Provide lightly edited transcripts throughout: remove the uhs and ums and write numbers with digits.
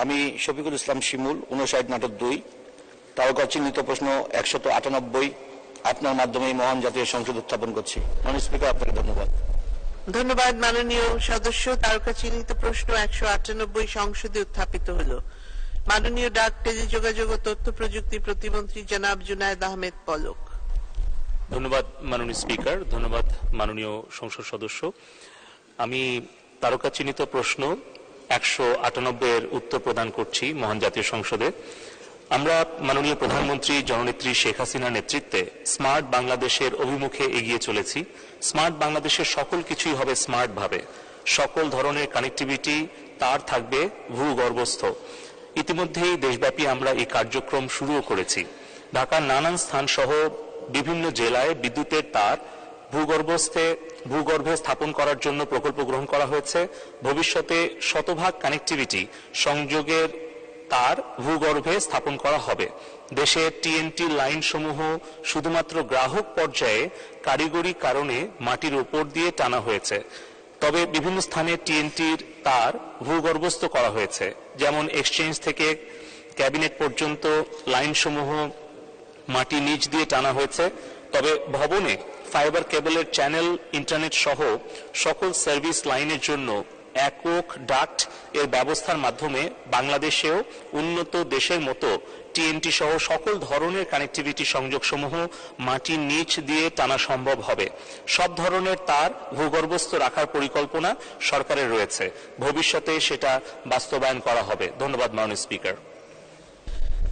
আমি শফিকুল ইসলাম শিমুল 59-2 তারকা চিহ্নিত প্রশ্ন 198 আপনার মাধ্যমে মহান জাতীয় সংসদ উত্থাপন করছি। মাননীয় স্পিকার, আপনাকে ধন্যবাদ। ধন্যবাদ মাননীয় সদস্য। তারকা চিহ্নিত প্রশ্ন 198 সংসদে উত্থাপিত হলো। মাননীয় ডাক, টেলিযোগাযোগ ও তথ্য প্রযুক্তি প্রতিমন্ত্রী জনাব জুনায়েদ আহমেদ পলক। ধন্যবাদ মাননীয় স্পিকার, ধন্যবাদ মাননীয় সংসদ সদস্য। আমি তারকা চিহ্নিত প্রশ্ন 198 এর উত্তর প্রদান করছি মহান জাতীয় সংসদে। আমরা মাননীয় প্রধানমন্ত্রী জননেত্রী শেখ হাসিনার নেতৃত্বে স্মার্ট বাংলাদেশের অভিমুখে এগিয়ে চলেছি। স্মার্ট বাংলাদেশের সকল কিছুই হবে স্মার্ট ভাবে। সকল ধরনের কানেক্টিভিটি তার থাকবে ভূগর্ভস্থ। ইতিমধ্যেই দেশব্যাপী আমরা এই কার্যক্রম শুরুও করেছি। ঢাকার নানান স্থান সহ বিভিন্ন জেলায় বিদ্যুতের তার ভূগর্ভে স্থাপন করার জন্য প্রকল্প গ্রহণ করা হয়েছে। ভবিষ্যতে শতভাগ কানেক্টিভিটি সংযোগের তার ভূগর্ভে স্থাপন করা হবে। দেশের টিএনটি লাইন সমূহ শুধুমাত্র গ্রাহক পর্যায়ে কারিগরি কারণে মাটির উপর দিয়ে টানা হয়েছে, তবে বিভিন্ন স্থানে টিএনটির তার ভূগর্ভস্থ করা হয়েছে। যেমন এক্সচেঞ্জ থেকে ক্যাবিনেট পর্যন্ত লাইন সমূহ মাটি নিচ দিয়ে টানা হয়েছে, তবে ভবনে ফাইবার কেবলের চ্যানেল, ইন্টারনেট সহ সকল সার্ভিস লাইনের জন্য একক ডাক্ট এর ব্যবস্থার মাধ্যমে বাংলাদেশেও উন্নত দেশের মতো টিএনটি সহ সকল ধরনের কানেক্টিভিটি সংযোগ সমূহ মাটির নিচ দিয়ে টানা সম্ভব হবে। সব ধরনের তার ভূগর্ভস্থ রাখার পরিকল্পনা সরকারের রয়েছে। ভবিষ্যতে সেটা বাস্তবায়ন করা হবে। ধন্যবাদ মাননীয় স্পিকার।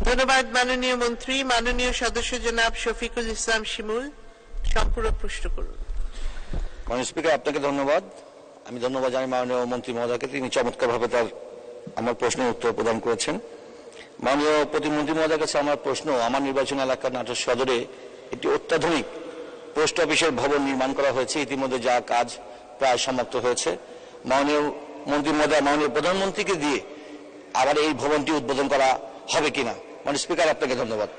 ধন্যবাদ মাননীয় মন্ত্রী। মাননীয় সদস্য জনাব শফিকুল ইসলাম শিমুল, সম্পূরক প্রশ্ন করুন। মাননীয় স্পিকার, আপনাকে ধন্যবাদ। আমি ধন্যবাদ জানাই মাননীয় মন্ত্রী মহোদয়কে, তিনি চমৎকারভাবে আমার প্রশ্নের উত্তর প্রদান করেছেন। মাননীয় প্রতিমন্ত্রী মহোদয়ের কাছে আমার প্রশ্ন, আমার নির্বাচনী এলাকা নাটোর সদরে একটি অত্যাধুনিক পোস্ট অফিসের ভবন নির্মাণ করা হয়েছে। ইতিমধ্যে যা কাজ প্রায় সমাপ্ত হয়েছে। মাননীয় মন্ত্রী মহোদয়, মাননীয় প্রধানমন্ত্রীকে দিয়ে আবার এই ভবনটি উদ্বোধন করা হবে কিনা? মাননীয় স্পিকার, আপনাকে ধন্যবাদ।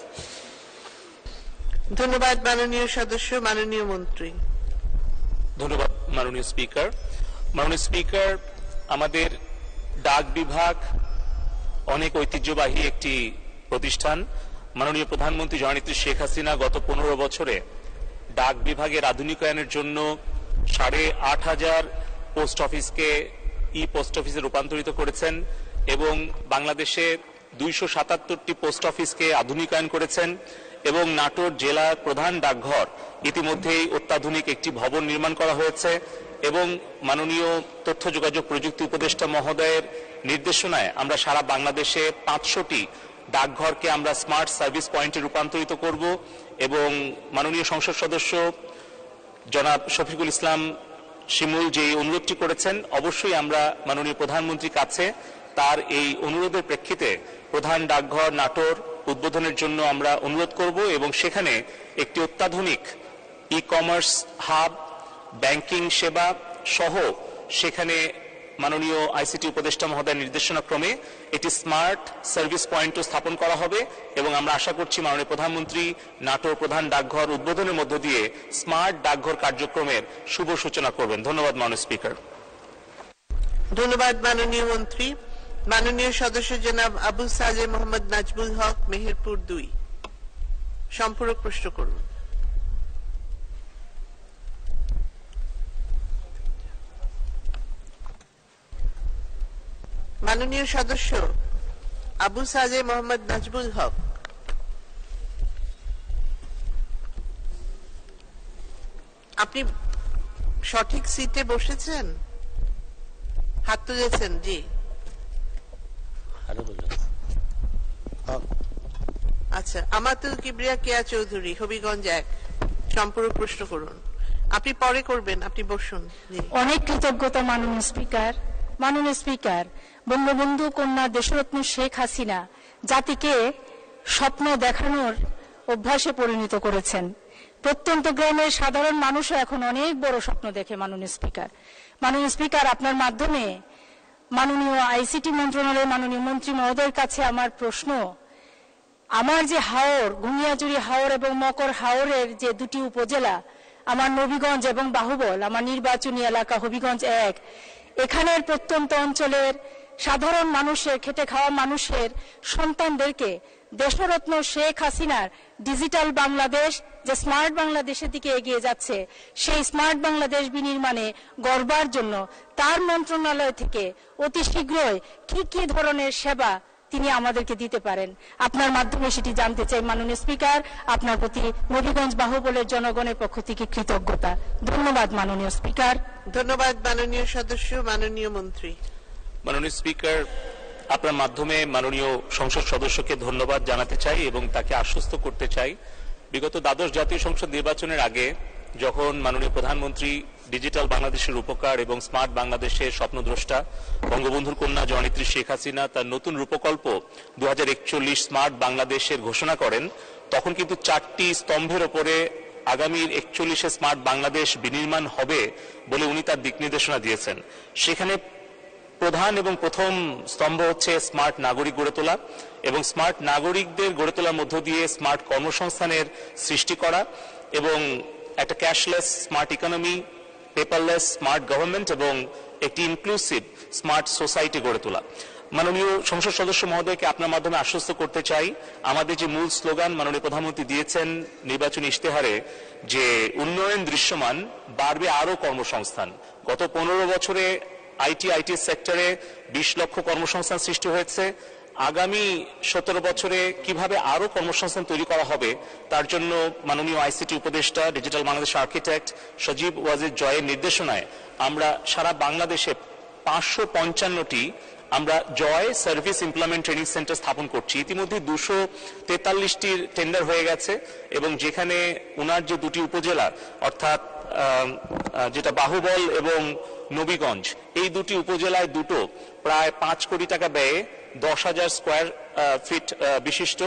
ধন্যবাদ মাননীয় সদস্য। মাননীয় মন্ত্রী। ধন্যবাদ মাননীয় স্পিকার। মাননীয় স্পিকার, আমাদের ডাক বিভাগ অনেক ঐতিহ্যবাহী একটি প্রতিষ্ঠান। মাননীয় প্রধানমন্ত্রী জননেত্রী শেখ হাসিনা গত 15 বছরে ডাক বিভাগের আধুনিকায়নের জন্য 8,500 পোস্ট অফিসকে পোস্ট অফিসে রূপান্তরিত করেছেন এবং বাংলাদেশে 277টি পোস্ট অফিসকে আধুনিকায়ন করেছেন এবং নাটোর জেলার প্রধান ডাকঘর ইতিমধ্যেই অত্যাধুনিক একটি ভবন নির্মাণ করা হয়েছে এবং মাননীয় তথ্য যোগাযোগ প্রযুক্তি উপদেষ্টা মহোদয়ের নির্দেশনায় আমরা সারা বাংলাদেশে 500টি ডাকঘরকে আমরা স্মার্ট সার্ভিস পয়েন্টে রূপান্তরিত করব এবং মাননীয় সংসদ সদস্য জনাব শফিকুল ইসলাম শিমুল যে অনুরোধটি করেছেন, অবশ্যই আমরা মাননীয় প্রধানমন্ত্রীর কাছে তার এই অনুরোধের প্রেক্ষিতে প্রধান ডাকঘর নাটোর উদ্বোধনের জন্য আমরা অনুরোধ করব এবং সেখানে একটি অত্যাধুনিক কমার্স হাব, ব্যাংকিং সেবা সহ সেখানে মাননীয় আইসিটি উপদেষ্টা মহোদয়ের নির্দেশনা ক্রমে একটি স্মার্ট সার্ভিস পয়েন্টও স্থাপন করা হবে এবং আমরা আশা করছি মাননীয় প্রধানমন্ত্রী নাটোর প্রধান ডাকঘর উদ্বোধনের মধ্য দিয়ে স্মার্ট ডাকঘর কার্যক্রমের শুভ সূচনা করবেন। ধন্যবাদ মাননীয় স্পিকার। ধন্যবাদ মাননীয় মন্ত্রী। মাননীয় সদস্য জনাব আবু সালেহ মোহাম্মদ নাজমুল হক, মেহেরপুর 2, সম্পূরক প্রশ্ন করুন। মাননীয় সদস্য আবু সালেহ মোহাম্মদ নাজমুল হক, আপনি সঠিক সিটে বসেছেন? হাত তুলেছেন? জি, আচ্ছা। আমাতুল কিবরিয়া কেয়া চৌধুরী, হবিগঞ্জ 1, সম্পূরক প্রশ্ন করুন। আপনি পরে করবেন, আপনি বসুন। অনেক কৃতজ্ঞতা মাননীয় স্পিকার। মাননীয় স্পিকার, বঙ্গবন্ধু কন্যা দেশরত্ন শেখ হাসিনা জাতিকে স্বপ্ন দেখানোর অভ্যাসে পরিণত করেছেন। প্রত্যন্ত গ্রামের সাধারণ মানুষও এখন অনেক বড় স্বপ্ন দেখে। মাননীয় স্পিকার, আপনার মাধ্যমে মাননীয় আইসিটি মন্ত্রণালয়ের মাননীয় মন্ত্রী মহোদয়ের কাছে আমার প্রশ্ন, আমার যে হাওর, গুনিয়াজুড়ি হাওর এবং মকর হাওরের যে 2টি উপজেলা, আমার নবীগঞ্জ এবং বাহুবল, আমার নির্বাচনী এলাকা হবিগঞ্জ 1, এখানের প্রত্যন্ত অঞ্চলের সাধারণ মানুষের, খেটে খাওয়া মানুষের সন্তানদেরকে দেশরত্ন শেখ হাসিনার ডিজিটাল বাংলাদেশ, যে স্মার্ট বাংলাদেশের দিকে এগিয়ে যাচ্ছে, সেই স্মার্ট বাংলাদেশ বিনির্মাণে গড়বার জন্য তার মন্ত্রণালয় থেকে অতি শীঘ্রই কি কি ধরনের সেবা তিনি আমাদেরকে দিতে পারেন, আপনার মাধ্যমে সেটি জানতে চাই। মাননীয় স্পিকার, আপনার প্রতি নবীগঞ্জ বাহুবলের জনগণের পক্ষ থেকে কৃতজ্ঞতা। ধন্যবাদ মাননীয় স্পিকার। ধন্যবাদ মাননীয় সদস্য। মাননীয় মন্ত্রী। মাননীয় স্পিকার, আপনার মাধ্যমে মাননীয় সংসদ সদস্যকে ধন্যবাদ জানাতে চাই এবং তাকে আশ্বস্ত করতে চাই, বিগত দ্বাদশ জাতীয় সংসদ নির্বাচনের আগে যখন মাননীয় প্রধানমন্ত্রী ডিজিটাল বাংলাদেশের উপকার এবং স্মার্ট বাংলাদেশের স্বপ্নদ্রষ্টা বঙ্গবন্ধুর কন্যা জননেত্রী শেখ হাসিনা তার নতুন রূপকল্প 2041 স্মার্ট বাংলাদেশের ঘোষণা করেন, তখন কিন্তু 4টি স্তম্ভের ওপরে আগামীর 41 স্মার্ট বাংলাদেশ বিনির্মাণ হবে বলে উনি তার দিক নির্দেশনা দিয়েছেন। সেখানে প্রধান এবং প্রথম স্তম্ভ হচ্ছে স্মার্ট নাগরিক গড়ে তোলা এবং স্মার্ট নাগরিকদের গড়ে তোলার মধ্য দিয়ে স্মার্ট কর্মসংস্থানের সৃষ্টি করা এবং একটা cashless smart economy, paperless smart government এবং একটি ইনক্লুসিভ স্মার্ট সোসাইটি গড়ে তোলা। মাননীয় সংসদ সদস্য মহোদয়কে আপনার মাধ্যমে আশ্বস্ত করতে চাই, আমাদের যে মূল স্লোগান মাননীয় প্রধানমন্ত্রী দিয়েছেন নির্বাচনী ইশতেহারে, যে উন্নয়ন দৃশ্যমান, বাড়বে আরো কর্মসংস্থান। গত 15 বছরে আইটি সেক্টরে 20 লক্ষ কর্মসংস্থান সৃষ্টি হয়েছে। আগামী 17 বছরে কিভাবে আরো কর্মসংস্থান তৈরি করা হবে তার জন্য মাননীয় আইসিটি উপদেষ্টা, ডিজিটাল বাংলাদেশ আর্কিটেক্ট সজীব ওয়াজিদ জয়ের নির্দেশনায় আমরা সারা বাংলাদেশে 555টি আমরা জয় সার্ভিস ইমপ্লয়মেন্ট ট্রেনিং সেন্টার স্থাপন করছি। ইতিমধ্যে 243টির টেন্ডার হয়ে গেছে এবং যেখানে উনার যে দুটি উপজেলা অর্থাৎ যেটা বাহুবল এবং নবীগঞ্জ, এই দুটি উপজেলায় দুটো প্রায় 5 কোটি টাকা ব্যয়ে 10,000 স্কয়ার ফিট বিশিষ্ট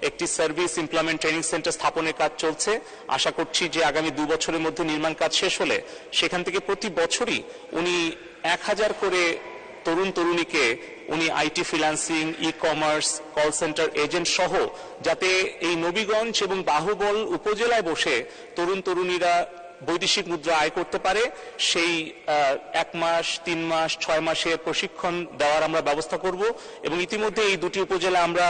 একটি সার্ভিস ইমপ্লয়মেন্ট ট্রেনিং সেন্টার স্থাপনের কাজ চলছে। আশা করছি যে আগামী 2 বছরের মধ্যে নির্মাণ কাজ শেষ হলে সেখান থেকে প্রতি বছরই উনি 1000 করে তরুণ তরুণীকে উনি IT freelancing, e commerce, call centre agent সহ যাতে এই নবীগঞ্জ এবং বাহুবল উপজেলায় বসে তরুণ তরুণীরা বৈদেশিক মুদ্রা আয় করতে পারে, সেই 1 মাস, 3 মাস, 6 মাসের প্রশিক্ষণ দেওয়ার আমরা ব্যবস্থা করব। এবং ইতিমধ্যে এই দুটি উপজেলা আমরা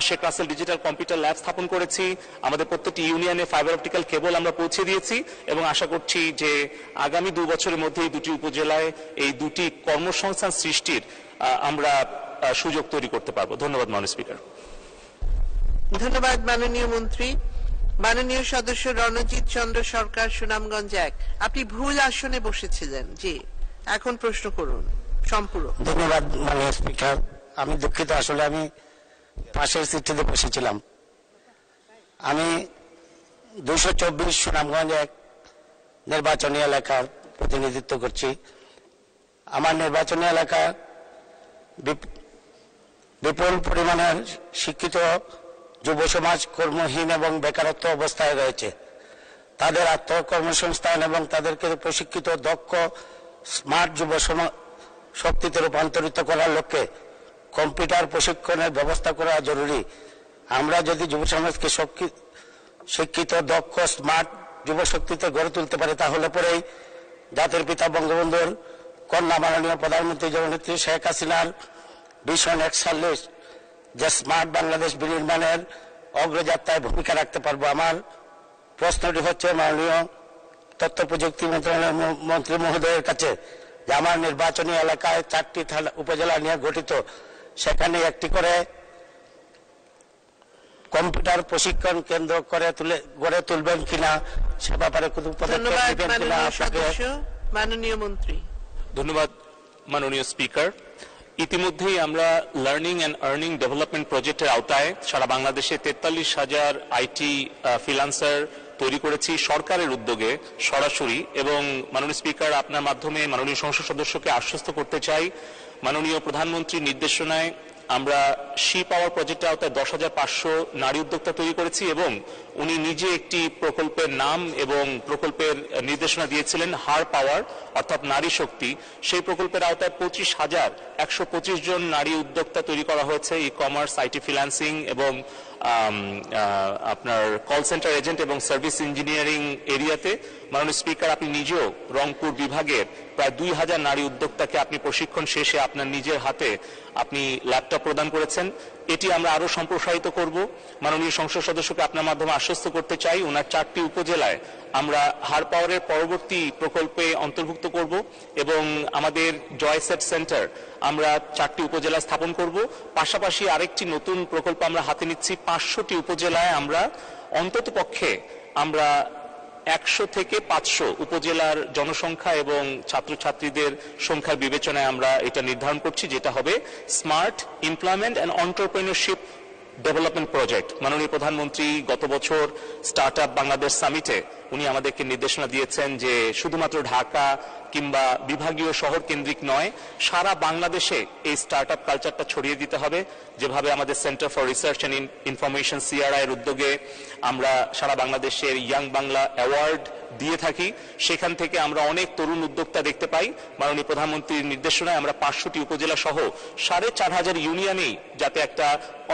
Sheikh Russel digital computer lab স্থাপন করেছি, আমাদের প্রত্যেকটি ইউনিয়নে ফাইবার অপটিক্যাল কেবল আমরা পৌঁছে দিয়েছি এবং আশা করছি যে আগামী 2 বছরের মধ্যে এই দুটি উপজেলায় এই দুটি কর্মসংস্থান সৃষ্টির আমরা সুযোগ তৈরি করতে পারবো। ধন্যবাদ মাননীয় স্পিকার। ধন্যবাদ মাননীয় মন্ত্রী। মাননীয় সদস্য রণজিৎ চন্দ্র সরকার, সুনামগঞ্জ 1। আপনি ভুল আসনে বসেছিলেন। জি, এখন প্রশ্ন করুন সম্পূরক। ধন্যবাদ মাননীয় স্পিকার। আমি দুঃখিত, আসলে আমি পাশের সিটটিতে বসেছিলাম। আমি 224 সুনামগঞ্জ 1 নির্বাচনী এলাকার প্রতিনিধিত্ব করছি। আমার নির্বাচনী এলাকা বিপুল পরিমাণের শিক্ষিত যুব সমাজ কর্মহীন এবং বেকারত্ব অবস্থায় রয়েছে। তাদের আত্মকর্মসংস্থান এবং তাদেরকে প্রশিক্ষিত দক্ষ স্মার্ট যুব শক্তিতে রূপান্তরিত করার লক্ষ্যে কম্পিউটার প্রশিক্ষণের ব্যবস্থা করা জরুরি। আমরা যদি যুব সমাজকে শিক্ষিত দক্ষ স্মার্ট যুব শক্তিতে গড়ে তুলতে পারি, তাহলে পরেই জাতির পিতা বঙ্গবন্ধুর কন্যা মাননীয় প্রধানমন্ত্রী জননেত্রী শেখ হাসিনার ভিশন 41 যে স্মার্ট বাংলাদেশ বিনির্মাণের অগ্রযাত্রায় ভূমিকা রাখতে পারবো। আমার প্রশ্নটি হচ্ছে মাননীয় তথ্য প্রযুক্তি মন্ত্রণালয়ের মন্ত্রী মহোদয়ের কাছে, যে আমার নির্বাচনী এলাকায় 4টি উপজেলা নিয়ে গঠিত, সেখানে একটি করে কম্পিউটার প্রশিক্ষণ কেন্দ্র করে গড়ে তুলবেন কিনা, সে ব্যাপারে কোনো পদক্ষেপ নেবেন কিনা আপনাকে। মাননীয় মন্ত্রী। ধন্যবাদ মাননীয় স্পিকার। ইতিমধ্যেই আমরা লার্নিং অ্যান্ড আর্নিং ডেভেলপমেন্ট প্রজেক্টের আওতায় সারা বাংলাদেশে 43,000 আইটি ফ্রিল্যান্সার তৈরি করেছি সরকারের উদ্যোগে সরাসরি। এবং মাননীয় স্পিকার, আপনার মাধ্যমে মাননীয় সংসদ সদস্যকে আশ্বস্ত করতে চাই, মাননীয় প্রধানমন্ত্রীর নির্দেশনায় আমরা শি পাওয়ার প্রজেক্টের আওতায় 10,500 নারী উদ্যোক্তা তৈরি করেছি এবং উনি নিজে একটি প্রকল্পের নাম এবং প্রকল্পের নির্দেশনা দিয়েছিলেন হার পাওয়ার, অর্থাৎ নারী শক্তি। সেই প্রকল্পের আওতায় 25,125 জন নারী উদ্যোক্তা তৈরি করা হয়েছে ই কমার্স, আইটি ফ্রিল্যান্সিং এবং আপনার কল সেন্টার এজেন্ট এবং সার্ভিস ইঞ্জিনিয়ারিং এরিয়াতে মাননীয় স্পিকার আপনি নিজেও রংপুর বিভাগের প্রায় 2000 নারী উদ্যোক্তাকে আপনি প্রশিক্ষণ শেষে আপনার নিজের হাতে আপনি ল্যাপটপ প্রদান করেছেন। এটি আমরা আরো সম্প্রসারিত করব। মাননীয় সংসদ সদস্যকে আপনার মাধ্যমে আশ্বস্ত করতে চাই, ওনার 4টি উপজেলায় আমরা হার পাওয়ারের পরবর্তী প্রকল্পে অন্তর্ভুক্ত করব এবং আমাদের জয়সেট সেন্টার আমরা 4টি উপজেলায় স্থাপন করব। পাশাপাশি আরেকটি নতুন প্রকল্প আমরা হাতে নিচ্ছি, 500টি উপজেলায় আমরা অন্ততপক্ষে আমরা 100 থেকে 500 উপজেলার জনসংখ্যা এবং ছাত্রছাত্রীদের সংখ্যার বিবেচনায় আমরা এটা নির্ধারণ করছি, যেটা হবে smart employment and entrepreneurship development project. মাননীয় প্রধানমন্ত্রী গত বছর স্টার্ট আপ বাংলাদেশ সামিটে উনি আমাদেরকে নির্দেশনা দিয়েছেন যে শুধুমাত্র ঢাকা কিংবা বিভাগীয় শহর কেন্দ্রিক নয়, সারা বাংলাদেশে এই স্টার্ট আপ কালচারটা ছড়িয়ে দিতে হবে। যেভাবে আমাদের centre for research and information CRI এর উদ্যোগে আমরা সারা বাংলাদেশের ইয়াং বাংলা অ্যাওয়ার্ড দিয়ে থাকি, সেখান থেকে আমরা অনেক তরুণ উদ্যোক্তা দেখতে পাই। মাননীয় প্রধানমন্ত্রীর নির্দেশনায় আমরা 500টি উপজেলা সহ 4500 ইউনিয়নেই যাতে একটা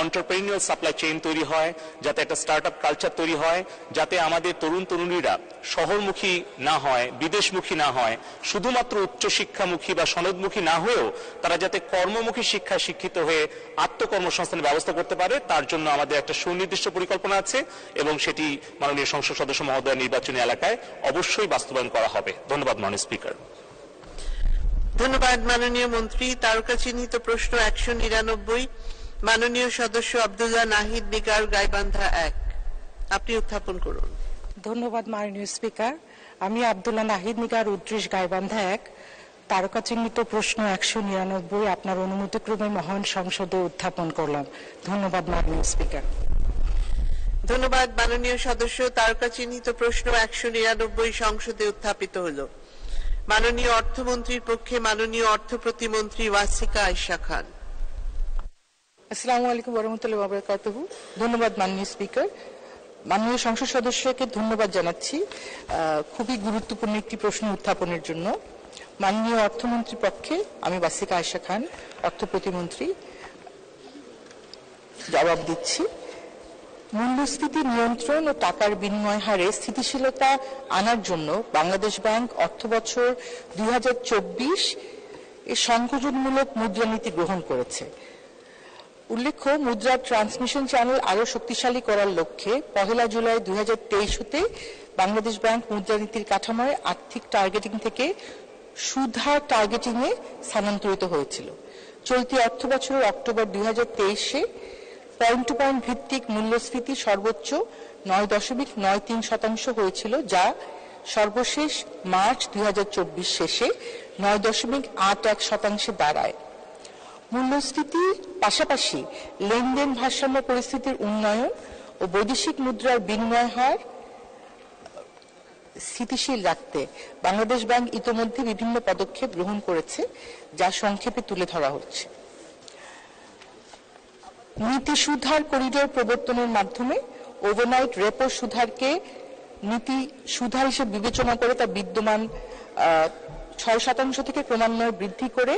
এন্টারপ্রেনিউরিয়াল সাপ্লাই চেইন তৈরি হয়, যাতে একটা স্টার্ট আপ কালচার তৈরি হয়, যাতে আমাদের তরুণ তরুণীরা শহরমুখী না হয়, বিদেশমুখী না হয়, শুধুমাত্র উচ্চশিক্ষামুখী বা সনদমুখী না হয়েও তারা যাতে কর্মমুখী শিক্ষায় শিক্ষিত হয়ে আত্মকর্মসংস্থানের ব্যবস্থা করতে পারে, তার জন্য আমাদের একটা সুনির্দিষ্ট পরিকল্পনা আছে এবং সেটি মাননীয় সংসদ সদস্য মহোদয় নির্বাচনী এলাকায় অবশ্যই বাস্তবায়ন করা হবে। ধন্যবাদ মাননীয় স্পিকার। ধন্যবাদ মাননীয় মন্ত্রী। তারকা চিহ্নিত প্রশ্ন 199, মাননীয় সদস্য আব্দুল্লাহ নাহিদ নিগার, গাইবান্ধা 1, আপনি উত্থাপন করুন। ধন্যবাদ মাননীয় স্পিকার। আমি আব্দুল্লাহ নাহিদ নিগার, 29 গাইবান্ধা 1, তারকা চিহ্নিত প্রশ্ন 199 আপনার অনুমতিক্রমে মহান সংসদে উত্থাপন করলাম। ধন্যবাদ মাননীয় স্পিকার। ধন্যবাদ মাননীয় সদস্য। তারকা চিহ্নিত প্রশ্ন 199 সংসদে উত্থাপিত হল। মাননীয় অর্থমন্ত্রীর পক্ষে মাননীয় অর্থ প্রতিমন্ত্রী ওয়াসিকা আয়েশা খান। আসসালামু আলাইকুম ওয়া রাহমাতুল্লাহি ওয়া বারাকাতুহু। ধন্যবাদ মাননীয় স্পিকার। মাননীয় সংসদ সদস্যকে ধন্যবাদ জানাচ্ছি খুবই গুরুত্বপূর্ণ একটি প্রশ্ন উত্থাপনের জন্য। মাননীয় অর্থমন্ত্রীর পক্ষে আমি ওয়াসিকা আয়েশা খান, অর্থ প্রতিমন্ত্রী, জবাব দিচ্ছি। মূল্যস্ফীতি নিয়ন্ত্রণ ও টাকার বিনিময় হারে স্থিতিশীলতা আনার জন্য বাংলাদেশ ব্যাংক অর্থবছর 2024 এ সংকোচনমূলক মুদ্রানীতি গ্রহণ করেছে। উল্লেখ্য, মুদ্রার ট্রান্সমিশন চ্যানেল আরো শক্তিশালী করার লক্ষ্যে 1 জুলাই 2023 হতে বাংলাদেশ ব্যাংক মুদ্রানীতির কাঠামোয় আর্থিক টার্গেটিং থেকে সুদহার টার্গেটিং এ স্থানান্তরিত হয়েছিল। চলতি অর্থবছরের অক্টোবর 2023-এ পয়েন্ট টু পয়েন্ট ভিত্তিক মূল্যস্ফীতি সর্বোচ্চ 9.93% হয়েছিল, যা সর্বশেষ মার্চ 2024 শেষে 9.81% দাঁড়ায়। মূল্যস্ফীতির পাশাপাশি লেনদেন ভারসাম্য পরিস্থিতির উন্নয়ন ও বৈদেশিক মুদ্রার বিনিময় হার স্থিতিশীল রাখতে বাংলাদেশ ব্যাংক ইতোমধ্যে বিভিন্ন পদক্ষেপ গ্রহণ করেছে, যা সংক্ষেপে তুলে ধরা হচ্ছে। নীতি সুদহার করিডোর প্রবর্তনের মাধ্যমে ওভারনাইট রেপো সুদহারকে নীতি সুদহার হিসেবে বিবেচনা করে তা বিদ্যমান 6% থেকে ক্রমান্বয়ে বৃদ্ধি করে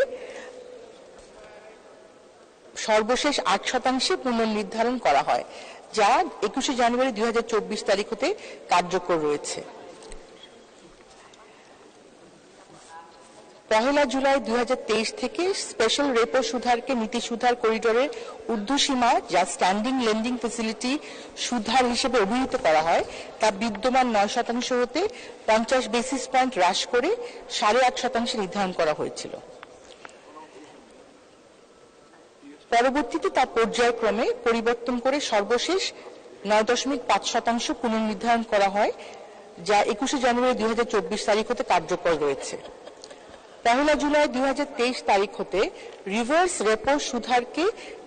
সর্বশেষ 8% পুনর্নির্ধারণ করা হয়, যা 21 জানুয়ারি 2024 তারিখ হতে কার্যকর রয়েছে। 1 জুলাই 2023 থেকে স্পেশাল রেপো সুদহারকে নীতি সুদহার করিডোরের ঊর্ধ্বসীমা, যা স্ট্যান্ডিং লেন্ডিং ফ্যাসিলিটি সুদহার হিসেবে অভিহিত করা হয়, তা বিদ্যমান 9% হতে 50 বেসিস পয়েন্ট হ্রাস করে 8.5% নির্ধারণ করা হয়েছিল। পরবর্তীতে তা পর্যায়ক্রমে পরিবর্তন করে সর্বশেষ 9.5% পুনর্নির্ধারণ করা হয়, যা 21 জানুয়ারি 2024 তারিখ হতে কার্যকর রয়েছে। 1 জুলাই 2023 তারিখ হতে রিভার্স রেপো সুদহারকে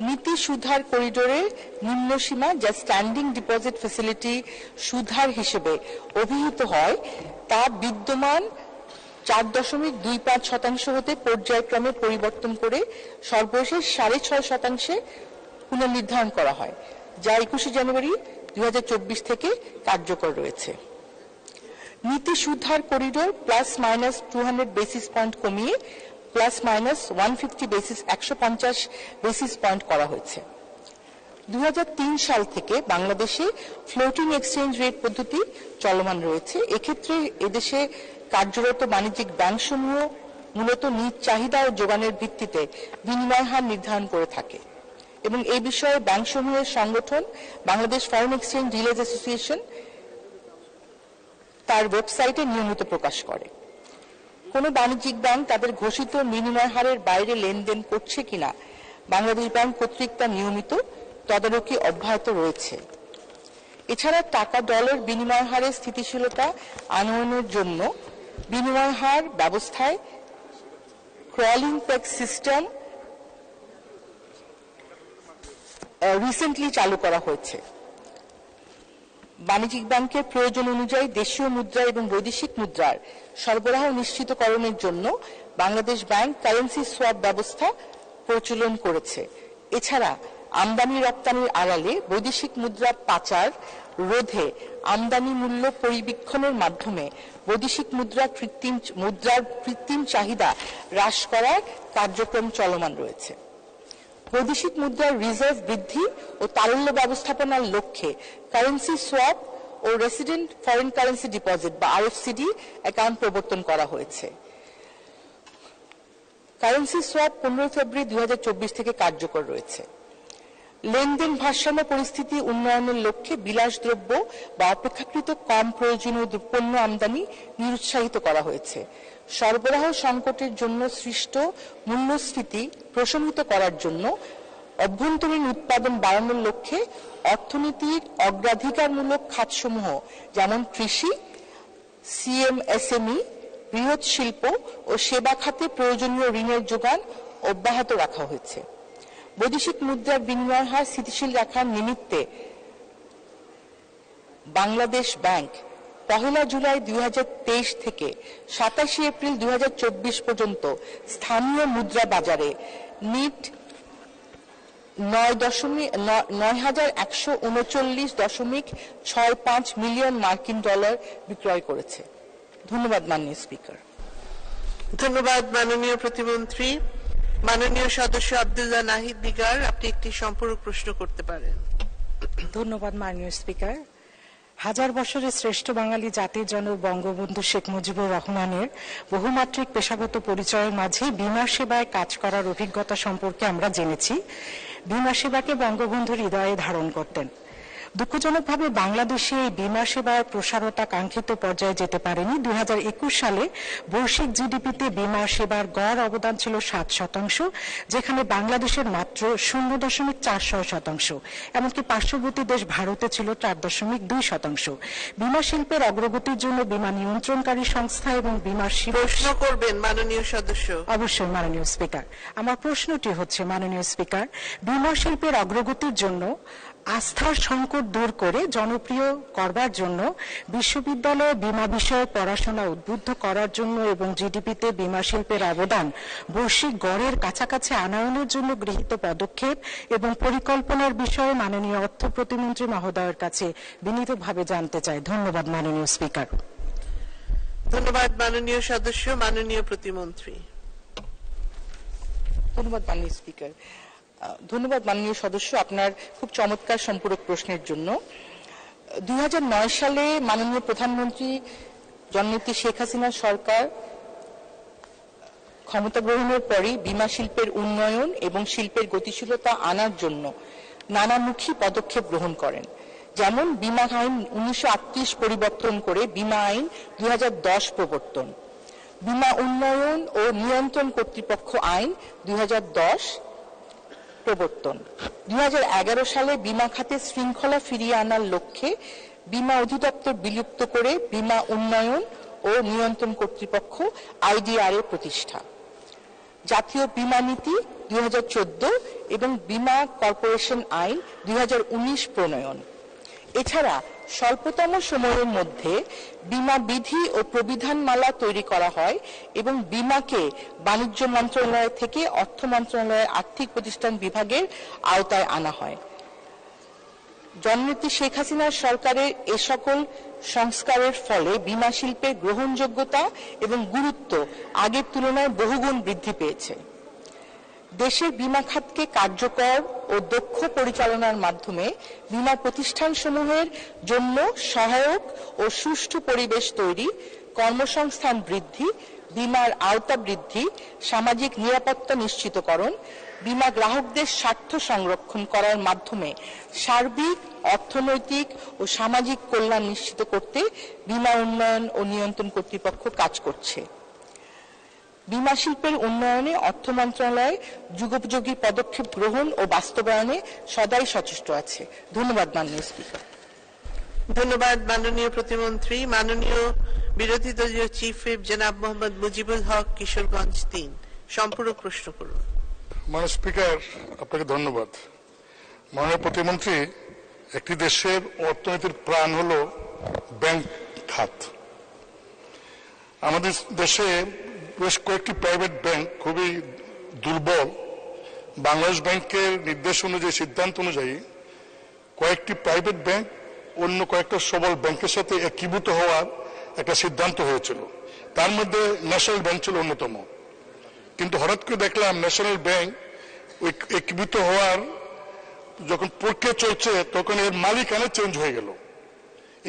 নীতি সুদহার করিডোরের নিম্নসীমা, যা স্ট্যান্ডিং ডিপোজিট ফ্যাসিলিটি সুদহার হিসেবে অভিহিত হয়, তা বিদ্যমান 4.25% হতে পর্যায়ক্রমে পরিবর্তন করে সর্বশেষ 6.5% পুনর্নির্ধারণ করা হয়, যা 21 জানুয়ারি 2024 থেকে কার্যকর রয়েছে। নীতি সুদহার করিডোর +-200 বেসিস পয়েন্ট কমিয়ে +-150 150 বেসিস পয়েন্ট করা হয়েছে। 2003 সাল থেকে বাংলাদেশে ফ্লোটিং এক্সচেঞ্জ রেট পদ্ধতি চলমান রয়েছে। এক্ষেত্রে এদেশে কার্যরত বাণিজ্যিক ব্যাংকসমূহ মূলত নিজ চাহিদা ও যোগানের ভিত্তিতে বিনিময় হার নির্ধারণ করে থাকে এবং এই বিষয়ে ব্যাংকসমূহের সংগঠন Bangladesh foreign exchange dealers association তার ওয়েবসাইটে নিয়মিত প্রকাশ করে। কোন বাণিজ্যিক ব্যাংক তাদের ঘোষিত বিনিময় হারের বাইরে লেনদেন করছে কিনা বাংলাদেশ ব্যাংক কর্তৃক তা নিয়মিত তদারকি অব্যাহত রয়েছে। এছাড়া টাকা ডলার বিনিময় হারের স্থিতিশীলতা আনয়নের জন্য বিনিময় হার ব্যবস্থায় ক্রলিং পেগ সিস্টেম রিসেন্টলি চালু করা হয়েছে। বাণিজ্যিক ব্যাংকের প্রয়োজন অনুযায়ী দেশীয় মুদ্রা এবং বৈদেশিক মুদ্রার সরবরাহ নিশ্চিতকরণের জন্য বাংলাদেশ ব্যাংক কারেন্সি সোয়াপ ব্যবস্থা প্রচলন করেছে। এছাড়া আমদানি রপ্তানির আড়ালে বৈদেশিক মুদ্রা পাচার রোধে আমদানি মূল্য পরিবীক্ষণের মাধ্যমে বৈদেশিক মুদ্রার কৃত্রিম চাহিদা হ্রাস করার কার্যক্রম চলমান রয়েছে। বৈদেশিক মুদ্রার রিজার্ভ বৃদ্ধি ও তারল্য ব্যবস্থাপনার লক্ষ্যে কারেন্সি সোয়াপ ও রেসিডেন্ট ফরেন কারেন্সি ডিপোজিট বা আরএফসিডি অ্যাকাউন্ট প্রবর্তন করা হয়েছে। কারেন্সি সোয়াপ 15 ফেব্রুয়ারি 2024 থেকে কার্যকর রয়েছে। লেনদেন ভারসাম্য পরিস্থিতি উন্নয়নের লক্ষ্যে বিলাসদ্রব্য বা অপেক্ষাকৃত কম প্রয়োজনীয় পণ্য আমদানি নিরুৎসাহিত করা হয়েছে। সরবরাহ সংকটের জন্য সৃষ্ট মূল্যস্ফীতি প্রশমিত করার জন্য অভ্যন্তরীণ উৎপাদন বাড়ানোর লক্ষ্যে অর্থনীতির অগ্রাধিকারমূলক খাতসমূহ যেমন কৃষি, সিএমএসএমই, বৃহৎ শিল্প ও সেবা খাতে প্রয়োজনীয় ঋণের যোগান অব্যাহত রাখা হয়েছে। বৈদেশিক মুদ্রার বিনিময় হার স্থিতিশীল রাখার নিমিত্তে বাংলাদেশ ব্যাংক 1 জুলাই 2023 থেকে 27 এপ্রিল 2024 পর্যন্ত স্থানীয় মুদ্রা বাজারে নিট 9,139.65 মিলিয়ন মার্কিন ডলার বিক্রয় করেছে। ধন্যবাদ মাননীয় স্পিকার। ধন্যবাদ মাননীয় প্রতিমন্ত্রী। মাননীয় সদস্য আব্দুল্লাহ নাহিদ দিগার, আপনি একটি সম্পূরক প্রশ্ন করতে পারেন। ধন্যবাদ মাননীয় স্পিকার। হাজার বছরের শ্রেষ্ঠ বাঙালি জাতির জনক বঙ্গবন্ধু শেখ মুজিবুর রহমানের বহুমাত্রিক পেশাগত পরিচয়ের মাঝে বীমা সেবায় কাজ করার অভিজ্ঞতা সম্পর্কে আমরা জেনেছি। বীমা সেবাকে বঙ্গবন্ধু হৃদয়ে ধারণ করতেন। দুঃখজনকভাবে বাংলাদেশে এই বীমা সেবার প্রসারতা কাঙ্ক্ষিত পর্যায়ে যেতে পারেনি। 2021 সালে বৈশ্বিক জিডিপিতে বীমা সেবার গড় অবদান ছিল 7%, যেখানে বাংলাদেশের মাত্র 0.46%, এমনকি পার্শ্ববর্তী দেশ ভারতে ছিল 4.2%। বীমা শিল্পের অগ্রগতির জন্য বীমা নিয়ন্ত্রণকারী সংস্থা এবং বীমা প্রশ্ন করবেন মাননীয় সদস্য। অবশ্যই মাননীয় স্পিকার। আমার প্রশ্নটি হচ্ছে, মাননীয় স্পিকার, বীমা শিল্পের অগ্রগতির জন্য আস্থার সংকট দূর করে জনপ্রিয় করবার জন্য বিশ্ববিদ্যালয়ে বীমা বিষয়ে পড়াশোনা উদ্বুদ্ধ করার জন্য এবং জিডিপিতে বীমা শিল্পের অবদান বৈশ্বিক গড়ের কাছাকাছি আনয়নের জন্য গৃহীত পদক্ষেপ এবং পরিকল্পনার বিষয়ে মাননীয় অর্থ প্রতিমন্ত্রী মহোদয়ের কাছে বিনীতভাবে জানতে চাই। ধন্যবাদ মাননীয় স্পিকার। ধন্যবাদ মাননীয় সদস্য। মাননীয় প্রতিমন্ত্রী। ধন্যবাদ মাননীয় স্পিকার। ধন্যবাদ মাননীয় সদস্য আপনার খুব চমৎকার সম্পূরক প্রশ্নের জন্য। 2009 সালে মাননীয় প্রধানমন্ত্রী জননেত্রী শেখ হাসিনার সরকার ক্ষমতা গ্রহণের পরই বীমা শিল্পের উন্নয়ন এবং শিল্পের গতিশীলতা আনার জন্য নানামুখী পদক্ষেপ গ্রহণ করেন। যেমন বীমা আইন 1938 পরিবর্তন করে বীমা আইন 2010 প্রবর্তন, বীমা উন্নয়ন ও নিয়ন্ত্রণ কর্তৃপক্ষ আইন 2010 প্রবর্তন। 2011 সালে বীমা খাতে শৃঙ্খলা ফিরিয়ে আনার লক্ষ্যে বীমা অধিদপ্তর বিলুপ্ত করে বীমা উন্নয়ন ও নিয়ন্ত্রণ কর্তৃপক্ষ আইডিআর এর প্রতিষ্ঠা। জাতীয় বীমা নীতি 2014 এবং বীমা কর্পোরেশন আইন 2019 প্রণয়ন। এছাড়া স্বল্পতম সময়ের মধ্যে বীমা বিধি ও প্রবিধানমালা তৈরি করা হয় এবং বীমাকে বাণিজ্য মন্ত্রণালয় থেকে অর্থ মন্ত্রণালয়ের আর্থিক প্রতিষ্ঠান বিভাগের আওতায় আনা হয়। জননেত্রী শেখ হাসিনার সরকারের এ সকল সংস্কারের ফলে বীমা শিল্পের গ্রহণযোগ্যতা এবং গুরুত্ব আগের তুলনায় বহুগুণ বৃদ্ধি পেয়েছে। দেশের বীমা খাতকে কার্যকর ও দক্ষ পরিচালনার মাধ্যমে বীমা প্রতিষ্ঠানসমূহের জন্য সহায়ক ও সুষ্ঠু পরিবেশ তৈরি, কর্মসংস্থান বৃদ্ধি, বীমার আওতা বৃদ্ধি, সামাজিক নিরাপত্তা নিশ্চিতকরণ, বীমা গ্রাহকদের স্বার্থ সংরক্ষণ করার মাধ্যমে সার্বিক অর্থনৈতিক ও সামাজিক কল্যাণ নিশ্চিত করতে বীমা উন্নয়ন ও নিয়ন্ত্রণ কর্তৃপক্ষ কাজ করছে। বীমা শিল্পের উন্নয়নে অর্থ মন্ত্রণালয় যুগোপযোগী পদক্ষেপ গ্রহণ ও বাস্তবায়নে সদাই সচেষ্ট আছে। ধন্যবাদ মাননীয় স্পিকার। ধন্যবাদ মাননীয় প্রতিমন্ত্রী। মাননীয় বিরোধী দলীয় চিফ হুইপ জনাব মোহাম্মদ মুজিবুল হক, কিশোরগঞ্জ 3। সম্পূরক প্রশ্ন করুন। মাননীয় স্পিকার, আপনাকে ধন্যবাদ। মাননীয় প্রতিমন্ত্রী, একটি দেশের অর্থনীতির প্রাণ হলো ব্যাংক খাত। আমাদের দেশে বেশ কয়েকটি প্রাইভেট ব্যাংক খুবই দুর্বল। বাংলাদেশ ব্যাংকের নির্দেশ অনুযায়ী, সিদ্ধান্ত অনুযায়ী কয়েকটি প্রাইভেট ব্যাংক অন্য কয়েকটা সবল ব্যাংকের সাথে একীভূত হওয়ার একটা সিদ্ধান্ত হয়েছিল। তার মধ্যে ন্যাশনাল ব্যাংক ছিল অন্যতম। কিন্তু হঠাৎ করে দেখলাম ন্যাশনাল ব্যাংক একীভূত হওয়ার যখন প্রক্রিয়া চলছে তখন এর মালিকানা চেঞ্জ হয়ে গেল।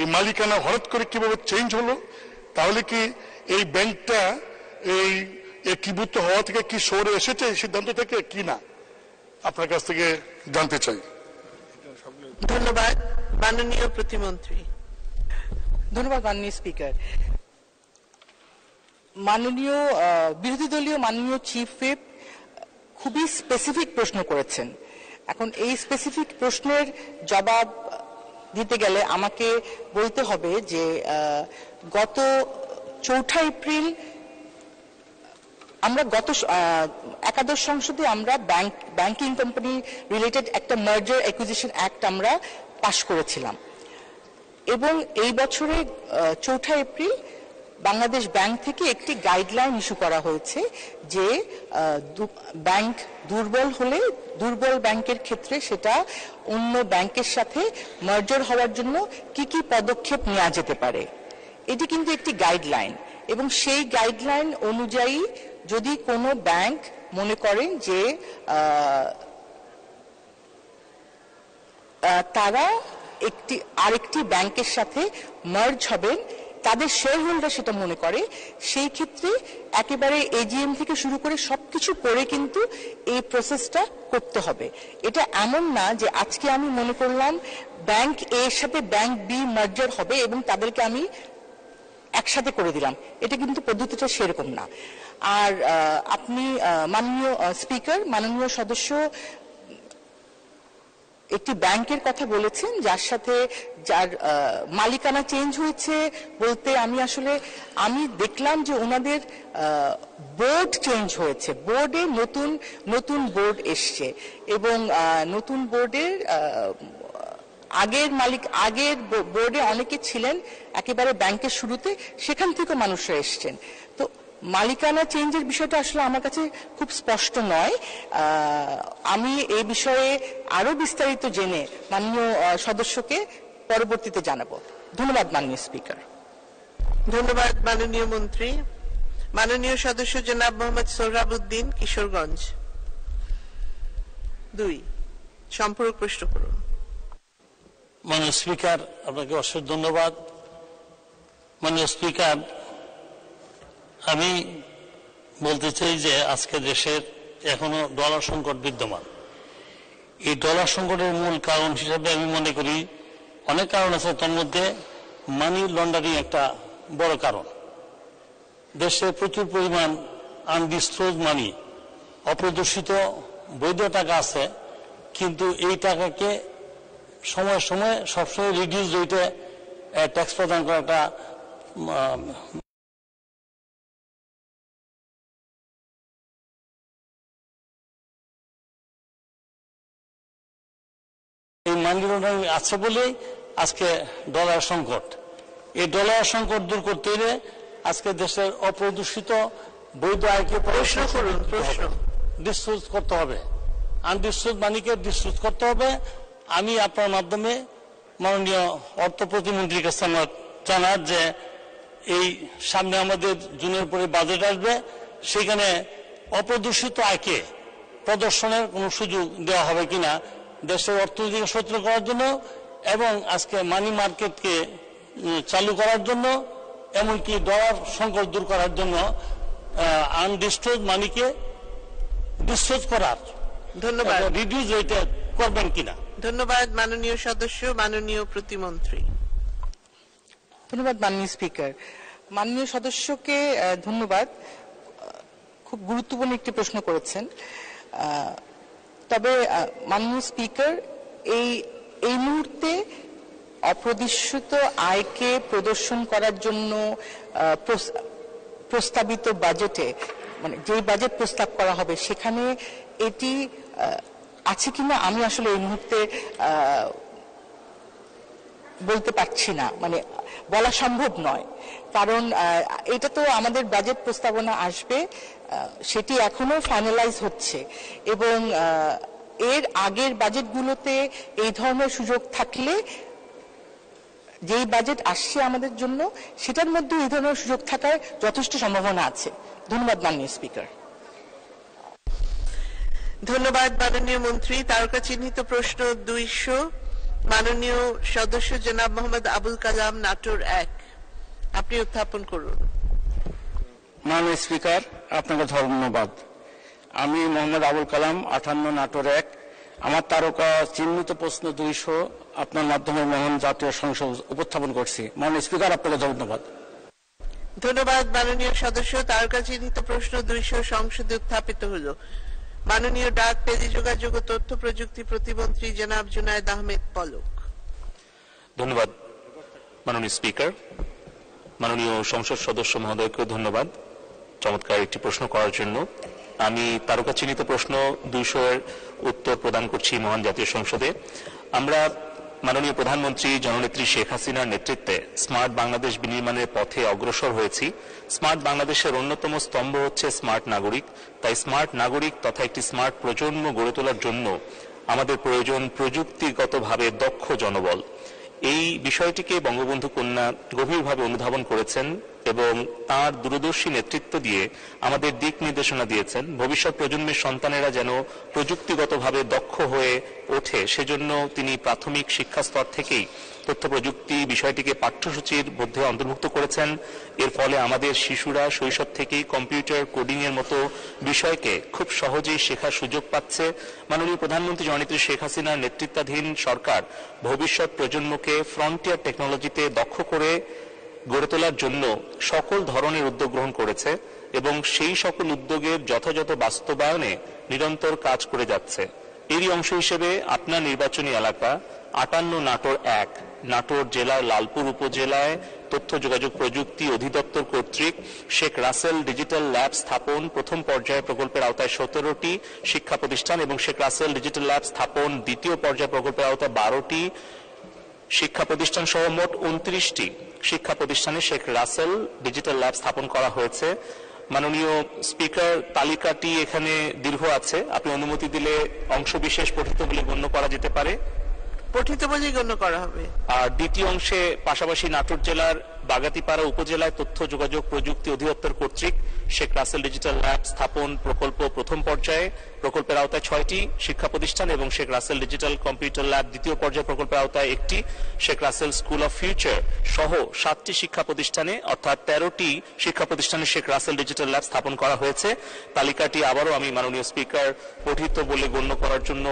এই মালিকানা হঠাৎ করে কিভাবে চেঞ্জ হলো? তাহলে কি এই ব্যাংকটা এই একীভূত হওয়া থেকে কি সরে এসেছে এই সিদ্ধান্ত থেকে, কি না, আপনার কাছ থেকে জানতে চাই। ধন্যবাদ মাননীয় প্রতিমন্ত্রী। ধন্যবাদ মাননীয় স্পিকার। মাননীয় বিরোধী দলীয় মাননীয় চিফ হুইপ খুবই স্পেসিফিক প্রশ্ন করেছেন। এখন এই স্পেসিফিক প্রশ্নের জবাব দিতে গেলে আমাকে বলতে হবে যে গত 4 এপ্রিল আমরা একাদশ সংসদে আমরা ব্যাংকিং কোম্পানি রিলেটেড একটা মার্জার অ্যাকুইজিশন অ্যাক্ট আমরা পাশ করেছিলাম এবং এই বছরে 4 এপ্রিল বাংলাদেশ ব্যাংক থেকে একটি গাইডলাইন ইস্যু করা হয়েছে যে ব্যাংক দুর্বল হলে দুর্বল ব্যাংকের ক্ষেত্রে সেটা অন্য ব্যাংকের সাথে মার্জার হওয়ার জন্য কি কি পদক্ষেপ নেওয়া যেতে পারে। এটি কিন্তু একটি গাইডলাইন এবং সেই গাইডলাইন অনুযায়ী যদি কোনো ব্যাংক মনে করেন যে তারা আরেকটি ব্যাংকের সাথে মার্জ হবেন, তাদের শেয়ার হোল্ডার সেটা মনে করে, সেই ক্ষেত্রে একেবারে এজিএম থেকে শুরু করে সবকিছু করে কিন্তু এই প্রসেসটা করতে হবে। এটা এমন না যে আজকে আমি মনে করলাম ব্যাংক এর সাথে ব্যাংক বি মার্জার হবে এবং তাদেরকে আমি একসাথে করে দিলাম, এটা কিন্তু পদ্ধতিটা সেরকম না। আর আপনি মাননীয় স্পিকার, মাননীয় সদস্য একটি ব্যাংকের কথা বলেছেন যার মালিকানা চেঞ্জ হয়েছে বলতে আমি দেখলাম যে ওনাদের বোর্ড চেঞ্জ হয়েছে, বোর্ডে নতুন বোর্ড এসছে এবং নতুন বোর্ডের আগের বোর্ডে অনেকে ছিলেন একেবারে ব্যাংকের শুরুতে, সেখান থেকে মানুষরা এসছেন। তো মালিকানা চেঞ্জের বিষয়টা আসলে আমার কাছে খুব স্পষ্ট নয়। আমি এই বিষয়ে আরো বিস্তারিত জেনে মাননীয় সদস্যকে পরবর্তীতে জানাবো। ধন্যবাদ মাননীয় স্পিকার। ধন্যবাদ মাননীয় মন্ত্রী। মাননীয় সদস্য জনাব মোহাম্মদ সোহরাবউদ্দিন, কিশোরগঞ্জ 2। সম্পূরক প্রশ্ন করুন। মাননীয় স্পিকার, আপনাকে অশেষ ধন্যবাদ। মাননীয় স্পিকার, আমি বলতে চাই যে আজকে দেশের এখনো ডলার সংকট বিদ্যমান। এই ডলার সংকটের মূল কারণ হিসেবে আমি মনে করি অনেক কারণ আছে, তার মধ্যে মানি লন্ডারিং একটা বড় কারণ। দেশে প্রচুর পরিমাণ আনডিসক্লোজ মানি, অপ্রদর্শিত বৈধ টাকা আছে, কিন্তু এই টাকাকে সময় সময় সবসময় রিডিউস রেটে ট্যাক্স প্রদান করা একটা এই মানি লন্ডারিং আছে বলেই আজকে ডলার সংকট। এই ডলার সংকট দূর করতে হলে আজকে দেশের অপ্রদর্শিত বৈধ আয়কে ডিসক্লোজ করতে হবে, আনডিসক্লোজ মানিকে ডিসক্লোজ করতে হবে। আমি আপনার মাধ্যমে মাননীয় অর্থ প্রতিমন্ত্রীর কাছে আমার জানার যে এই সামনে আমাদের জুনের পরে বাজেট আসবে, সেখানে অপ্রদর্শিত আয়কে প্রদর্শনের কোনো সুযোগ দেওয়া হবে কিনা দেশের অর্থনীতিকে সচল করার জন্য এবং আজকে মানি মার্কেটকে চালু করার জন্য, এমনকি ডলার সংকট দূর করার জন্য আনডিসক্লোজ মানিকে ডিসক্লোজ করার ধন্যবাদ। রিডিউস রেটে করবেন কিনা। ধন্যবাদ মাননীয় সদস্য। মাননীয় প্রতিমন্ত্রী। ধন্যবাদ মাননীয় স্পিকার। মাননীয় সদস্যকে ধন্যবাদ, খুব গুরুত্বপূর্ণ একটি প্রশ্ন করেছেন। তবে মাননীয় স্পিকার, এই মুহূর্তে অপ্রদিশ্রিত আয়কে প্রদর্শন করার জন্য প্রস্তাবিত বাজেটে, মানে যে বাজেট প্রস্তাব করা হবে সেখানে এটি আছে কিনা আমি আসলে এই মুহূর্তে বলতে পারছি না, মানে বলা সম্ভব নয়। কারণ এটা তো আমাদের বাজেট প্রস্তাবনা আসবে, সেটি এখনো ফাইনালাইজ হচ্ছে এবং এর আগের বাজেটগুলোতে এই ধরনের সুযোগ থাকলে, যেই বাজেট আসছে আমাদের জন্য সেটার মধ্যে এই ধরনের সুযোগ থাকার যথেষ্ট সম্ভাবনা আছে। ধন্যবাদ মাননীয় স্পিকার। ধন্যবাদ মাননীয় মন্ত্রী। তারকা চিহ্নিত প্রশ্ন 200, মাননীয় সদস্য জনাব মোহাম্মদ আবুল কালাম, নাটোর 1, আপনি উত্থাপন করুন। মাননীয় স্পিকার, আপনাকে ধন্যবাদ। আমি মোহাম্মদ আবুল কালাম, 58, নাটোর 1। আমার তারকা চিহ্নিত প্রশ্ন 200 আপনার মাধ্যমে মহান জাতীয় সংসদ উপস্থাপন করছি। মাননীয় স্পিকার, আপনাকে ধন্যবাদ। ধন্যবাদ মাননীয় সদস্য। তারকা চিহ্নিত প্রশ্ন 200 সংসদে উত্থাপিত হলো। মাননীয় ডাক, টেলিযোগাযোগ ও তথ্য প্রযুক্তি প্রতিমন্ত্রী জনাব জুনায়েদ আহমেদ পলক। ধন্যবাদ মাননীয় স্পিকার। মাননীয় সংসদ সদস্য মহোদয়কে ধন্যবাদ চমৎকার একটি প্রশ্ন করার জন্য। আমি তারকা চিহ্নিত প্রশ্ন 200 এর উত্তর প্রদান করছি মহান জাতীয় সংসদে। আমরা মাননীয় প্রধানমন্ত্রী জননেত্রী শেখ হাসিনার নেতৃত্বে স্মার্ট বাংলাদেশ বিনির্মাণের পথে অগ্রসর হয়েছি। স্মার্ট বাংলাদেশের অন্যতম স্তম্ভ হচ্ছে স্মার্ট নাগরিক। তাই স্মার্ট নাগরিক তথা একটি স্মার্ট প্রজন্ম গড়ে তোলার জন্য আমাদের প্রয়োজন প্রযুক্তিগতভাবে দক্ষ জনবল। এই বিষয়টিকে বঙ্গবন্ধু কন্যা গভীরভাবে অনুধাবন করেছেন এবং তার দূরদর্শী নেতৃত্ব দিয়ে আমাদের দিক নির্দেশনা দিয়েছেন। ভবিষ্যৎ প্রজন্মের সন্তানেরা যেন প্রযুক্তিগতভাবে দক্ষ হয়ে ওঠে, সেজন্য তিনি প্রাথমিক শিক্ষা স্তর থেকেই তথ্য প্রযুক্তি বিষয়টিকে পাঠ্যসূচির মধ্যে অন্তর্ভুক্ত করেছেন। এর ফলে আমাদের শিশুরা শৈশব থেকেই কম্পিউটার কোডিং এর মতো বিষয়কে খুব সহজেই শেখার সুযোগ পাচ্ছে। মাননীয় প্রধানমন্ত্রী জননেত্রী শেখ হাসিনার নেতৃত্বাধীন সরকার ভবিষ্যৎ প্রজন্মকে ফ্রন্টিয়ার টেকনোলজিতে দক্ষ করে গড়ে তোলার জন্য সকল ধরনের উদ্যোগ গ্রহণ করেছে এবং সেই সকল উদ্যোগের যথাযথ বাস্তবায়নে নিরন্তর কাজ করে যাচ্ছে। এরই অংশ হিসেবে আপনার নির্বাচনী এলাকা 58 নাটোর 1, নাটোর জেলার লালপুর উপজেলায় তথ্য যোগাযোগ প্রযুক্তি অধিদপ্তর কর্তৃক শেখ রাসেল ডিজিটাল ল্যাব স্থাপন প্রথম পর্যায়ে প্রকল্পের আওতায় 17টি শিক্ষা প্রতিষ্ঠান এবং শেখ রাসেল ডিজিটাল ল্যাব স্থাপন দ্বিতীয় পর্যায়ে প্রকল্পের আওতায় 12টি শিক্ষা প্রতিষ্ঠান সহ মোট 29টি শিক্ষা প্রতিষ্ঠানে শেখ রাসেল ডিজিটাল ল্যাব স্থাপন করা হয়েছে। মাননীয় স্পিকার, তালিকাটি এখানে দীর্ঘ আছে, আপনি অনুমতি দিলে অংশবিশেষ পঠিত বলে গণ্য করা যেতে পারে। পঠিত বলেই গণ্য করা হবে। আর দ্বিতীয় অংশে পাশাপাশি নাটোর জেলার বাগাতিপাড়া উপজেলায় তথ্য যোগাযোগ প্রযুক্তি অধিদপ্তর কর্তৃক শেখ রাসেল ডিজিটাল ল্যাব স্থাপন প্রকল্প প্রথম পর্যায়ে প্রকল্পের আওতায় 6টি শিক্ষা প্রতিষ্ঠান এবং Sheikh Russel digital computer lab দ্বিতীয় পর্যায়ে প্রকল্পের আওতায় 1টি, Sheikh Russel school of future সহ 7টি শিক্ষা প্রতিষ্ঠানে অর্থাৎ 13টি শিক্ষা প্রতিষ্ঠানে শেখ রাসেল ডিজিটাল ল্যাব স্থাপন করা হয়েছে। তালিকাটি আবারও আমি মাননীয় স্পিকার পঠিত বলে গণ্য করার জন্য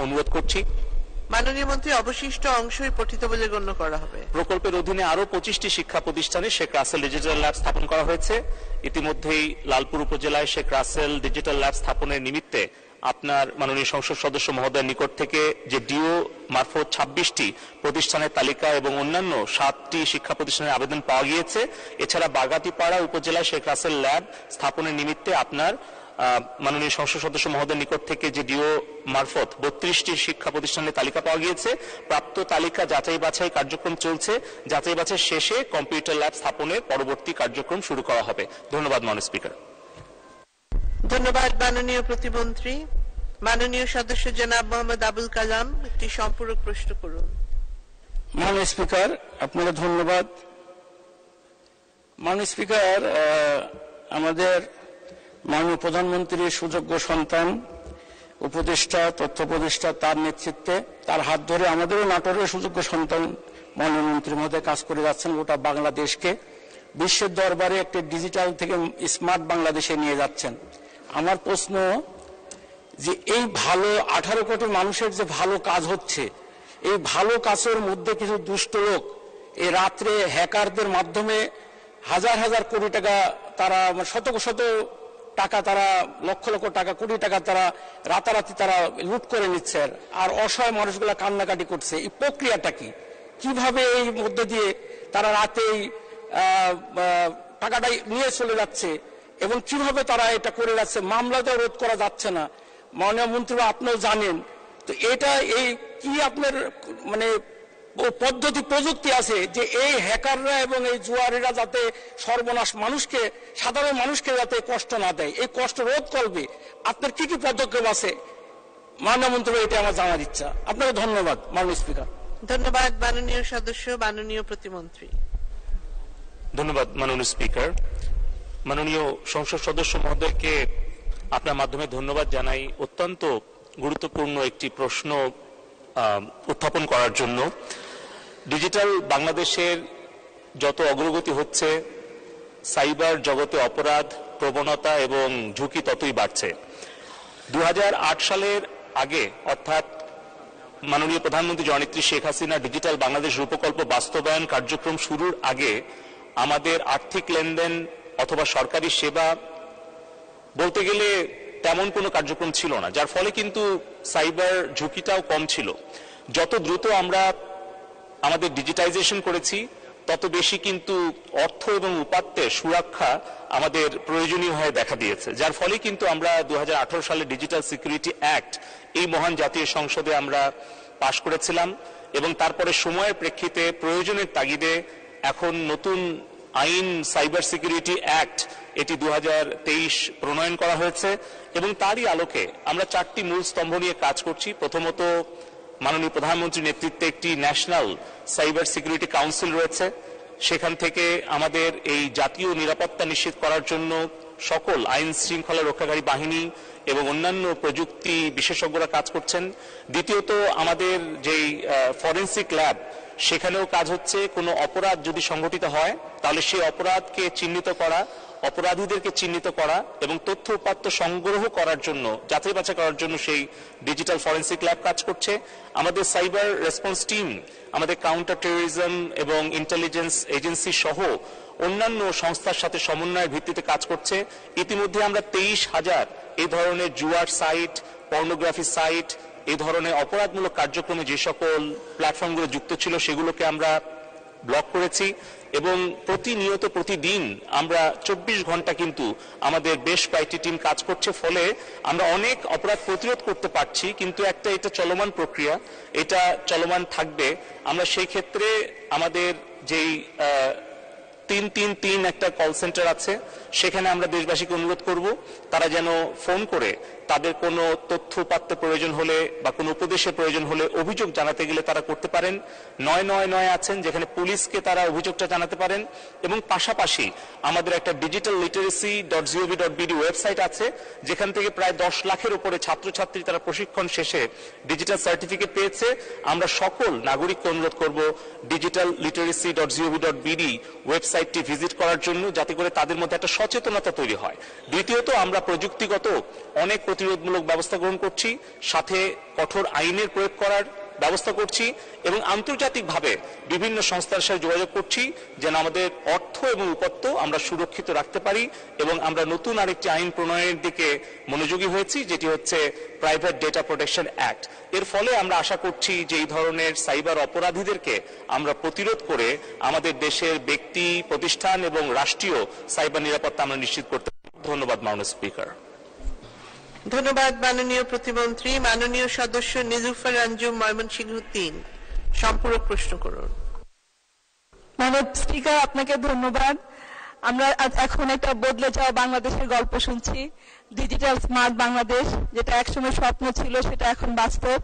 অনুরোধ করছি। মাননীয় মন্ত্রী, অবশিষ্ট অংশই পঠিত বলে গণ্য করা হবে। প্রকল্পের অধীনে আরো 25টি শিক্ষা প্রতিষ্ঠানে শেখ রাসেল ডিজিটাল ল্যাব স্থাপন করা হয়েছে। ইতিমধ্যেই লালপুর উপজেলায় শেখ রাসেল ডিজিটাল ল্যাব স্থাপনের নিমিত্তে আপনার মাননীয় সংসদ সদস্য মহোদয়ের নিকট থেকে যে ডিও মারফত 26টি প্রতিষ্ঠানের তালিকা এবং অন্যান্য 7টি শিক্ষা প্রতিষ্ঠানের আবেদন পাওয়া গিয়েছে। এছাড়া বাগাতিপাড়া উপজেলায় শেখ রাসেল ল্যাব স্থাপনের নিমিত্তে আপনার মাননীয় সংসদ সদস্য মহোদয়ের নিকট থেকে যে ডিও মারফত 32টি শিক্ষা প্রতিষ্ঠানের তালিকা পাওয়া গিয়েছে। প্রাপ্ত তালিকা যাচাই বাছাই কার্যক্রম চলছে। যাচাই বাছাই শেষে কম্পিউটার ল্যাব স্থাপনের পরবর্তী কার্যক্রম শুরু করা হবে। ধন্যবাদ মাননীয় স্পিকার। ধন্যবাদ মাননীয় প্রতিমন্ত্রী। মাননীয় সদস্য জনাব মোহাম্মদ আবুল কালাম, একটি সম্পূরক প্রশ্ন করুন। মাননীয় স্পিকার, আপনাকে ধন্যবাদ। মাননীয় স্পিকার, আমাদের মাননীয় প্রধানমন্ত্রীর সুযোগ্য সন্তান, উপদেষ্টা, তথ্য উপদেষ্টা, তার নেতৃত্বে, তার হাত ধরে আমাদেরও নাটোরের সুযোগ্য সন্তান মাননীয় মন্ত্রী মহোদয় কাজ করে যাচ্ছেন। গোটা বাংলাদেশকে বিশ্বের দরবারে একটি ডিজিটাল থেকে স্মার্ট বাংলাদেশে নিয়ে যাচ্ছেন। আমার প্রশ্ন যে এই ভালো 18 কোটি মানুষের যে ভালো কাজ হচ্ছে, এই ভালো কাজের মধ্যে কিছু দুষ্ট লোক এই রাত্রে হ্যাকারদের মাধ্যমে হাজার হাজার কোটি টাকা, তারা শত শত টাকা, তারা লক্ষ লক্ষ টাকা, কোটি টাকা তারা রাতারাতি তারা লুট করে নিচ্ছে, আর অসহায় মানুষগুলা কান্নাকাটি করছে। এই প্রক্রিয়াটা কি, কিভাবে এই মধ্যে দিয়ে তারা রাতেই টাকাটা নিয়ে চলে যাচ্ছে এবং কিভাবে তারা এটা করে যাচ্ছে, মামলাতেও রোধ করা যাচ্ছে না। মাননীয় মন্ত্রী আপনিও জানেন, তো এটা এই কি আপনার মানে পদ্ধতি, প্রযুক্তি আছে যে এই হ্যাকাররা এবং এই জুয়ারিরা যাতে সর্বনাশ মানুষকে, সাধারণ মানুষকে যাতে কষ্ট না দেয়, এই কষ্ট রোধ করবে, আপনার কি কি পদক্ষেপ আছে মাননীয় মন্ত্রী? এটা আমার জানার ইচ্ছা। আপনাকে ধন্যবাদ মাননীয় স্পিকার। ধন্যবাদ মাননীয় সদস্য, মাননীয় প্রতিমন্ত্রী। ধন্যবাদ মাননীয় স্পিকার। মাননীয় সংসদ সদস্য মহোদয়কে আপনার মাধ্যমে ধন্যবাদ জানাই অত্যন্ত গুরুত্বপূর্ণ একটি প্রশ্ন উত্থাপন করার জন্য। ডিজিটাল বাংলাদেশের যত অগ্রগতি হচ্ছে, সাইবার জগতে অপরাধ, প্রবণতা এবং ঝুঁকি ততই বাড়ছে। 2008 সালের আগে, অর্থাৎ মাননীয় প্রধানমন্ত্রী জননেত্রী শেখ হাসিনা ডিজিটাল বাংলাদেশ রূপকল্প বাস্তবায়ন কার্যক্রম শুরুর আগে আমাদের আর্থিক লেনদেন অথবা সরকারি সেবা বলতে গেলে তেমন কোনো কার্যক্রম ছিল না, যার ফলে কিন্তু সাইবার ঝুঁকিটাও কম ছিল। যত দ্রুত আমরা আমাদের ডিজিটাইজেশন করেছি, তত বেশি কিন্তু অর্থ এবং উপাত্তের সুরক্ষা আমাদের প্রয়োজনীয় হয়ে দেখা দিয়েছে, যার ফলে কিন্তু আমরা 2018 সালে ডিজিটাল সিকিউরিটি অ্যাক্ট এই মহান জাতীয় সংসদে আমরা পাশ করেছিলাম এবং তারপরে সময়ের প্রেক্ষিতে প্রয়োজনের তাগিদে এখন নতুন আইন সাইবার সিকিউরিটি অ্যাক্ট এটি 2023 প্রণয়ন করা হয়েছে এবং তারই আলোকে আমরা 4টি মূল স্তম্ভ নিয়ে কাজ করছি। প্রথমত, মাননীয় প্রধানমন্ত্রীর নেতৃত্বে একটি ন্যাশনাল সাইবার সিকিউরিটি কাউন্সিল রয়েছে। সেখান থেকে আমাদের এই জাতীয় নিরাপত্তা নিশ্চিত করার জন্য সকল আইন শৃঙ্খলা রক্ষাকারী বাহিনী এবং অন্যান্য প্রযুক্তি বিশেষজ্ঞরা কাজ করছেন। দ্বিতীয়ত, আমাদের যেই ফরেনসিক ল্যাব, সেখানেও কাজ হচ্ছে। কোনো অপরাধ যদি সংঘটিত হয় তাহলে সেই অপরাধকে চিহ্নিত করা, অপরাধীদেরকে চিহ্নিত করা এবং তথ্য উপাত্ত সংগ্রহ করার জন্য, যাচাই বাছাই করার জন্য সেই ডিজিটাল ফরেনসিক ল্যাব কাজ করছে। আমাদের সাইবার রেসপন্স টিম আমাদের কাউন্টার টেরোরিজম এবং ইন্টেলিজেন্স এজেন্সি সহ অন্যান্য সংস্থার সাথে সমন্বয়ের ভিত্তিতে কাজ করছে। ইতিমধ্যে আমরা 23,000 এই ধরনের জুয়ার সাইট, পর্নোগ্রাফি সাইট, এই ধরনের অপরাধমূলক কার্যক্রমে যে সকল প্ল্যাটফর্মগুলো যুক্ত ছিল সেগুলোকে আমরা ব্লক করেছি এবং প্রতিনিয়ত প্রতিদিন আমরা 24 ঘন্টা কিন্তু আমাদের বেশ কয়েকটি টিম কাজ করছে। ফলে আমরা অনেক অপরাধ প্রতিরোধ করতে পারছি, কিন্তু এটা চলমান প্রক্রিয়া, এটা চলমান থাকবে। আমরা সেই ক্ষেত্রে আমাদের যেই 333 একটা কল সেন্টার আছে, সেখানে আমরা দেশবাসীকে অনুরোধ করব তারা যেন ফোন করে তাদের কোনো তথ্য উপাত্ত প্রয়োজন হলে বা কোনো উপদেশের প্রয়োজন হলে অভিযোগ জানাতে গেলে তারা করতে পারেন। 999 আছেন, যেখানে পুলিশকে তারা অভিযোগটা জানাতে পারেন। এবং পাশাপাশি আমাদের একটা digital-literacy.gov.bd ওয়েবসাইট আছে, যেখান থেকে প্রায় 10 লাখের উপরে ছাত্রছাত্রী তারা প্রশিক্ষণ শেষে ডিজিটাল সার্টিফিকেট পেয়েছে। আমরা সকল নাগরিককে অনুরোধ করব digital-literacy.gov.bd ওয়েবসাইটটি ভিজিট করার জন্য, যাতে করে তাদের মধ্যে একটা সচেতনতা তৈরি হয়। দ্বিতীয়ত, আমরা প্রযুক্তিগত অনেক প্রতিরোধমূলক ব্যবস্থা গ্রহণ করছি, সাথে কঠোর আইনের প্রয়োগ করার ব্যবস্থা করছি এবং আন্তর্জাতিকভাবে বিভিন্ন সংস্থার সাথে যোগাযোগ করছি যেন আমাদের অর্থ এবং উপাত্ত আমরা সুরক্ষিত রাখতে পারি। এবং আমরা নতুন আরেকটি আইন প্রণয়নের দিকে মনোযোগী হয়েছি, যেটি হচ্ছে প্রাইভেট ডেটা প্রোটেকশন অ্যাক্ট। এর ফলে আমরা আশা করছি যে এই ধরনের সাইবার অপরাধীদেরকে আমরা প্রতিরোধ করে আমাদের দেশের ব্যক্তি, প্রতিষ্ঠান এবং রাষ্ট্রীয় সাইবার নিরাপত্তা আমরা নিশ্চিত করতে পারি। ধন্যবাদ মাননীয় স্পিকার। ধন্যবাদ মাননীয় প্রতিমন্ত্রী। মাননীয় সদস্য নিলুফার আঞ্জুম, ময়মনসিংহ 3, সম্পূরক প্রশ্ন করুন। মাননীয় স্পিকার, আপনাকে ধন্যবাদ। আমরা এখন একটা বদলে যাওয়া বাংলাদেশের গল্প শুনছি, ডিজিটাল স্মার্ট বাংলাদেশ, যেটা একসময় স্বপ্ন ছিল সেটা এখন বাস্তব।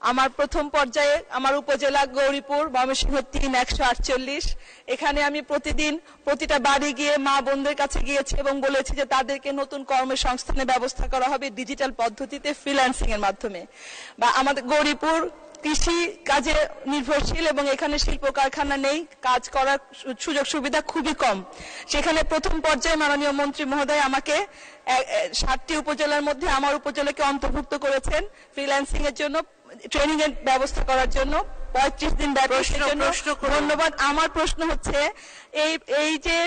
আমার প্রথম পর্যায়ে আমার উপজেলা গৌরীপুর ময়মনসিংহ 3 148। এখানে আমি প্রতিদিন প্রতিটা বাড়ি গিয়ে মা বোনদের কাছে গিয়েছি এবং বলেছি যে তাদেরকে নতুন কর্মসংস্থানের ব্যবস্থা করা হবে ডিজিটাল পদ্ধতিতে ফ্রিল্যান্সিং এর মাধ্যমে। বা আমাদের গৌরীপুর কৃষি কাজে নির্ভরশীল এবং এখানে শিল্প কারখানা নেই, কাজ করার সুযোগ সুবিধা খুবই কম। সেখানে প্রথম পর্যায়ে মাননীয় মন্ত্রী মহোদয় আমাকে 7টি উপজেলার মধ্যে আমার উপজেলাকে অন্তর্ভুক্ত করেছেন ফ্রিল্যান্সিং এর জন্য, ট্রেনিং এর ব্যবস্থা করার জন্য 35 দিন ব্যাপী। ধন্যবাদ। আমার প্রশ্ন হচ্ছে এই যে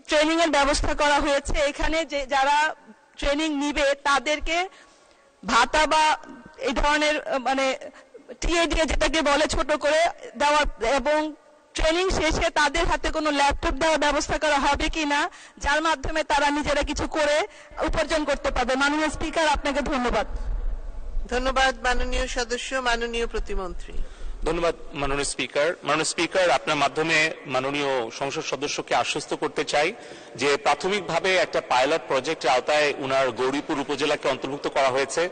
ট্রেনিং এর ব্যবস্থা করা হয়েছে, এখানে যে যারা ট্রেনিং নিবে তাদেরকে ভাতা বা এই ধরনের মানে টিএডিএ যেটাকে বলে ছোট করে দেওয়া এবং ট্রেনিং শেষে তাদের হাতে কোনো ল্যাপটপ দেওয়ার ব্যবস্থা করা হবে কিনা, যার মাধ্যমে তারা নিজেরা কিছু করে উপার্জন করতে পারবে। মাননীয় স্পিকার, আপনাকে ধন্যবাদ। ধন্যবাদ মাননীয় সদস্য। মাননীয় প্রতিমন্ত্রী। ধন্যবাদ মাননীয় স্পিকার। মাননীয় স্পিকার, আপনার মাধ্যমে মাননীয় সংসদ সদস্যকে আশ্বস্ত করতে চাই যে প্রাথমিকভাবে একটা পাইলট প্রজেক্টের আওতায় উনার গৌরীপুর উপজেলাকে অন্তর্ভুক্ত করা হয়েছে,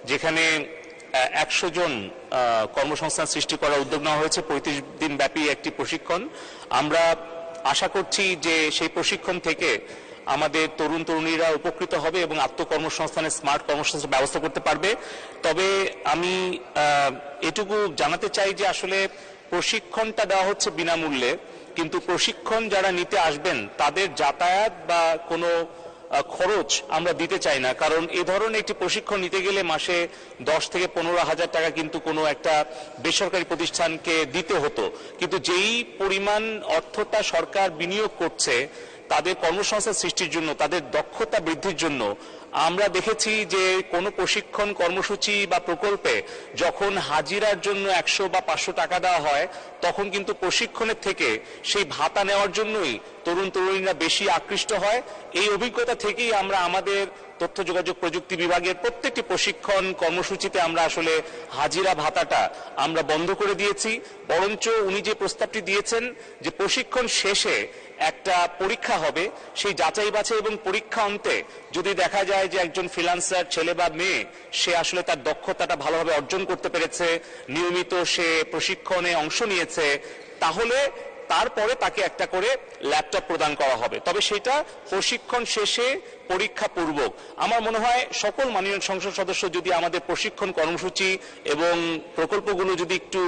যেখানে 100 জন কর্মসংস্থান সৃষ্টি করার উদ্যোগ নেওয়া হয়েছে। 35 দিন ব্যাপী একটি প্রশিক্ষণ। আমরা আশা করছি যে সেই প্রশিক্ষণ থেকে আমাদের তরুণ তরুণীরা উপকৃত হবে এবং আত্মকর্মসংস্থানের স্মার্ট কর্মসংস্থান ব্যবস্থা করতে পারবে। তবে আমি এটুকু জানাতে চাই যে আসলে প্রশিক্ষণটা দেওয়া হচ্ছে বিনামূল্যে, কিন্তু প্রশিক্ষণ যারা নিতে আসবেন তাদের যাতায়াত বা কোনো খরচ আমরা দিতে চাই না, কারণ এ ধরনের একটি প্রশিক্ষণ নিতে গেলে মাসে 10 থেকে 15 হাজার টাকা কিন্তু কোনো একটা বেসরকারি প্রতিষ্ঠানকে দিতে হতো। কিন্তু যেই পরিমাণ অর্থটা সরকার বিনিয়োগ করছে তাদের কর্মসংস্থান সৃষ্টির জন্য, তাদের দক্ষতা বৃদ্ধির জন্য, আমরা দেখেছি যে কোনো প্রশিক্ষণ কর্মসূচি বা প্রকল্পে যখন হাজিরার জন্য 100 বা 500 টাকা দেওয়া হয়, তখন কিন্তু প্রশিক্ষণের থেকে সেই ভাতা নেওয়ার জন্যই তরুণ তরুণীরা বেশি আকৃষ্ট হয়। এই অভিজ্ঞতা থেকেই আমরা আমাদের তথ্য যোগাযোগ প্রযুক্তি বিভাগের প্রত্যেকটি প্রশিক্ষণ কর্মসূচিতে আমরা আসলে হাজিরা ভাতাটা আমরা বন্ধ করে দিয়েছি। বরঞ্চ উনি যে প্রস্তাবটি দিয়েছেন যে প্রশিক্ষণ শেষে একটা পরীক্ষা হবে, সেই যাচাই বাছাই এবং পরীক্ষা অন্তে যদি দেখা যায় যে একজন ফ্রিল্যান্সার ছেলে বা মেয়ে সে আসলে তার দক্ষতাটা ভালোভাবে অর্জন করতে পেরেছে, নিয়মিত সে প্রশিক্ষণে অংশ নিয়েছে, তাহলে তারপরে তাকে একটা করে ল্যাপটপ প্রদান করা হবে। তবে সেটা প্রশিক্ষণ শেষে পরীক্ষা পূর্বক। আমার মনে হয় সকল মাননীয় সংসদ সদস্য যদি আমাদের প্রশিক্ষণ কর্মসূচি এবং প্রকল্পগুলো যদি একটু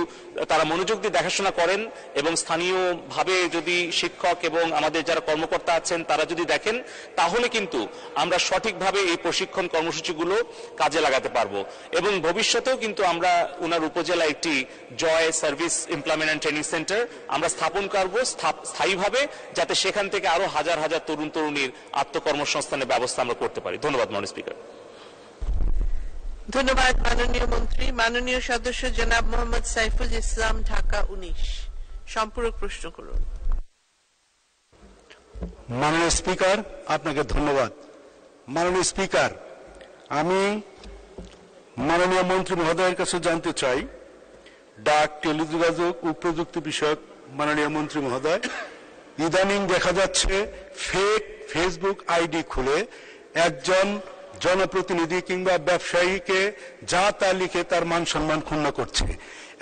তারা মনোযোগ দিয়ে দেখাশোনা করেন এবং স্থানীয়ভাবে যদি শিক্ষক এবং আমাদের যারা কর্মকর্তা আছেন তারা যদি দেখেন, তাহলে কিন্তু আমরা সঠিকভাবে এই প্রশিক্ষণ কর্মসূচিগুলো কাজে লাগাতে পারবো। এবং ভবিষ্যতেও কিন্তু আমরা উনার উপজেলা একটি জয় service employment and training center আমরা স্থাপন করবো স্থায়ীভাবে, যাতে সেখান থেকে আরো হাজার হাজার তরুণ তরুণীর আত্মকর্মসংস্থানের ব্যবস্থা আমরা করতে পারি। ধন্যবাদ মাননীয় স্পিকার। ধন্যবাদ মাননীয় মন্ত্রী। মাননীয় সদস্য জনাব মোহাম্মদ সাইফুল ইসলাম, ঢাকা 19, সম্পূরক প্রশ্ন করুন। মাননীয় স্পিকার, আপনাকে ধন্যবাদ। মাননীয় স্পিকার, আমি মাননীয় মন্ত্রী মহোদয়ের কাছে জানতে চাই, ডাক, টেলিযোগাযোগ ও প্রযুক্তি বিষয়ক মাননীয় মন্ত্রী মহোদয়, ইদানিং দেখা যাচ্ছে ফেক ফেসবুক আইডি খুলে একজন জনপ্রতিনিধি কিংবা ব্যবসায়ীকে যা তা লিখে তার মান সম্মান ক্ষুণ্ণ করছে,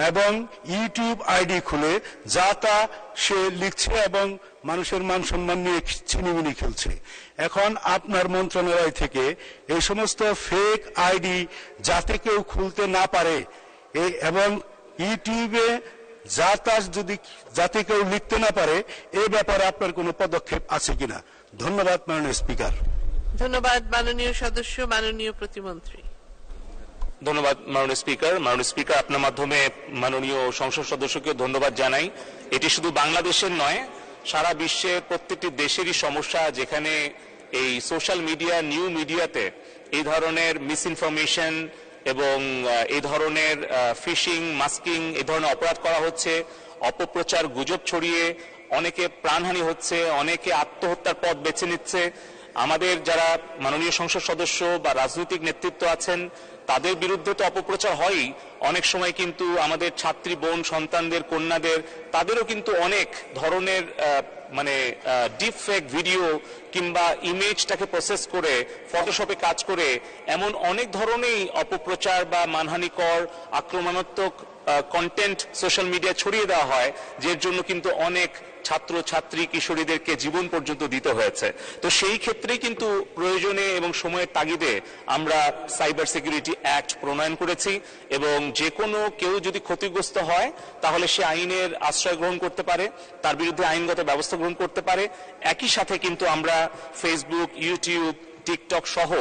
এবং ইউটিউব আইডি খুলে যা তা সে লিখছে এবং মানুষের মান সম্মান নিয়ে ছিনিমিনি খেলছে। এখন আপনার মন্ত্রণালয় থেকে এই সমস্ত ফেক আইডি যাতে কেউ খুলতে না পারে এবং ইউটিউবে যা তা যদি যাতে কেউ লিখতে না পারে, এ ব্যাপারে আপনার কোনো পদক্ষেপ আছে কিনা? ধন্যবাদ মাননীয় স্পিকার। ধন্যবাদ মাননীয় সদস্য। মাননীয় প্রতিমন্ত্রী। ধন্যবাদ মাননীয় স্পিকার। মাননীয় স্পিকার, আপনার মাধ্যমে মাননীয় সংসদ সদস্যকে ধন্যবাদ জানাই। এটি শুধু বাংলাদেশের নয়, সারা বিশ্বের প্রত্যেকটি দেশেরই সমস্যা, যেখানে এই সোশ্যাল মিডিয়া, নিউ মিডিয়াতে এই ধরনের মিসইনফরমেশন এবং এই ধরনের ফিশিং, মাস্কিং, এই ধরনের অপরাধ করা হচ্ছে, অপপ্রচার, গুজব ছড়িয়ে অনেকে প্রাণহানি হচ্ছে, অনেকে আত্মহত্যার পথ বেছে নিচ্ছে। আমাদের যারা মাননীয় সংসদ সদস্য বা রাজনৈতিক নেতৃত্ব আছেন তাদের বিরুদ্ধে তো অপপ্রচার হয়ই, অনেক সময় কিন্তু আমাদের ছাত্রী বোন সন্তানদের কন্যাদের তাদেরও কিন্তু অনেক ধরনের ডিপ ফেক ভিডিও কিংবা ইমেজটাকে প্রসেস করে ফটোশপে কাজ করে এমন অনেক ধরনের অপপ্রচার বা মানহানিকর আক্রমণাত্মক কন্টেন্ট সোশ্যাল মিডিয়ায় ছড়িয়ে দেওয়া হয়, যার জন্য কিন্তু অনেক ছাত্র ছাত্রী কিশোরীদেরকে জীবন পর্যন্ত দিতে হয়েছে। তো সেই ক্ষেত্রেই কিন্তু প্রয়োজনে এবং সময়ের তাগিদে আমরা সাইবার সিকিউরিটি অ্যাক্ট প্রণয়ন করেছি এবং যে কোনো কেউ যদি ক্ষতিগ্রস্ত হয় তাহলে সে আইনের আশ্রয় গ্রহণ করতে পারে, তার বিরুদ্ধে আইনগত ব্যবস্থা গ্রহণ করতে পারে। একই সাথে কিন্তু আমরা ফেসবুক, ইউটিউব, টিকটক সহ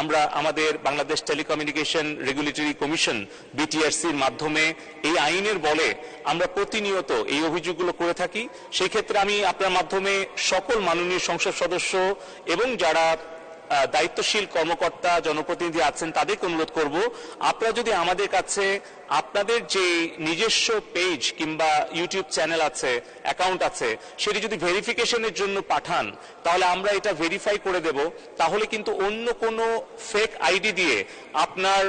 আমরা আমাদের বাংলাদেশ টেলিকমিউনিকেশন রেগুলেটরি কমিশন বিটিআরসির মাধ্যমে এই আইনের বলে আমরা প্রতিনিয়ত এই অভিযোগগুলো করে থাকি। সেই ক্ষেত্রে আমি আপনার মাধ্যমে সকল মাননীয় সংসদ সদস্য এবং যারা দায়িত্বশীল কর্মকর্তা জনপ্রতিনিধি আছেন তাদেরকে অনুরোধ করব, আপনারা যদি আমাদের কাছে আপনাদের যে নিজস্ব পেজ কিংবা ইউটিউব চ্যানেল আছে, অ্যাকাউন্ট আছে, সেটি যদি ভেরিফিকেশনের জন্য পাঠান তাহলে আমরা এটা ভেরিফাই করে দেব। তাহলে কিন্তু অন্য কোনো ফেক আইডি দিয়ে আপনার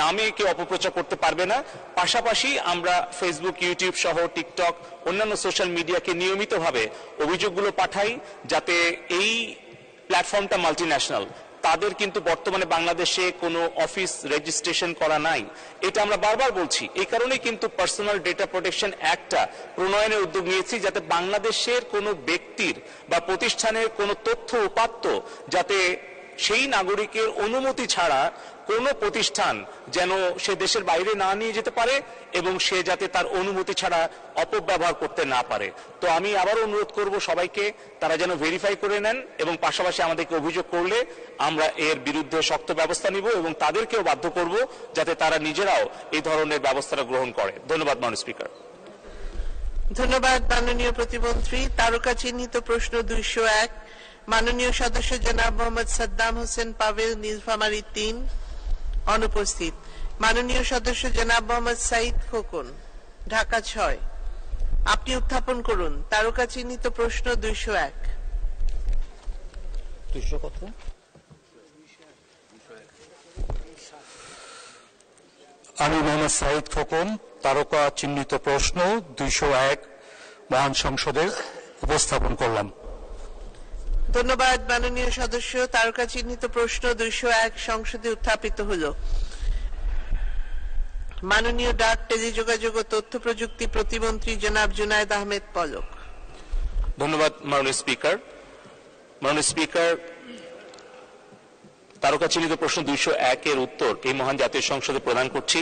নামে কেউ অপপ্রচার করতে পারবে না। পাশাপাশি আমরা ফেসবুক, ইউটিউব সহ টিকটক, অন্যান্য সোশ্যাল মিডিয়াকে নিয়মিতভাবে অভিযোগগুলো পাঠাই, যাতে এই প্ল্যাটফর্মটা মাল্টিন্যাশনাল, তাদের কিন্তু বর্তমানে বাংলাদেশে কোনো অফিস রেজিস্ট্রেশন করা নাই। এটা আমরা বারবার বলছি, এই কারণেই কিন্তু পার্সোনাল ডেটা প্রোটেকশন অ্যাক্টটা প্রণয়নের উদ্যোগ নিয়েছি, যাতে বাংলাদেশের কোনো ব্যক্তির বা প্রতিষ্ঠানের কোনো তথ্য উপাত্ত যাতে সেই নাগরিকের অনুমতি ছাড়া কোনো প্রতিষ্ঠান যেন সে দেশের বাইরে না নিয়ে যেতে পারে এবং সে যাতে তার অনুমতি ছাড়া অপব্যবহার করতে না পারে। তো আমি আবারও অনুরোধ করব সবাইকে, তারা যেন ভেরিফাই করে নেন এবং পাশাপাশি আমাদেরকে অভিযোগ করলে আমরা এর বিরুদ্ধে শক্ত ব্যবস্থা নিব এবং তাদেরকেও বাধ্য করব যাতে তারা নিজেরাও এই ধরনের ব্যবস্থাটা গ্রহণ করে। ধন্যবাদ মাননীয় স্পিকার। ধন্যবাদ মাননীয় প্রতিমন্ত্রী। তারকা চিহ্নিত প্রশ্ন 201, মাননীয় সদস্য জনাব মোহাম্মদ সাদ্দাম হোসেন পাভেল, নীলফামারী 3, অনুপস্থিত। মাননীয় সদস্য জনাব মোহাম্মদ সাইদ খোকন, ঢাকা 6, আপনি উত্থাপন করুন তারকা চিহ্নিত প্রশ্ন 201। আমি মোহাম্মদ সাইদ খোকন, তারকা চিহ্নিত প্রশ্ন 201 মহান সংসদে উপস্থাপন করলাম। ধন্যবাদ মাননীয় সদস্য। তারকা চিহ্নিত প্রশ্ন 201 সংসদে উত্থাপিত হল। মাননীয় ডাক, টেলিযোগাযোগ ও তথ্য প্রযুক্তি প্রতিমন্ত্রী জনাব জুনায়েদ আহমেদ পলক। ধন্যবাদ মাননীয় স্পিকার। মাননীয় স্পিকার, তারকা চিহ্নিত প্রশ্ন 201 এর উত্তর এই মহান জাতীয় সংসদে প্রদান করছি।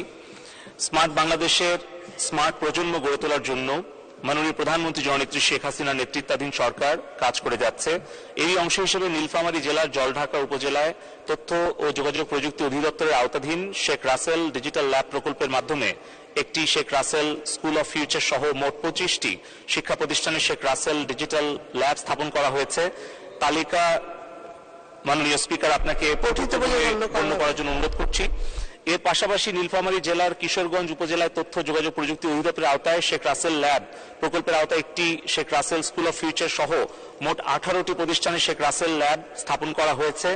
স্মার্ট বাংলাদেশের স্মার্ট প্রজন্ম গড়ে তোলার জন্য মাননীয় প্রধানমন্ত্রী জননেত্রী শেখ হাসিনার নেতৃত্বাধীন সরকার কাজ করে যাচ্ছে। এরই অংশ হিসেবে নীলফামারী জেলার জলঢাকা উপজেলায় তথ্য ও যোগাযোগ প্রযুক্তি অধিদপ্তরের আওতাধীন শেখ রাসেল ডিজিটাল ল্যাব প্রকল্পের মাধ্যমে একটি Sheikh Russel school of future সহ মোট 25টি শিক্ষা প্রতিষ্ঠানে শেখ রাসেল ডিজিটাল ল্যাব স্থাপন করা হয়েছে। তালিকা মাননীয় স্পিকার আপনাকে পঠিত বলে গণ্য করার জন্য অনুরোধ করছি। এর পাশাপাশি নীলফামারী জেলার কিশোরগঞ্জ উপজেলায় তথ্য যোগাযোগ প্রযুক্তি অধিদপ্তরের আওতায় শেখ রাসেল ল্যাব প্রকল্পের আওতায় একটি Sheikh Russel school of future সহ মোট 18টি প্রতিষ্ঠানে শেখ রাসেল ল্যাব স্থাপন করা হয়েছে।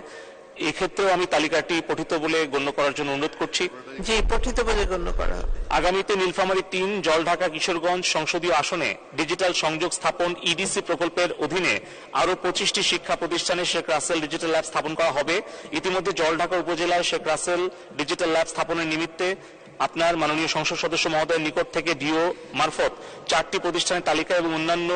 এক্ষেত্রেও আমি তালিকাটি পঠিত বলে গণ্য করার জন্য অনুরোধ করছি। জি, পঠিত বলে গণ্য করা হবে। আগামীতে নীলফামারী 3 জলঢাকা কিশোরগঞ্জ সংসদীয় আসনে ডিজিটাল সংযোগ স্থাপন ইডিসি প্রকল্পের অধীনে আরো 25টি শিক্ষা প্রতিষ্ঠানে শেখ রাসেল ডিজিটাল ল্যাব স্থাপন করা হবে। ইতিমধ্যে জলঢাকা উপজেলায় শেখ রাসেল ডিজিটাল ল্যাব স্থাপনের নিমিত্তে আপনার মাননীয় সংসদ সদস্য মহোদয়ের নিকট থেকে ডিও মারফত 4টি প্রতিষ্ঠানের তালিকা এবং অন্যান্য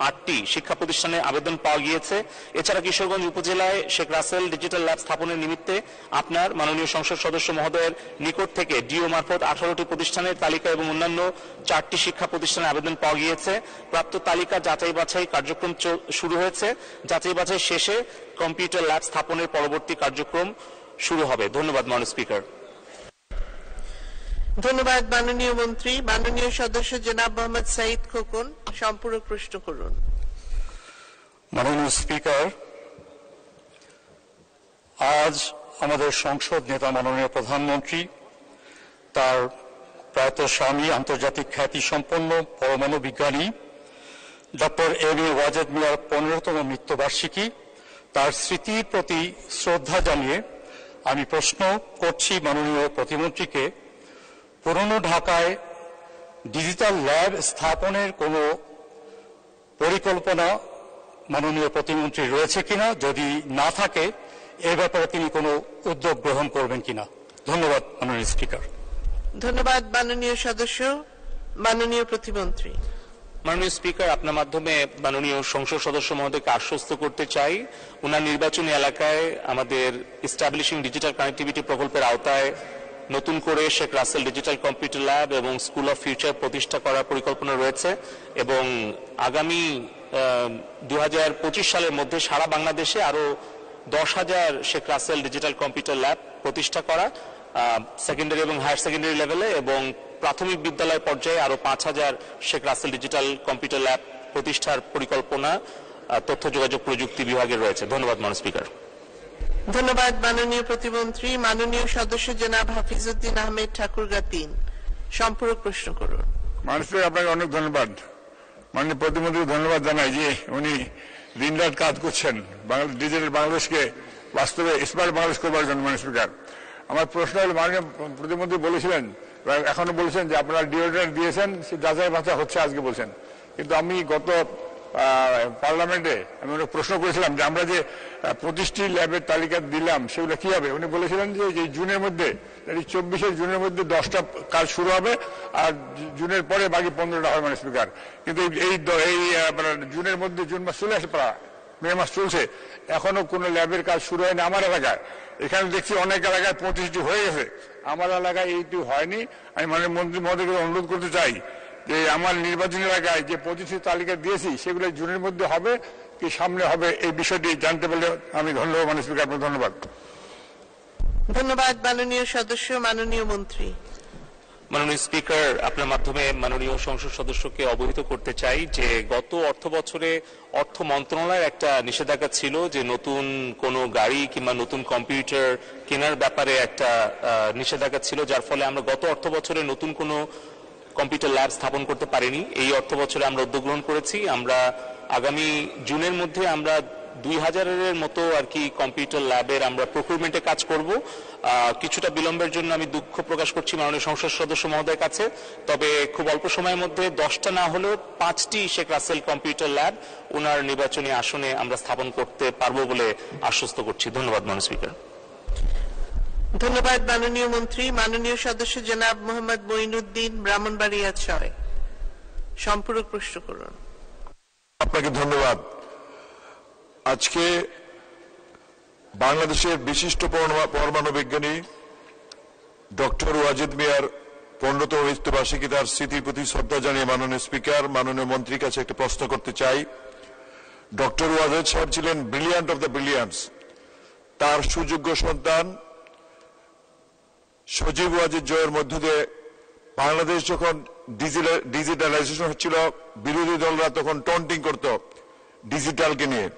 8টি শিক্ষা প্রতিষ্ঠানে আবেদন পাওয়া গিয়েছে। এছাড়া কিশোরগঞ্জ উপজেলায় শেখ রাসেল ডিজিটাল ল্যাব স্থাপনের নিমিত্তে আপনার মাননীয় সংসদ সদস্য মহোদয়ের নিকট থেকে ডিও মারফত 18টি প্রতিষ্ঠানের তালিকা এবং অন্যান্য 4টি শিক্ষা প্রতিষ্ঠানে আবেদন পাওয়া গিয়েছে। প্রাপ্ত তালিকা যাচাই বাছাই কার্যক্রম শুরু হয়েছে। যাচাই বাছাই শেষে কম্পিউটার ল্যাব স্থাপনের পরবর্তী কার্যক্রম শুরু হবে। ধন্যবাদ মাননীয় স্পিকার। ধন্যবাদ মাননীয় মন্ত্রী। মাননীয় সদস্য জনাব মোহাম্মদ সাইদ খোকন, সম্পূরক প্রশ্ন করুন। মাননীয় স্পিকার, আজ আমাদের সংসদ নেতা মাননীয় প্রধানমন্ত্রী তার প্রয়াত স্বামী আন্তর্জাতিক খ্যাতি সম্পন্ন পরমাণু বিজ্ঞানী ডক্টর এম এ ওয়াজেদ মিয়ার 15তম মৃত্যুবার্ষিকী, তার স্মৃতির প্রতি শ্রদ্ধা জানিয়ে আমি প্রশ্ন করছি মাননীয় প্রতিমন্ত্রীকে, পুরনো ঢাকায় ডিজিটাল ল্যাব স্থাপনের কোনো পরিকল্পনা মাননীয় প্রতিমন্ত্রী রয়েছে কিনা, যদি না থাকে এ ব্যাপারে তিনি কোনো উদ্যোগ গ্রহণ করবেন কিনা? ধন্যবাদ মাননীয় স্পিকার। ধন্যবাদ মাননীয় সদস্য। মাননীয় প্রতিমন্ত্রী। মাননীয় স্পিকার, আপনার মাধ্যমে মাননীয় সংসদ সদস্য মহোদয়কে আশ্বস্ত করতে চাই, ওনার নির্বাচনী এলাকায় আমাদের এস্টাবলিশিং ডিজিটাল কানেক্টিভিটি প্রকল্পের আওতায় নতুন করে Sheikh Russel digital computer lab এবং স্কুল অফ ফিউচার প্রতিষ্ঠা করার পরিকল্পনা রয়েছে এবং আগামী 2025 সালের মধ্যে সারা বাংলাদেশে আরো 10,000 Sheikh Russel digital computer lab প্রতিষ্ঠা করা, সেকেন্ডারি এবং হায়ার সেকেন্ডারি লেভেলে, এবং প্রাথমিক বিদ্যালয় পর্যায়ে আরো 5,000 Sheikh Russel digital computer lab প্রতিষ্ঠার পরিকল্পনা তথ্য যোগাযোগ প্রযুক্তি বিভাগের রয়েছে। ধন্যবাদ মাননীয় স্পিকার। ধন্যবাদ মাননীয় প্রতিমন্ত্রী। মাননীয় সদস্য জনাব হাফিজউদ্দিন আহমেদ ঠাকুরগা 3 সম্পূরক প্রশ্ন করুন। মাননীয় স্পিকার, আপনাকে অনেক ধন্যবাদ। মাননীয় প্রতিমন্ত্রী ধন্যবাদ জানাই যে উনি দিনরাত কাজ করছেন ডিজিটাল বাংলাদেশকে বাস্তবে স্মার্ট বাংলাদেশ করবার জন্য। মাননীয় স্পিকার, আমার প্রশ্ন হল, মাননীয় প্রতিমন্ত্রী বলেছিলেন, এখনো বলেছেন যে আপনারা ডিওড্রেন্ট দিয়েছেন, সে যাচাই বাছাই হচ্ছে আজকে বলছেন, কিন্তু আমি গত পার্লামেন্টে আমি অনেক প্রশ্ন করেছিলাম যে আমরা যে 25টি ল্যাবের তালিকা দিলাম সেগুলো কি হবে। উনি বলেছিলেন যে এই জুনের মধ্যে, 24 জুনের মধ্যে 10টা কাজ শুরু হবে আর জুনের পরে বাকি 15টা হবে। মাননীয় স্পিকার, কিন্তু এই জুনের মধ্যে, জুন মাস চলে আসে, প্রায় মে মাস চলছে, এখনো কোনো ল্যাবের কাজ শুরু হয়নি আমার এলাকায়। এখানে দেখছি অনেক এলাকায় 25টি হয়ে গেছে, আমার এলাকায় এইটি হয়নি। আমি মাননীয় মন্ত্রী মহোদয়কে অনুরোধ করতে চাই যে আমার নির্বাচনী এলাকায় যে 25টি তালিকা দিয়েছি সেগুলো জুনের মধ্যে হবে কি সামনে হবে, এই বিষয়টি জানতে পারলে আমি ধন্যবাদ। মাননীয় স্পিকার, আপনাকে ধন্যবাদ। ধন্যবাদ মাননীয় সদস্য। মাননীয় মন্ত্রী। মাননীয় স্পিকার, আপনার মাধ্যমে মাননীয় সংসদ সদস্যকে অবহিত করতে চাই যে গত অর্থ বছরে অর্থ মন্ত্রণালয়ের একটা নিষেধাজ্ঞা ছিল যে নতুন কোনো গাড়ি কিংবা নতুন কম্পিউটার কেনার ব্যাপারে একটা নিষেধাজ্ঞা ছিল, যার ফলে আমরা গত অর্থ বছরে নতুন কোনো কম্পিউটার ল্যাব স্থাপন করতে পারিনি। এই অর্থ বছরে আমরা উদ্যোগ গ্রহণ করেছি, আমরা আগামী জুনের মধ্যে আমরা 2000-এর মতো আর কি কম্পিউটার ল্যাবের আমরা প্রকিউরমেন্টে কাজ করব। কিছুটা বিলম্বের জন্য আমি দুঃখ প্রকাশ করছি মাননীয় সংসদ সদস্য মহোদয়ের কাছে, তবে খুব অল্প সময়ের মধ্যে 10টা না হলেও 5টি শেখ রাসেল কম্পিউটার ল্যাব ওনার নির্বাচনী আসনে আমরা স্থাপন করতে পারবো বলে আশ্বস্ত করছি। ধন্যবাদ মাননীয় স্পিকার। ধন্যবাদ মাননীয় মন্ত্রী। মাননীয় সদস্য জনাব মোহাম্মদ মঈনুদ্দিন ব্রাহ্মণবাড়িয়া 6 সম্পূরক প্রশ্ন করুন। আপনাকে ধন্যবাদ। আজকে বাংলাদেশের বিশিষ্ট পরমাণু বিজ্ঞানী ডক্টর ওয়াজেদ মিয়ার 15তম মৃত্যুবার্ষিকী, তার স্মৃতির প্রতি শ্রদ্ধা জানিয়ে মাননীয় স্পিকার মাননীয় মন্ত্রীর কাছে একটা প্রশ্ন করতে চাই। ডক্টর ওয়াজেদ সাহেব ছিলেন ব্রিলিয়ান্ট অফ দ্য ব্রিলিয়ান্টস। তার সুযোগ্য সন্তান সজীব ওয়াজেদ জয়ের মধ্য দিয়ে বাংলাদেশ যখন ডিজিটালাইজেশন হচ্ছিল, বিরোধী দলরা তখন টন্টিং করত ডিজিটালকে নিয়ে।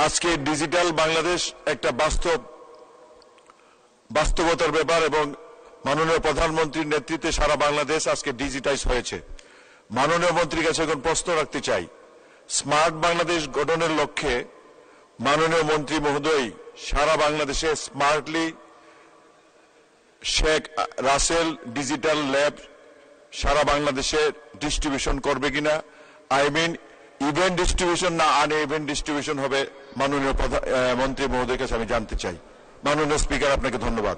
আজকে ডিজিটাল বাংলাদেশ একটা বাস্তবতার ব্যাপার এবং মাননীয় প্রধানমন্ত্রীর নেতৃত্বে সারা বাংলাদেশ আজকে ডিজিটাইজ হয়েছে। মাননীয় মন্ত্রীর কাছে এখন প্রশ্ন রাখতে চাই, স্মার্ট বাংলাদেশ গঠনের লক্ষ্যে মাননীয় মন্ত্রী মহোদয় সারা বাংলাদেশে smartly Sheikh Russel digital lab সারা বাংলাদেশে ডিস্ট্রিবিউশন করবে কিনা? আই মিন ইভেন্ট ডিস্ট্রিবিউশন না আন ইভেন্ট ডিস্ট্রিবিউশন হবে, মাননীয় মন্ত্রী মহোদয়ের কাছে আমি জানতে চাই। মাননীয় স্পিকার, আপনাকে ধন্যবাদ।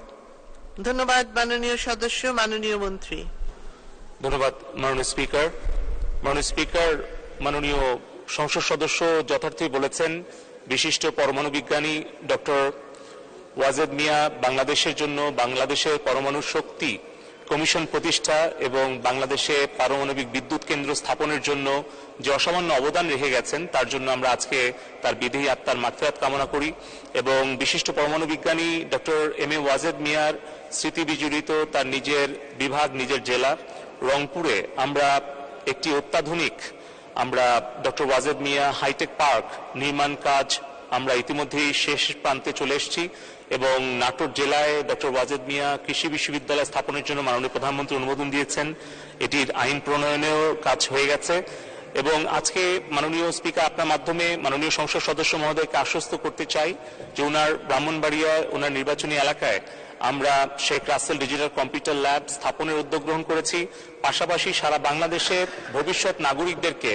ধন্যবাদ মাননীয় সদস্য। মাননীয় মন্ত্রী। ধন্যবাদ মাননীয় স্পিকার। মাননীয় স্পিকার, মাননীয় সংসদ সদস্য যথার্থই বলেছেন, বিশিষ্ট পরমাণু বিজ্ঞানী ডক্টর ওয়াজেদ মিয়া বাংলাদেশের জন্য বাংলাদেশের পরমাণু শক্তি কমিশন প্রতিষ্ঠা এবং বাংলাদেশে পারমাণবিক বিদ্যুৎ কেন্দ্র স্থাপনের জন্য যে অসামান্য অবদান রেখে গেছেন, তার জন্য আমরা আজকে তার বিদেহী আত্মার মাগফিরাত কামনা করি এবং বিশিষ্ট পরমাণু বিজ্ঞানী ডক্টর এম এ ওয়াজেদ মিয়ার স্মৃতি বিজড়িত তার নিজের বিভাগ, নিজের জেলা রংপুরে আমরা একটি অত্যাধুনিক doctor Wazed Miah hi tech park নির্মাণ কাজ আমরা ইতিমধ্যেই শেষ প্রান্তে চলে এসেছি এবং নাটোর জেলায় ডক্টর ওয়াজেদ মিয়া কৃষি বিশ্ববিদ্যালয় স্থাপনের জন্য মাননীয় প্রধানমন্ত্রী অনুমোদন দিয়েছেন। এটির আইন প্রণয়নেও কাজ হয়ে গেছে এবং আজকে মাননীয় স্পিকার আপনার মাধ্যমে মাননীয় সংসদ সদস্য মহোদয়কে আশ্বস্ত করতে চাই যে ওনার ব্রাহ্মণবাড়িয়া ওনার নির্বাচনী এলাকায় আমরা Sheikh Russel digital computer lab স্থাপনের উদ্যোগ গ্রহণ করেছি। পাশাপাশি সারা বাংলাদেশের ভবিষ্যৎ নাগরিকদেরকে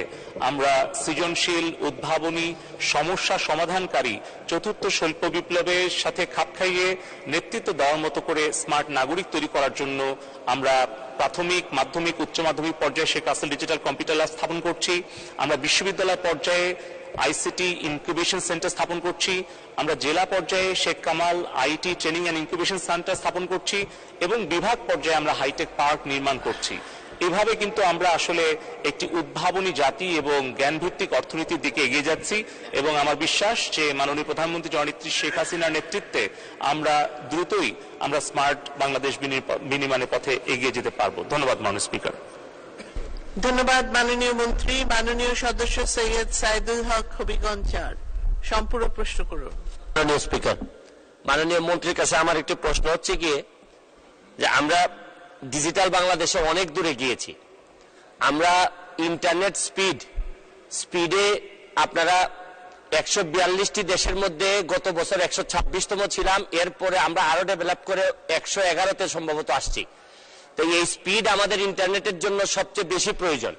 আমরা সৃজনশীল, উদ্ভাবনী, সমস্যা সমাধানকারী চতুর্থ শিল্প বিপ্লবের সাথে খাপ খাইয়ে নেতৃত্ব দেওয়ার মতো করে স্মার্ট নাগরিক তৈরি করার জন্য আমরা প্রাথমিক, মাধ্যমিক, উচ্চ মাধ্যমিক পর্যায়ে Sheikh Russel digital computer lab স্থাপন করছি। আমরা বিশ্ববিদ্যালয় পর্যায়ে আইসিটি ইনকিউবেশন সেন্টার স্থাপন করছি। আমরা জেলা পর্যায়ে Sheikh Kamal IT training and incubation centre স্থাপন করছি এবং বিভাগ পর্যায়ে আমরা হাইটেক পার্ক নির্মাণ করছি। এভাবে কিন্তু আমরা আসলে একটি উদ্ভাবনী জাতি এবং জ্ঞানভিত্তিক অর্থনীতির দিকে এগিয়ে যাচ্ছি এবং আমার বিশ্বাস যে মাননীয় প্রধানমন্ত্রী জননেত্রী শেখ হাসিনার নেতৃত্বে আমরা দ্রুতই আমরা স্মার্ট বাংলাদেশ বিনির্মাণের পথে এগিয়ে যেতে পারবো। ধন্যবাদ মাননীয় স্পিকার। ধন্যবাদ মাননীয় মন্ত্রী। মাননীয় সদস্য সৈয়দ সাইদুল হক হবিগঞ্জ ৪ সম্পূর্ণ প্রশ্ন করুন। মাননীয় স্পিকার, মাননীয় মন্ত্রীর কাছে আমার একটি প্রশ্ন হচ্ছে গিয়ে যে আমরা ডিজিটাল বাংলাদেশে অনেক দূরে গিয়েছি। আমরা ইন্টারনেট স্পিডে আপনারা 142টি দেশের মধ্যে গত বছর 126তম ছিলাম, এরপরে আমরা আরো ডেভেলপ করে 111তে সম্ভবত আসছি। তো এই স্পিড আমাদের ইন্টারনেটের জন্য সবচেয়ে বেশি প্রয়োজন।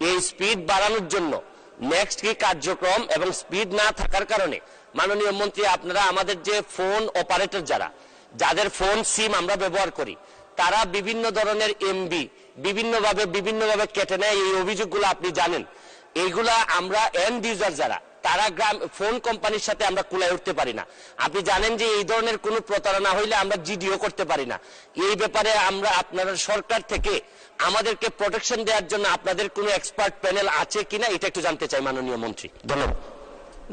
এই স্পিড বাড়ানোর জন্য নেক্সট কি কার্যক্রম, এবং স্পিড না থাকার কারণে মাননীয় মন্ত্রী আপনারা আমাদের যে ফোন অপারেটর যাদের ফোন সিম আমরা ব্যবহার করি, তারা বিভিন্ন ধরনের এমবি বিভিন্নভাবে কেটে নেয়, এই অভিযোগগুলো আপনি জানেন। এইগুলা আমরা এন্ড ইউজার যারা, তারা ফোন কোম্পানির সাথে আমরা কুলায় উঠতে পারি না। আপনি জানেন যে এই ধরনের কোনো প্রতারণা হইলে আমরা জিডিও করতে পারি না। এই ব্যাপারে আমরা আপনার সরকার থেকে আমাদেরকে প্রোটেকশন দেওয়ার জন্য আপনাদের কোনো এক্সপার্ট প্যানেল আছে কিনা এটা একটু জানতে চাই মাননীয় মন্ত্রী। ধন্যবাদ।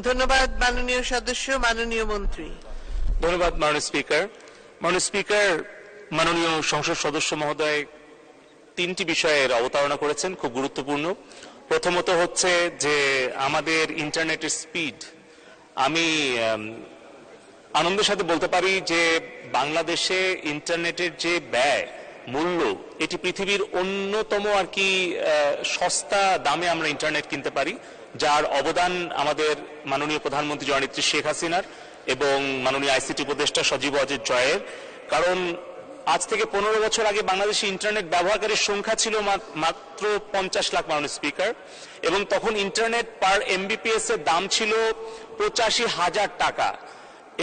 ধন্যবাদ মাননীয় সদস্য। মাননীয় মন্ত্রী। ধন্যবাদ মাননীয় স্পিকার। মাননীয় স্পিকার, মাননীয় সংসদ সদস্য মহোদয় 3টি বিষয়ের অবতারণা করেছেন, খুব গুরুত্বপূর্ণ। প্রথমত হচ্ছে যে আমাদের ইন্টারনেটের স্পিড। আমি আনন্দের সাথে বলতে পারি যে বাংলাদেশে ইন্টারনেটের যে ব্যয় মূল্য, এটি পৃথিবীর অন্যতম সস্তা দামে আমরা ইন্টারনেট কিনতে পারি, যার অবদান আমাদের মাননীয় প্রধানমন্ত্রী জননেত্রী শেখ হাসিনার এবং মাননীয় আইসিটি উপদেষ্টা সজীব ওয়াজেদ জয়ের। কারণ আজ থেকে 15 বছর আগে বাংলাদেশে ইন্টারনেট ব্যবহারকারীর সংখ্যা ছিল মাত্র 50 লাখ মাননীয় স্পিকার, এবং তখন ইন্টারনেট পার এমবিপিএস এর দাম ছিল 85,000 টাকা,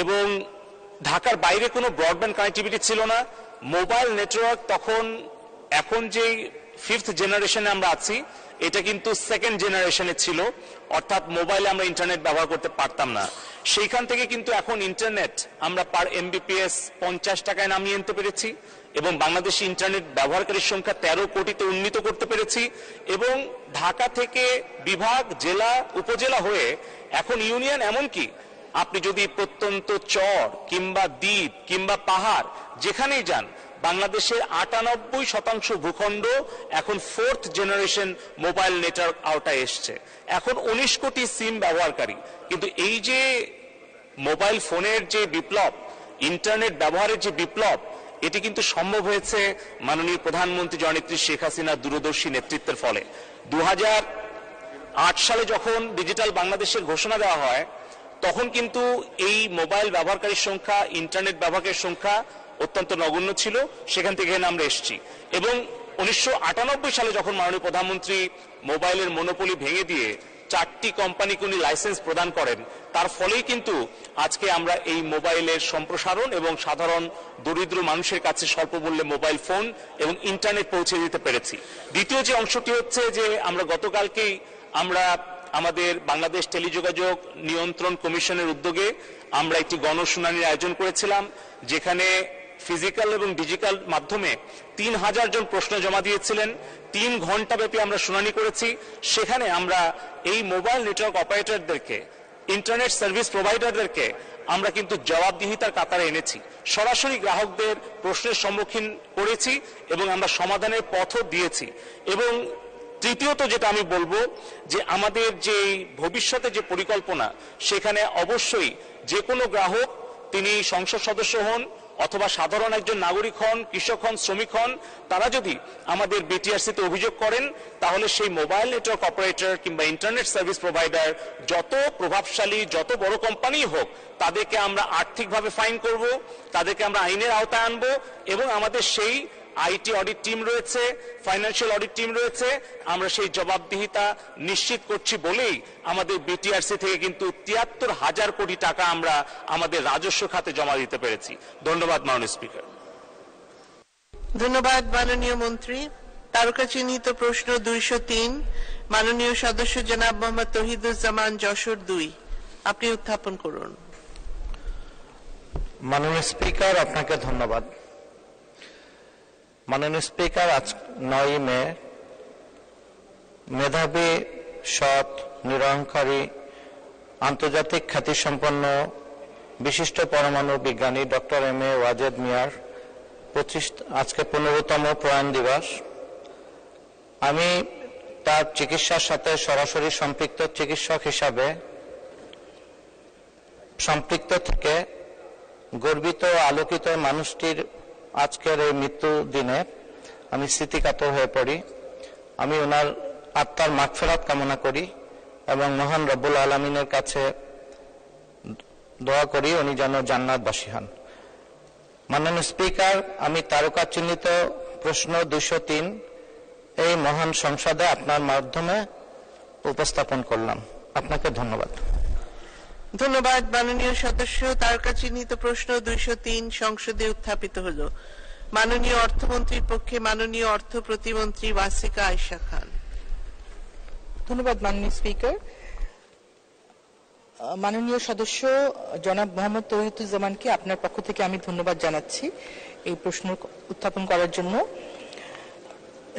এবং ঢাকার বাইরে কোনো ব্রডব্যান্ড কানেক্টিভিটি ছিল না। মোবাইল নেটওয়ার্ক তখন, এখন যে 5th জেনারেশনে আমরা আছি, এটা কিন্তু 2nd জেনারেশনে ছিল, অর্থাৎ মোবাইলে আমরা ইন্টারনেট ব্যবহার করতে পারতাম না। সেইখান থেকে কিন্তু এখন ইন্টারনেট আমরা পার এমবিপিএস 50 টাকায় নামিয়ে আনতে পেরেছি, এবং বাংলাদেশি ইন্টারনেট ব্যবহারকারীর সংখ্যা 13 কোটিতে উন্নীত করতে পেরেছি, এবং ঢাকা থেকে বিভাগ, জেলা, উপজেলা হয়ে এখন ইউনিয়ন, এমনকি আপনি যদি প্রত্যন্ত চর কিংবা দ্বীপ কিংবা পাহাড় যেখানেই যান, বাংলাদেশের 98% ভূখণ্ড এখন 4th জেনারেশন মোবাইল নেটওয়ার্ক আওতায় এসছে। এখন 19 কোটি সিম ব্যবহারকারী। কিন্তু এই যে মোবাইল ফোনের যে বিপ্লব, ইন্টারনেট ব্যবহারের যে বিপ্লব, এটি কিন্তু সম্ভব হয়েছে মাননীয় প্রধানমন্ত্রী জননেত্রী শেখ হাসিনার দূরদর্শী নেতৃত্বের ফলে। 2008 সালে যখন ডিজিটাল বাংলাদেশের ঘোষণা দেওয়া হয়, তখন কিন্তু এই মোবাইল ব্যবহারকারীর সংখ্যা, ইন্টারনেট ব্যবহারকারীর সংখ্যা অত্যন্ত নগণ্য ছিল। সেখান থেকে আমরা এসেছি, এবং 1998 সালে যখন মাননীয় প্রধানমন্ত্রী মোবাইলের মনোপলি ভেঙে দিয়ে 4টি কোম্পানিকে উনি লাইসেন্স প্রদান করেন, তার ফলেই কিন্তু আজকে আমরা এই মোবাইলের সম্প্রসারণ এবং সাধারণ দরিদ্র মানুষের কাছে স্বল্প মূল্যে মোবাইল ফোন এবং ইন্টারনেট পৌঁছে দিতে পেরেছি। দ্বিতীয় যে অংশটি হচ্ছে যে আমরা গতকালকেই আমরা আমাদের বাংলাদেশ টেলিযোগাযোগ নিয়ন্ত্রণ কমিশনের উদ্যোগে আমরা একটি গণশুনানির আয়োজন করেছিলাম, যেখানে ফিজিক্যাল এবং ডিজিটাল মাধ্যমে 3000 জন প্রশ্ন জমা দিয়েছিলেন। 3 ঘন্টা ব্যাপী আমরা শুনানি করেছি। সেখানে আমরা এই মোবাইল নেটওয়ার্ক অপারেটরদেরকে, ইন্টারনেট সার্ভিস প্রোভাইডারদেরকে আমরা কিন্তু জবাবদিহিতার কাতারে এনেছি, সরাসরি গ্রাহকদের প্রশ্নের সম্মুখীন করেছি এবং আমরা সমাধানের পথও দিয়েছি। এবং তৃতীয়ত যেটা আমি বলবো যে আমাদের যে ভবিষ্যতে যে পরিকল্পনা, সেখানে অবশ্যই যে কোনো গ্রাহক, তিনি সংসদ সদস্য হন অথবা সাধারণ একজন নাগরিক হন, কৃষক হন, শ্রমিক হন, তারা যদি আমাদের বিটিআরসিতে অভিযোগ করেন, তাহলে সেই মোবাইল নেটওয়ার্ক অপারেটর কিংবা ইন্টারনেট সার্ভিস প্রোভাইডার যত প্রভাবশালী, যত বড় কোম্পানি হোক, তাদেরকে আমরা আর্থিকভাবে ফাইন করব, তাদেরকে আমরা আইনের আওতায় আনবো, এবং আমাদের সেই আইটি অডিট টিম রয়েছে, ফাইন্যান্সিয়াল অডিট টিম রয়েছে। আমরা সেই জবাবদিহিতা নিশ্চিত করছি বলেই আমাদের বিটিআরসি থেকে কিন্তু ৭৩,০০০ কোটি টাকা আমরা আমাদের রাজস্ব খাতে জমা দিতে পেরেছি। ধন্যবাদ মাননীয় স্পিকার। ধন্যবাদ মাননীয় মন্ত্রী। তারকা চিহ্নিত প্রশ্ন ২০৩, মাননীয় সদস্য জনাব মোহাম্মদ তৌহিদুজ্জামান, যশোর ২, আপনি উত্থাপন করুন। মাননীয় স্পিকার, আপনাকে ধন্যবাদ। মাননীয় স্পিকার, আজ ৯ মে মেধাবী, সৎ, নিরহংকারী, আন্তর্জাতিক খ্যাতিসম্পন্ন বিশিষ্ট পরমাণু বিজ্ঞানী ডক্টর এম.এ. ওয়াজেদ মিয়ার আজকে ১৫তম প্রয়াণ দিবস। আমি তার চিকিৎসার সাথে সরাসরি সম্পৃক্ত চিকিৎসক হিসাবে সম্পৃক্ত থেকে গর্বিত ও আলোকিত মানুষটির আজকের এই মৃত্যু দিনে আমি স্মৃতিকাতর হয়ে পড়ি। আমি ওনার আত্মার মাগফিরাত কামনা করি এবং মহান রব্বুল আলামিনের কাছে দোয়া করি উনি যেন জান্নাতবাসী হন। মাননীয় স্পিকার, আমি তারকা চিহ্নিত প্রশ্ন ২০৩ এই মহান সংসদে আপনার মাধ্যমে উপস্থাপন করলাম। আপনাকে ধন্যবাদ। ধন্যবাদ মাননীয় সদস্য। তারকা চিহ্নিত প্রশ্ন ২০৩ সংসদে উত্থাপিত হলো। মাননীয় অর্থমন্ত্রীর পক্ষে মাননীয় অর্থ প্রতিমন্ত্রী ওয়াসিকা আয়েশা খান। ধন্যবাদ মাননীয় স্পিকার। মাননীয় সদস্য জনাব মোহাম্মদ তৌহিদুজ্জামানকে আপনার পক্ষ থেকে আমি ধন্যবাদ জানাচ্ছি এই প্রশ্ন উত্থাপন করার জন্য।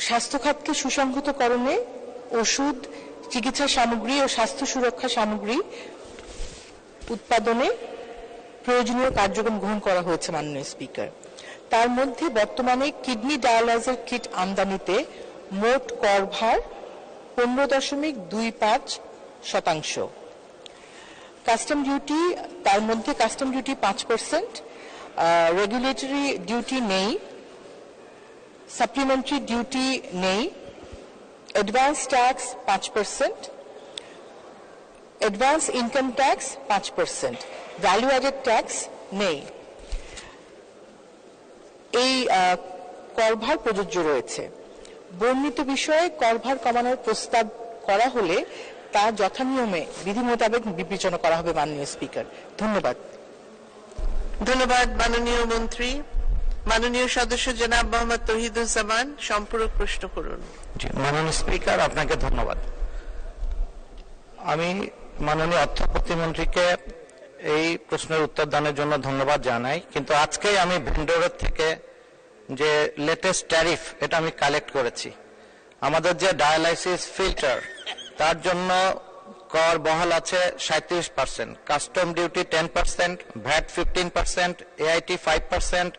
স্বাস্থ্য খাতকে সুসংহতকরণে ওষুধ, চিকিৎসা সামগ্রী ও স্বাস্থ্য সুরক্ষা সামগ্রী উৎপাদনে প্রয়োজনীয় কার্যক্রম গ্রহণ করা হয়েছে মাননীয় স্পিকার। তার মধ্যে বর্তমানে কিডনি ডায়ালাইজার কিট আমদানিতে মোট কর ভার 15.25%। কাস্টম ডিউটি, তার মধ্যে কাস্টম ডিউটি 5%, রেগুলেটরি ডিউটি নেই, সাপ্লিমেন্টারি ডিউটি নেই, advance tax 5%, advance income tax 5%, value added tax নেই। এই করভার প্রযোজ্য রয়েছে। বর্ণিত বিষয়ে করভার কমানোর প্রস্তাব করা হলে তা যথানিয়মে বিধি মোতাবেক বিবেচনা করা হবে মাননীয় স্পিকার। ধন্যবাদ। ধন্যবাদ মাননীয় মন্ত্রী। মাননীয় সদস্য জনাব মোহাম্মদ তৌহিদুজ্জামান, সম্পূরক প্রশ্ন করুন। মাননীয় স্পিকার, আপনাকে ধন্যবাদ। আমি মাননীয় অর্থ প্রতিমন্ত্রীকে এই প্রশ্নের উত্তর দানের জন্য ধন্যবাদ জানাই, কিন্তু আজকেই আমি ভেন্ডরের থেকে যে লেটেস্ট ট্যারিফ এটা আমি কালেক্ট করেছি। আমাদের যে ডায়ালাইসিস ফিল্টার তার জন্য কর বহাল আছে 37%, কাস্টম ডিউটি 10%, ভ্যাট 15%, এআইটি 5%,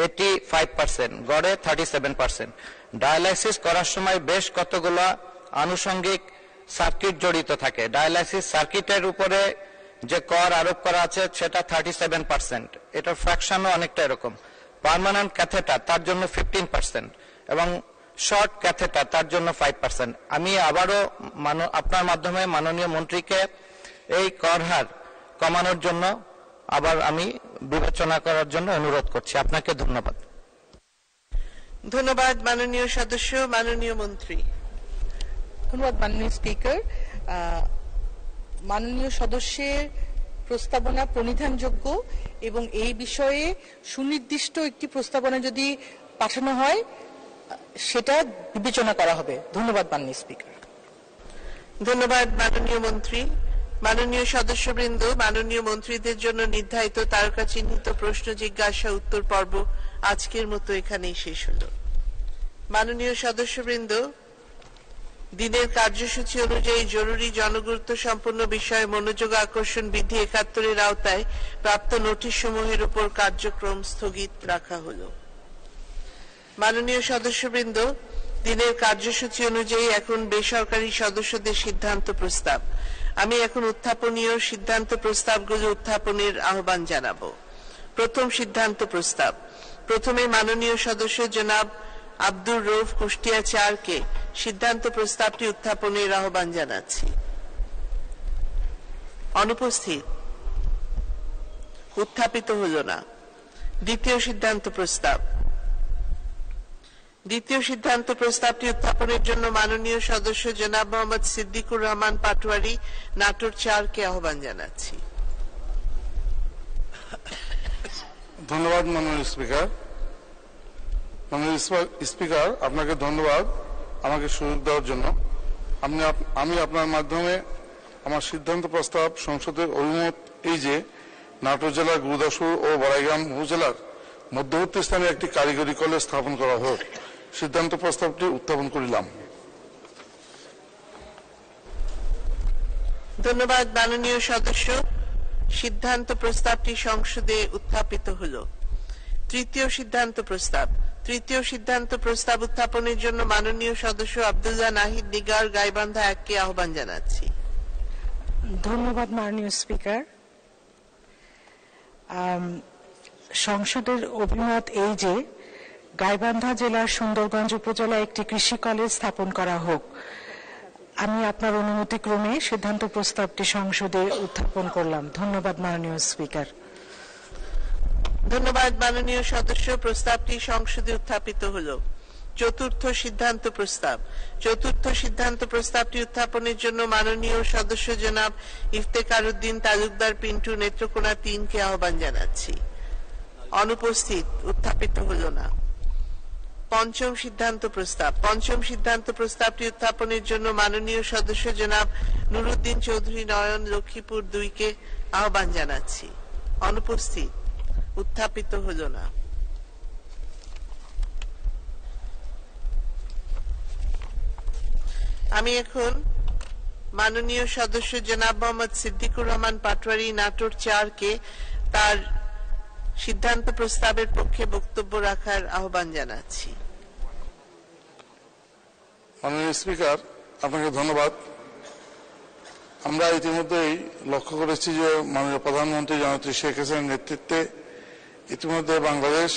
এটি 5%, গড়ে 37%। ডায়ালাইসিস করার সময় বেশ কতগুলো আনুষঙ্গিক সার্কিট জড়িত থাকে। ডায়ালাইসিস সার্কিটের উপরে যে কর আরোপ করা আছে সেটা 37%, এটার ফ্র্যাকশনও অনেকটা এরকম। পার্মানেন্ট ক্যাথেটার তার জন্য 15% এবং শর্ট ক্যাথেটার তার জন্য 5%। আমি আবারও আপনার মাধ্যমে মাননীয় মন্ত্রীকে এই কর হার কমানোর জন্য আবার আমি বিবেচনা করার জন্য অনুরোধ করছি। আপনাকে ধন্যবাদ। ধন্যবাদ মাননীয় সদস্য। মাননীয় মন্ত্রী। ধন্যবাদ মাননীয় স্পিকার। মাননীয় সদস্যের প্রস্তাবনা প্রণিধানযোগ্য এবং এই বিষয়ে সুনির্দিষ্ট একটি প্রস্তাবনা যদি পাঠানো হয় সেটা বিবেচনা করা হবে। ধন্যবাদ মাননীয় স্পিকার। ধন্যবাদ মাননীয় মন্ত্রী। মাননীয় সদস্যবৃন্দ, মাননীয় মন্ত্রীদের জন্য নির্ধারিত তারকা চিহ্নিত প্রশ্ন জিজ্ঞাসা উত্তর পর্ব আজকের মতো এখানেই শেষ হল। মাননীয় সদস্যবৃন্দ, দিনের কার্যসূচি অনুযায়ী জরুরি জনগুরুত্ব সম্পন্ন বিষয়ে মনোযোগ আকর্ষণ বিধি ৭১-এর আওতায় প্রাপ্ত নোটিশ সমূহের উপর কার্যক্রম স্থগিত রাখা হল। মাননীয় সদস্যবৃন্দ, দিনের কার্যসূচি অনুযায়ী এখন বেসরকারি সদস্যদের সিদ্ধান্ত প্রস্তাব। আমি এখন উত্থাপনীয় সিদ্ধান্ত প্রস্তাবগুলো উত্থাপনের আহ্বান জানাবো। প্রথম সিদ্ধান্ত প্রস্তাব। প্রথমে মাননীয় সদস্য জনাব আব্দুর রউফ কুষ্টিয়া 4-কে সিদ্ধান্ত প্রস্তাবটি উত্থাপনের আহ্বান জানাচ্ছি। অনুপস্থিত, উত্থাপিত হল না। দ্বিতীয় সিদ্ধান্ত প্রস্তাব। দ্বিতীয় সিদ্ধান্ত প্রস্তাবটি উত্থাপনের জন্য মাননীয় সদস্য জনাব মোহাম্মদ সিদ্দিকুর রহমান পাটোয়ারি নাটোর 4-কে আহ্বান জানাচ্ছি। ধন্যবাদ মাননীয় স্পিকার। মাননীয় স্পিকার, আপনাকে ধন্যবাদ আমাকে সুযোগ দেওয়ার জন্য। আমি আপনার মাধ্যমে আমার সিদ্ধান্ত প্রস্তাব সংসদের অভিমত এই যে নাটোর জেলার গুরুদাসপুর ও বড়াইগ্রাম উপজেলার মধ্যবর্তী স্থানে একটি কারিগরি কলেজ স্থাপন করা হোক, সিদ্ধান্ত প্রস্তাবটি উত্থাপন করিলাম। ধন্যবাদ মাননীয় সদস্য। সিদ্ধান্ত প্রস্তাবটি সংসদে উত্থাপিত হল। তৃতীয় সিদ্ধান্ত প্রস্তাব। তৃতীয় সিদ্ধান্ত প্রস্তাব উত্থাপনের জন্য মাননীয় সদস্য আব্দুল্লাহ নাহিদ নিগার গাইবান্ধা 1-কে আহ্বান জানাচ্ছি। ধন্যবাদ মাননীয় স্পিকার। সংসদের অভিমত এই যে গাইবান্ধা জেলার সুন্দরগঞ্জ উপজেলায় একটি কৃষি কলেজ স্থাপন করা হোক। আমি আপনার অনুমতি ক্রমে সিদ্ধান্ত প্রস্তাবটি সংসদে উত্থাপন করলাম। ধন্যবাদ মাননীয় স্পিকার। ধন্যবাদ মাননীয় সদস্য। প্রস্তাবটি সংসদে উত্থাপিত হল। চতুর্থ সিদ্ধান্ত প্রস্তাব। চতুর্থ সিদ্ধান্ত প্রস্তাবটি উত্থাপনের জন্য মাননীয় সদস্য জনাব ইফতেখার উদ্দিন তালুকদার পিন্টু নেত্রকোনা 3-কে আহ্বান জানাচ্ছি। অনুপস্থিত, উত্থাপিত হল না। পঞ্চম সিদ্ধান্ত প্রস্তাব। পঞ্চম সিদ্ধান্ত প্রস্তাবটি উত্থাপনের জন্য মাননীয় সদস্য জনাব নুরুদ্দিন চৌধুরী নয়ন লক্ষ্মীপুর 2-কে আহ্বান জানাচ্ছি। অনুপস্থিত, উত্থাপিত হল না। আমি এখন মাননীয় সদস্য জনাব মোহাম্মদ সিদ্দিকুর রহমান পাটোয়ারি নাটোর 4-কে তার সিদ্ধান্ত প্রস্তাবের পক্ষে বক্তব্য রাখার আহ্বান জানাচ্ছি। মাননীয় স্পিকার, আপনাকে ধন্যবাদ। আমরা ইতিমধ্যেই লক্ষ্য করেছি যে মাননীয় প্রধানমন্ত্রী জননেত্রী শেখ হাসিনার নেতৃত্বে ইতিমধ্যে বাংলাদেশ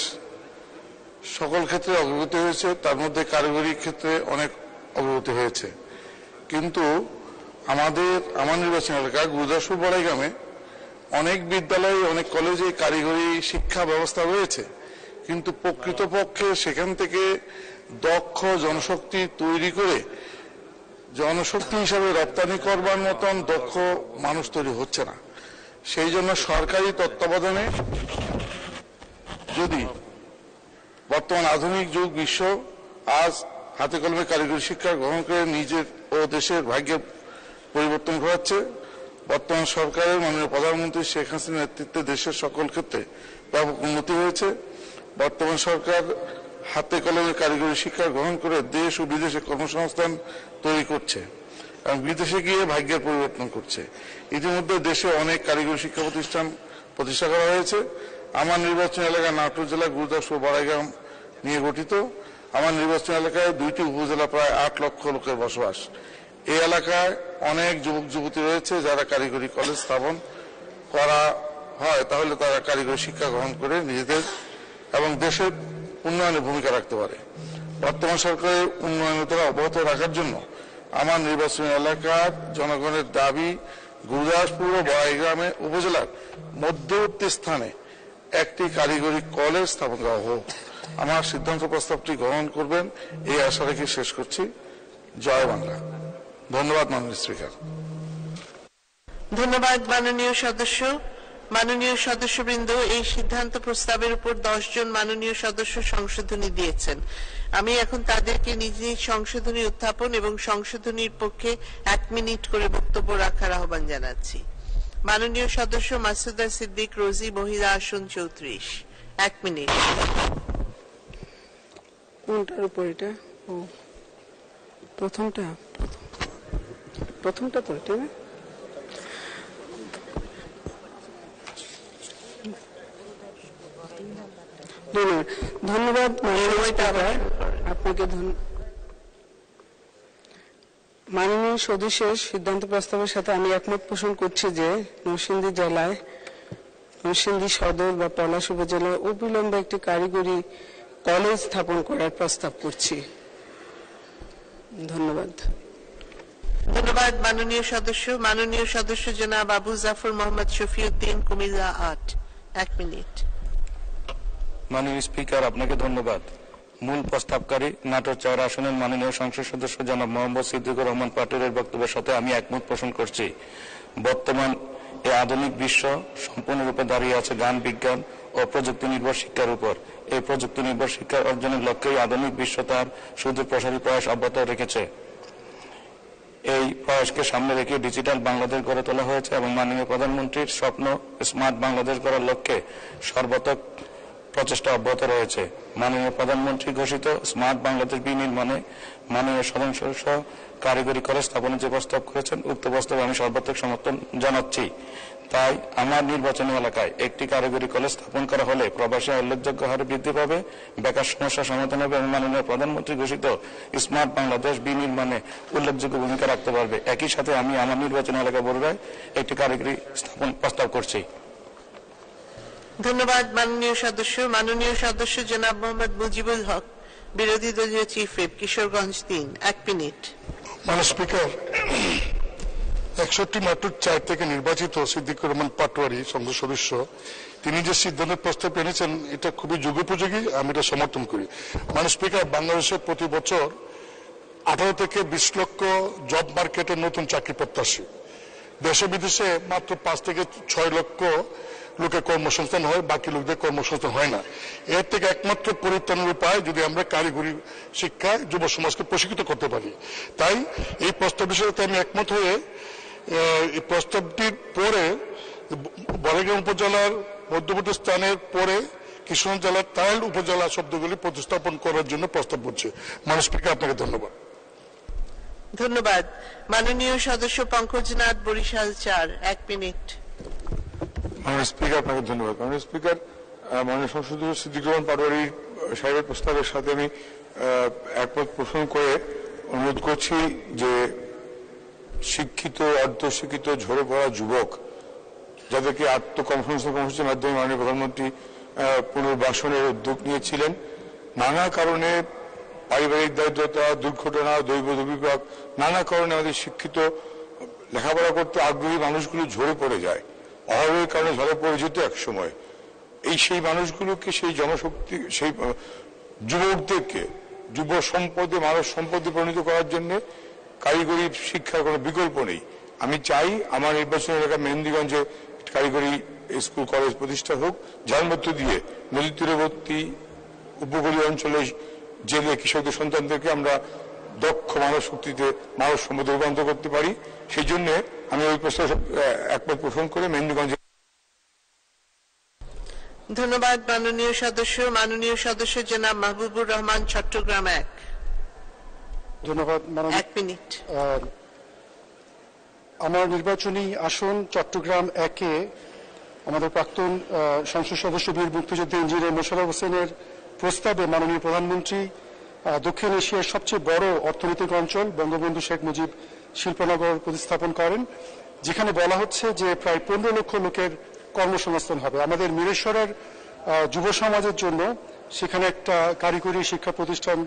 সকল ক্ষেত্রে অগ্রগতি হয়েছে, তার মধ্যে কারিগরি ক্ষেত্রে অনেক অগ্রগতি হয়েছে। কিন্তু আমার নির্বাচন এলাকা গুরুদাসপুর বড়াইগ্রামে অনেক বিদ্যালয়ে অনেক কলেজে কারিগরি শিক্ষা ব্যবস্থা রয়েছে, কিন্তু প্রকৃতপক্ষে সেখান থেকে দক্ষ জনশক্তি তৈরি করে জনশক্তি হিসাবে রপ্তানি করবার মতন দক্ষ মানুষ তৈরি হচ্ছে না। সেই জন্য সরকারি তত্ত্বাবধানে যদি বর্তমান আধুনিক যুগ বিশ্ব আজ হাতে কলমে কারিগরি শিক্ষা গ্রহণ করে নিজের ও দেশের ভাগ্যের পরিবর্তন ঘটাচ্ছে, বর্তমান সরকারের মাননীয় প্রধানমন্ত্রী শেখ হাসিনার নেতৃত্বে দেশের সকল ক্ষেত্রে ব্যাপক উন্নতি হয়েছে। বর্তমান সরকার হাতে কলমে কারিগরি শিক্ষা গ্রহণ করে দেশ ও বিদেশে কর্মসংস্থান তৈরি করছে এবং বিদেশে গিয়ে ভাগ্যের পরিবর্তন করছে। ইতিমধ্যে দেশে অনেক কারিগরি শিক্ষা প্রতিষ্ঠা করা হয়েছে। আমার নির্বাচন এলাকা নাটোর জেলা গুরুদাসপুর বড়াইগ্রাম নিয়ে গঠিত। আমার নির্বাচন এলাকায় 2টি উপজেলা, প্রায় 8 লক্ষ লোকের বসবাস। এই এলাকায় অনেক যুবক যুবতী রয়েছে যারা কারিগরি কলেজ স্থাপন করা হয় তাহলে তারা কারিগরি শিক্ষা গ্রহণ করে নিজেদের এবং দেশের উন্নয়নে ভূমিকা রাখতে পারে। বর্তমান সরকারের উন্নয়নের দ্বারা অব্যাহত রাখার জন্য আমার নির্বাচন এলাকার জনগণের দাবি গুরুদাসপুর ও বড়াইগ্রামে উপজেলার মধ্যবর্তী স্থানে একটি কারিগরি কলেজ স্থাপন করা হোক। আমার সিদ্ধান্ত প্রস্তাবটি গ্রহণ করবেন এই আশা রেখে শেষ করছি। জয় বাংলা। ধন্যবাদ মাননীয় স্পিকার। ধন্যবাদ মাননীয় সদস্য। মাননীয় সদস্যবৃন্দ, এই সিদ্ধান্ত প্রস্তাবের উপর 10 জন মাননীয় সদস্য সংশোধনী দিয়েছেন। আমি এখন তাদেরকে নিজ নিজ সংশোধনী উত্থাপন এবং সংশোধনীর পক্ষে 1 মিনিট করে বক্তব্য রাখার আহ্বান জানাচ্ছি। মাননীয় সদস্য মাসুদা সিদ্দিক রোজি, মহিলা আসন 34। 1 মিনিট। কোনটার উপর এটা? ও প্রথমটা তো এটা না? ধন্যবাদ আপনাকে। মাননীয় সদস্যের সিদ্ধান্ত প্রস্তাবের সাথে আমি একমত পোষণ করছি যে নরসিংদী জেলায় নরসিংদী সদর বা পলাশ উপজেলায় অবিলম্বে একটি কারিগরি কলেজ স্থাপন করার প্রস্তাব করছি। ধন্যবাদ। ধন্যবাদ মাননীয় সদস্য জনাব আবু জাফর মোহাম্মদ শফিউদ্দিন, কুমিল্লা ৮। 1 মিনিট। মাননীয় স্পিকার, আপনাকে ধন্যবাদ। মূল প্রস্তাবকারী নাটোর ৪ আসনের মাননীয় সংসদ সদস্য জনাব মোহাম্মদ সিদ্দিকুর রহমান পাটোয়ারির বক্তব্যের সাথে আমি একমত পোষণ করছি। বর্তমান এই আধুনিক বিশ্ব সম্পূর্ণরূপে দাঁড়িয়ে আছে জ্ঞান বিজ্ঞান ও প্রযুক্তি নির্ভর শিক্ষার উপর। এই প্রযুক্তি নির্ভর শিক্ষা অর্জনের লক্ষ্যেই আধুনিক বিশ্ব তার সুদূর প্রসারী প্রয়াস অব্যাহত রেখেছে। এই প্রয়াসকে সামনে রেখে ডিজিটাল বাংলাদেশ গড়ে তোলা হয়েছে এবং মাননীয় প্রধানমন্ত্রীর স্বপ্ন স্মার্ট বাংলাদেশ গড়ার লক্ষ্যে সর্বাত্মক প্রচেষ্টা অব্যাহত রয়েছে। মাননীয় প্রধানমন্ত্রী ঘোষিত স্মার্ট বাংলাদেশ বিনির্মাণে মাননীয় সদস্য কারিগরি কলেজ স্থাপনের যে প্রস্তাব করেছেন, উক্ত প্রস্তাবে আমি সর্বাত্মক সমর্থন জানাচ্ছি। তাই আমার নির্বাচনী এলাকায় একটি কারিগরি কলেজ স্থাপন করা হলে প্রবাসী উল্লেখযোগ্য হারে বৃদ্ধি পাবে, বেকার সমস্যার সমাধান হবে এবং মাননীয় প্রধানমন্ত্রী ঘোষিত স্মার্ট বাংলাদেশ বিনির্মাণে উল্লেখযোগ্য ভূমিকা রাখতে পারবে। একই সাথে আমি আমার নির্বাচনী এলাকা বরুড়ায় একটি কারিগরি স্থাপন প্রস্তাব করছি। ধন্যবাদ মাননীয় সদস্য জনাব মোহাম্মদ মুজিবুল হক, বিরোধী দলীয় চিফ হুইপ, কিশোরগঞ্জ ৩। 1 মিনিট। মাননীয় স্পিকার, 61 নাটোর ৪ থেকে নির্বাচিত সিদ্দিকুর রহমান পাটোয়ারি সংসদ সদস্য, তিনি যে সিদ্ধান্তের প্রস্তাব এনেছেন এটা খুবই যুগোপযোগী, আমি এটা সমর্থন করি। মাননীয় স্পিকার, বাংলাদেশে প্রতি বছর 18 থেকে 20 লক্ষ জব মার্কেটে নতুন চাকরি প্রত্যাশী। দেশে বিদেশে মাত্র 5 থেকে 6 লক্ষ লোকের কর্মসংস্থান হয়, বাকি লোকদের কর্মসংস্থান হয় না। এর থেকে একমাত্র পরিত্রাণের উপায় যদি আমরা কারিগরি শিক্ষায় যুব সমাজকে প্রশিক্ষিত করতে পারি। তাই এই প্রস্তাবের সাথে আমি একমত হয়ে এই প্রস্তাবটির পরে বড়াইগ্রাম উপজেলার মধ্যবর্তী স্থানের পরে কিশোরগঞ্জ জেলার টাইল উপজেলা শব্দগুলি প্রতিস্থাপন করার জন্য প্রস্তাব করছে। মাননীয় স্পিকার, আপনাকে ধন্যবাদ। ধন্যবাদ মাননীয় সদস্য পঙ্কজনাথ, বরিশাল ৪। 1 মিনিট। মাননীয় স্পিকার, আপনাকে ধন্যবাদ। মাননীয় স্পিকার, মাননীয় সংসদ সদস্য সিদ্দিকুর রহমান পাটোয়ারি সাহেবের প্রস্তাবের সাথে আমি একমত পোষণ করে অনুরোধ করছি যে শিক্ষিত অর্ধশিক্ষিত ঝরে পড়া যুবক যাদেরকে আত্মকর্মসংস্থান কর্মসূচির মাধ্যমে মাননীয় প্রধানমন্ত্রী পুনর্বাসনের উদ্যোগ নিয়েছিলেন, নানা কারণে পারিবারিক দারিদ্রতা, দুর্ঘটনা, দৈব দুর্বিপাক, নানা কারণে আমাদের শিক্ষিত লেখাপড়া করতে আগ্রহী মানুষগুলো ঝরে পড়ে যায়, অভাবের কারণে ঝরে পড়ে যেত এক সময়। সেই মানুষগুলোকে, সেই জনশক্তি, সেই যুবকদেরকে যুব সম্পদে মানব সম্পদে পরিণত করার জন্য কারিগরি শিক্ষার কোনো বিকল্প নেই। আমি চাই আমার নির্বাচনী এলাকা মেহেন্দিগঞ্জে কারিগরি স্কুল কলেজ প্রতিষ্ঠা হোক, যার মধ্য দিয়ে নদী তীরবর্তী উপকূলীয় অঞ্চলে জেলে কৃষকদের সন্তানদেরকে আমরা দক্ষ মানব শক্তিতে মানব সম্পদে রূপান্তর করতে পারি। সেই জন্য আমি ওই প্রস্তাব একমত পোষণ করে মেহেন্দিগঞ্জে। ধন্যবাদ মাননীয় সদস্য জনাব মাহবুবুর রহমান, চট্টগ্রাম ১। ধন্যবাদ। 1 মিনিট। আমার নির্বাচনী আসন চট্টগ্রাম ১-এ আমাদের প্রাক্তন সংসদ সদস্য বীর মুক্তিযোদ্ধা ইঞ্জিনিয়ার মোশাররফ হোসেনের প্রস্তাবে মাননীয় প্রধানমন্ত্রী দক্ষিণ এশিয়ার সবচেয়ে বড় অর্থনৈতিক অঞ্চল বঙ্গবন্ধু শেখ মুজিব শিল্পনগর প্রতিস্থাপন করেন, যেখানে বলা হচ্ছে যে প্রায় 15 লক্ষ লোকের কর্মসংস্থান হবে। আমাদের মিরেশ্বরের যুব সমাজের জন্য সেখানে একটা কারিগরি শিক্ষা প্রতিষ্ঠান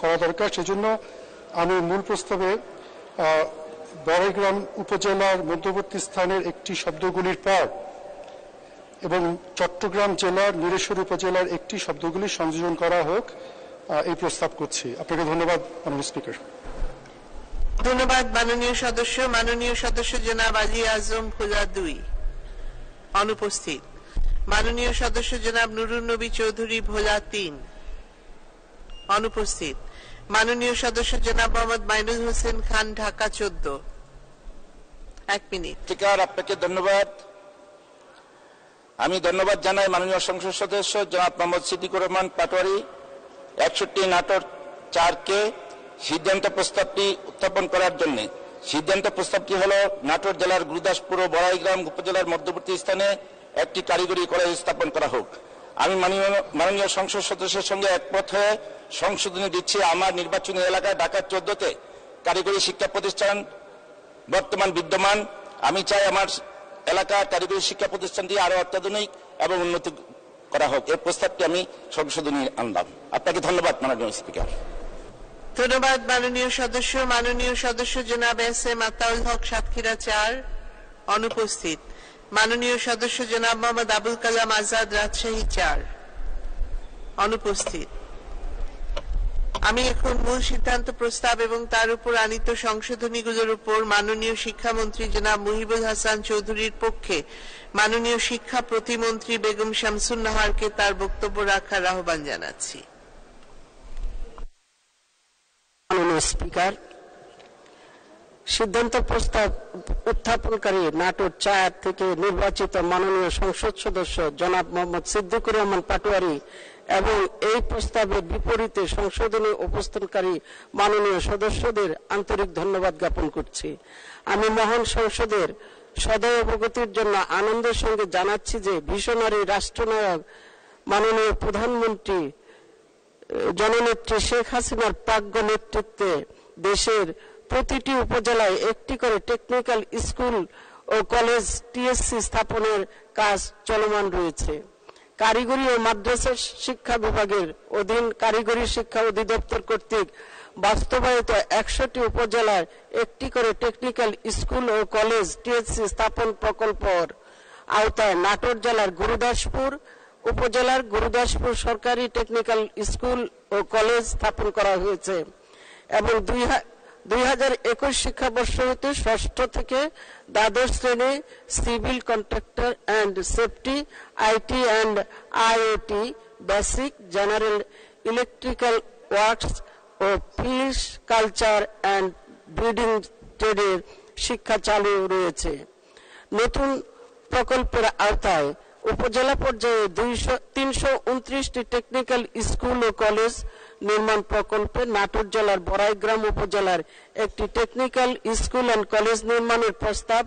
করা দরকার। সেজন্য আমি মূল প্রস্তাবে বড়াইগ্রাম উপজেলার মধ্যবর্তী স্থানের একটি শব্দগুলির পর এবং চট্টগ্রাম জেলার মিরেশ্বর উপজেলার একটি শব্দগুলি সংযোজন করা হোক, এই প্রস্তাব করছি। আপনাকে ধন্যবাদ মাননীয় স্পিকার। ধন্যবাদ মাননীয় সদস্য জনাব আলী আজম, ভোলা ২। অনুপস্থিত। মাননীয় সদস্য জনাব নুরুন নবী চৌধুরী, ভোলা ৩। অনুপস্থিত। মাননীয় সদস্য জনাব মোহাম্মদ মাইনুল হোসেন খান, ঢাকা ১৪। 1 মিনিট। স্পিকার, আপনাকে ধন্যবাদ। আমি ধন্যবাদ জানাই মাননীয় সংসদ সদস্য জনাব মোহাম্মদ সিদ্দিকুর রহমান পাটোয়ারি 61 নাটোর ৪-কে সিদ্ধান্ত প্রস্তাবটি উত্থাপন করার জন্য। সিদ্ধান্ত প্রস্তাবটি হল নাটোর জেলার গুরুদাসপুর ও বড়াইগ্রাম উপজেলার মধ্যবর্তী স্থানে একটি কারিগরি কলেজ স্থাপন করা হোক। আমি মাননীয় সংসদ সদস্যের সঙ্গে একমত হয়ে সংশোধনী দিচ্ছি। আমার নির্বাচনী এলাকা ঢাকা 14-তে কারিগরি শিক্ষা প্রতিষ্ঠান বর্তমান বিদ্যমান। আমি চাই আমার এলাকার কারিগরি শিক্ষা প্রতিষ্ঠানটি আরো অত্যাধুনিক এবং উন্নতি করা হোক, এই প্রস্তাবটি আমি সংশোধনী আনলাম। আপনাকে ধন্যবাদ মাননীয় স্পিকার। ধন্যবাদ মাননীয় সদস্য জনাব এস এম আতাউল হক সাতক্ষীরা 4 অনুপস্থিত। মাননীয় সদস্য জনাব মোহাম্মদ আবুল কালাম আজাদ রাজশাহী 4 অনুপস্থিত। আমি এখন মূল সিদ্ধান্ত প্রস্তাব এবং তার উপর আনীত সংশোধনীগুলোর উপর মাননীয় শিক্ষামন্ত্রী জনাব মুহিবুল হাসান চৌধুরীর পক্ষে মাননীয় শিক্ষা প্রতিমন্ত্রী বেগম শামসুন নাহারকে তার বক্তব্য রাখার আহ্বান জানাচ্ছি। মাননীয় স্পিকার, সিদ্ধান্ত প্রস্তাব উত্থাপনকারী নাটোর 4 থেকে নির্বাচিত মাননীয় সংসদ সদস্য জনাব মোহাম্মদ সিদ্দিকুর রহমান পাটোয়ারী এবং এই প্রস্তাবের বিপরীতে সংশোধনী উপস্থাপনকারী মাননীয় সদস্যদের আন্তরিক ধন্যবাদ জ্ঞাপন করছি। আমি মহান সংসদের সদয় অবগতির জন্য আনন্দের সঙ্গে জানাচ্ছি যে ভিশনারি রাষ্ট্রনায়ক মাননীয় প্রধানমন্ত্রী জননেত্রী শেখ হাসিনার প্রাজ্ঞ নেতৃত্বে দেশের প্রতিটি উপজেলায় একটি করে টেকনিক্যাল স্কুল ও কলেজ টিএসসি স্থাপনের কাজ চলমান রয়েছে। কারিগরি ও মাদ্রাসা শিক্ষা বিভাগের অধীন কারিগরি শিক্ষা অধিদপ্তর কর্তৃক বাস্তবায়িত 100টি উপজেলার একটি করে টেকনিক্যাল স্কুল ও কলেজ টিএসসি স্থাপন প্রকল্পের আওতায় নাটোর জেলার গুরুদাসপুর উপজেলার গুরুদাসপুর সরকারি টেকনিক্যাল স্কুল ও কলেজ স্থাপন করা হয়েছে এবং 2021 শিক্ষাবর্ষ হতে 6ষ্ঠ থেকে দ্বাদশ শ্রেণী civil contractor and safety, IT and IoT, basic general electrical works ও ফিশ কালচার অ্যান্ড ব্রিডিং ট্রেডের শিক্ষা চালু রয়েছে। নতুন প্রকল্পের আওতায় উপজেলা পর্যায়ে 329টি টেকনিক্যাল স্কুল ও কলেজ নির্মাণ প্রকল্পে নাটোর জেলার বড়াইগ্রাম উপজেলার একটি টেকনিক্যাল স্কুল অ্যান্ড কলেজ নির্মাণের প্রস্তাব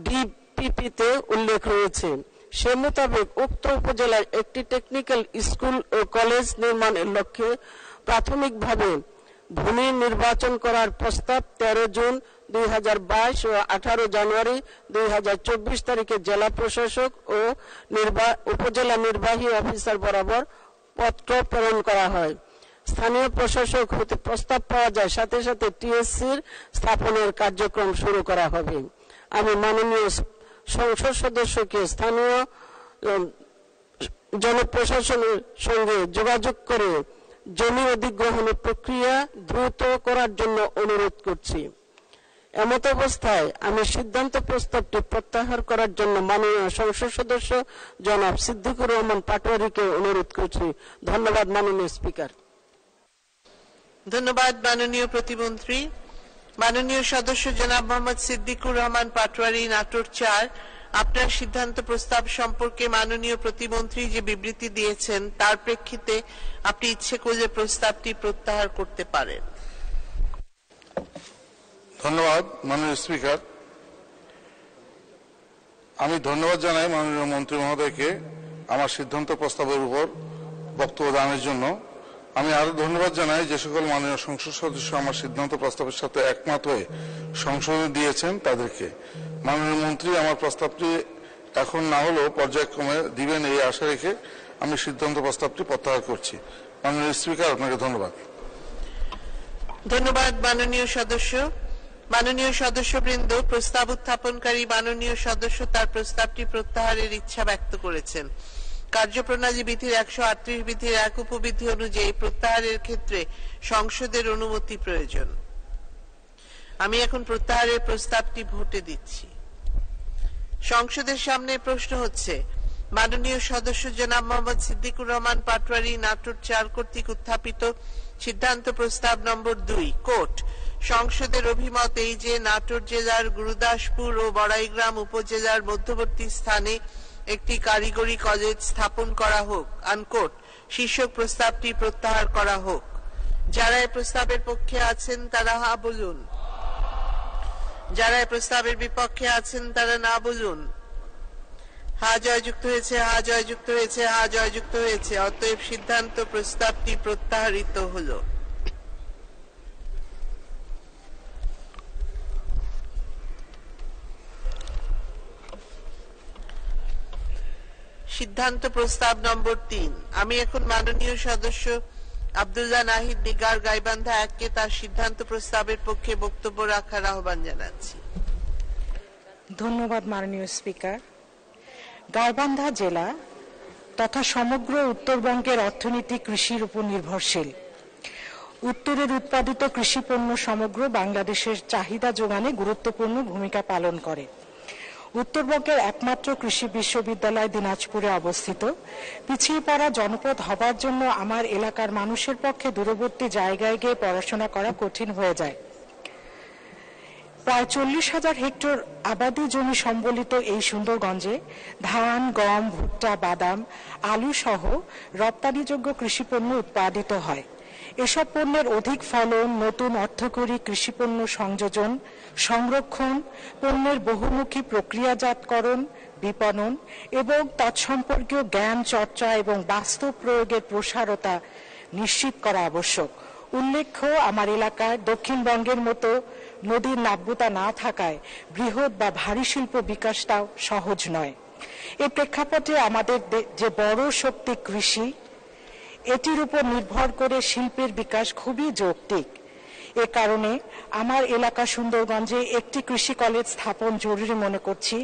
ডিপিপিতে উল্লেখ রয়েছে। সে মোতাবেক উক্ত উপজেলার একটি টেকনিক্যাল স্কুল ও কলেজ নির্মাণের লক্ষ্যে প্রাথমিকভাবে ভূমি নির্বাচন করার প্রস্তাব 13 জুন 2022 ও 18 জানুয়ারি 2024 তারিখে জেলা প্রশাসক ও উপজেলা নির্বাহী অফিসার বরাবর পত্র প্রেরণ করা হয়। স্থানীয় প্রশাসক হতে প্রস্তাব পাওয়া যায়, সাথে সাথে টিএসসির স্থাপনের কার্যক্রম শুরু করা হবে। আমি মাননীয় সংসদ সদস্যকে স্থানীয় জনপ্রশাসনের সঙ্গে যোগাযোগ করে জমি অধিগ্রহণের প্রক্রিয়া দ্রুত করার জন্য অনুরোধ করছি। এমত অবস্থায় আমি সিদ্ধান্ত প্রস্তাবটি প্রত্যাহার করার জন্য মাননীয় সংসদ সদস্য জনাব সিদ্দিকুর রহমান পাটোয়ারীকে অনুরোধ করছি। ধন্যবাদ মাননীয় স্পিকার। ধন্যবাদ মাননীয় প্রতিমন্ত্রী। মাননীয় সদস্য জনাব মোহাম্মদ সিদ্দিকুর রহমান পাটোয়ারী নাটোর 4, আপনার সিদ্ধান্ত প্রস্তাব সম্পর্কে মাননীয় প্রতিমন্ত্রী যে বিবৃতি দিয়েছেন তার প্রেক্ষিতে আপনি ইচ্ছে করলে প্রস্তাবটি প্রত্যাহার করতে পারেন। ধন্যবাদ মাননীয় স্পিকার। আমি ধন্যবাদ জানাই মাননীয় মন্ত্রী মহোদয়কে আমার সিদ্ধান্ত প্রস্তাবের উপর বক্তব্য দানের জন্য। আমি আরো ধন্যবাদ জানাই যে সকল মাননীয় সংসদ সদস্য আমার সিদ্ধান্ত প্রস্তাবের সাথে একমত হয়ে সংশোধন দিয়েছেন তাদেরকে। মাননীয় মন্ত্রী আমার প্রস্তাবটি এখন না হলেও পর্যায়ক্রমে দিবেন এই আশা রেখে আমি সিদ্ধান্ত প্রস্তাবটি প্রত্যাহার করছি। মাননীয় স্পিকার, আপনাকে ধন্যবাদ। ধন্যবাদ মাননীয় সদস্যবৃন্দ। প্রস্তাব উত্থাপনকারী মাননীয় সদস্য তার প্রস্তাবটি প্রত্যাহারের ইচ্ছা ব্যক্ত করেছেন। কার্যপ্রণালী বিধির 138 বিধির 1 উপবিধি অনুযায়ী প্রত্যাহারের ক্ষেত্রে সংসদের অনুমতি প্রয়োজন। আমি এখন প্রত্যাহারের প্রস্তাবটি ভোটে দিচ্ছি। সংসদের সামনে প্রশ্ন হচ্ছে, মাননীয় সদস্য জনাব মোহাম্মদ সিদ্দিকুর রহমান পাটোয়ারী নাটোর 4 কর্তৃক উত্থাপিত সিদ্ধান্ত প্রস্তাব নম্বর 2 কোর্ট সংসদের অভিমত এই যে নাটোর জেলার গুরুদাসপুর ও বড়াইগ্রাম উপজেলার মধ্যবর্তী স্থানে একটি কারিগরি কলেজ স্থাপন করা হোক আনকোট শীর্ষক প্রস্তাবটি প্রত্যাহার করা হোক। যারা এই প্রস্তাবের পক্ষে আছেন তারা হা বলুন, যারা এই প্রস্তাবের বিপক্ষে আছেন তারা না বলুন। হা জয়যুক্ত হয়েছে, হা জয়যুক্ত হয়েছে, হা জয়যুক্ত হয়েছে। অতএব সিদ্ধান্ত প্রস্তাবটি প্রত্যাহারিত হলো। সিদ্ধান্ত প্রস্তাব নম্বর 3। আমি এখন মাননীয় সদস্য আব্দুল্লাহ নাহিদ নিগার গাইবান্ধা 1-কে তার সিদ্ধান্ত প্রস্তাবের পক্ষে বক্তব্য রাখার আহ্বান জানাচ্ছি। ধন্যবাদ মাননীয় স্পিকার। গাইবান্ধা জেলা তথা সমগ্র উত্তরবঙ্গের অর্থনীতি কৃষির উপর নির্ভরশীল। উত্তরের উৎপাদিত কৃষি পণ্য সমগ্র বাংলাদেশের চাহিদা যোগানে গুরুত্বপূর্ণ ভূমিকা পালন করে। উত্তরবঙ্গের একমাত্র কৃষি বিশ্ববিদ্যালয় দিনাজপুরে অবস্থিত। পিছিয়ে পড়া জনপদ হবার জন্য আমার এলাকার মানুষের পক্ষে দূরবর্তী জায়গায় গিয়ে পড়াশোনা করা কঠিন হয়ে যায়। প্রায় 40,000 হেক্টর আবাদি জমি সম্বলিত এই সুন্দরগঞ্জে ধান, গম, ভুট্টা, বাদাম, আলু সহ রপ্তানিযোগ্য কৃষিপণ্য উৎপাদিত হয়। এসব পণ্যের অধিক ফলন, নতুন অর্থকরী কৃষিপণ্য সংযোজন, সংরক্ষণ, পণ্যের বহুমুখী প্রক্রিয়াজাতকরণ, বিপণন এবং তৎসম্পর্কীয় জ্ঞান চর্চা এবং বাস্তব প্রয়োগের প্রসারতা নিশ্চিত করা আবশ্যক। উল্লেখ্য, আমার এলাকায় দক্ষিণবঙ্গের মতো নদীর নাব্যতা না থাকায় বৃহৎ বা ভারী শিল্প বিকাশটাও সহজ নয়। এ প্রেক্ষাপটে আমাদের যে বড় শক্তি কৃষি, এটির উপর নির্ভর করে শিল্পের বিকাশ খুবই যৌক্তিক। এ কারণে আমার এলাকা সুন্দরগঞ্জে একটি কৃষি কলেজ স্থাপন জরুরি মনে করছি।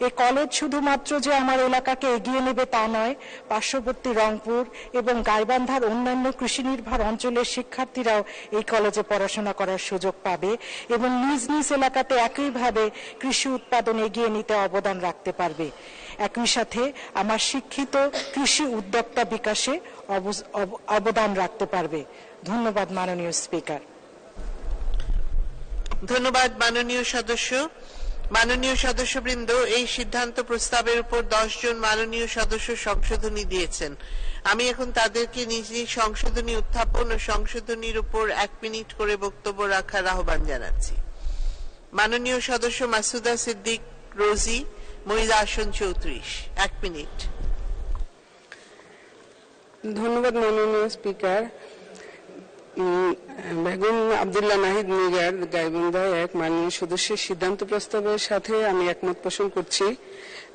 এই কলেজ শুধুমাত্র যে আমার এলাকাকে এগিয়ে নেবে তা নয়, পার্শ্ববর্তী রংপুর এবং গাইবান্ধার অন্যান্য কৃষি নির্ভর অঞ্চলের শিক্ষার্থীরাও এই কলেজে পড়াশোনা করার সুযোগ পাবে এবং নিজ নিজ এলাকাতে একইভাবে কৃষি উৎপাদন এগিয়ে নিতে অবদান রাখতে পারবে। একই সাথে আমার শিক্ষিত কৃষি উদ্যোক্তা বিকাশে অবদান রাখতে পারবে। ধন্যবাদ মাননীয় স্পিকার। ধন্যবাদ মাননীয় সদস্য। মাননীয় সদস্যবৃন্দ, এই সিদ্ধান্ত প্রস্তাবের উপর 10 জন মাননীয় সদস্য সংশোধনী দিয়েছেন। আমি এখন তাদেরকে নিজ নিজ সংশোধনী উত্থাপন ও সংশোধনীর উপর 1 মিনিট করে বক্তব্য রাখার আহ্বান জানাচ্ছি। মাননীয় সদস্য মাসুদা সিদ্দিক রোজি, মহিলা আসন 34, 1 মিনিট। ধন্যবাদ মাননীয় স্পিকার। বেগম আব্দুল্লাহ নাহিদ নিগার গাইবান্ধা 1 মাননীয় সদস্যের সিদ্ধান্ত প্রস্তাবের সাথে আমি একমত পোষণ করছি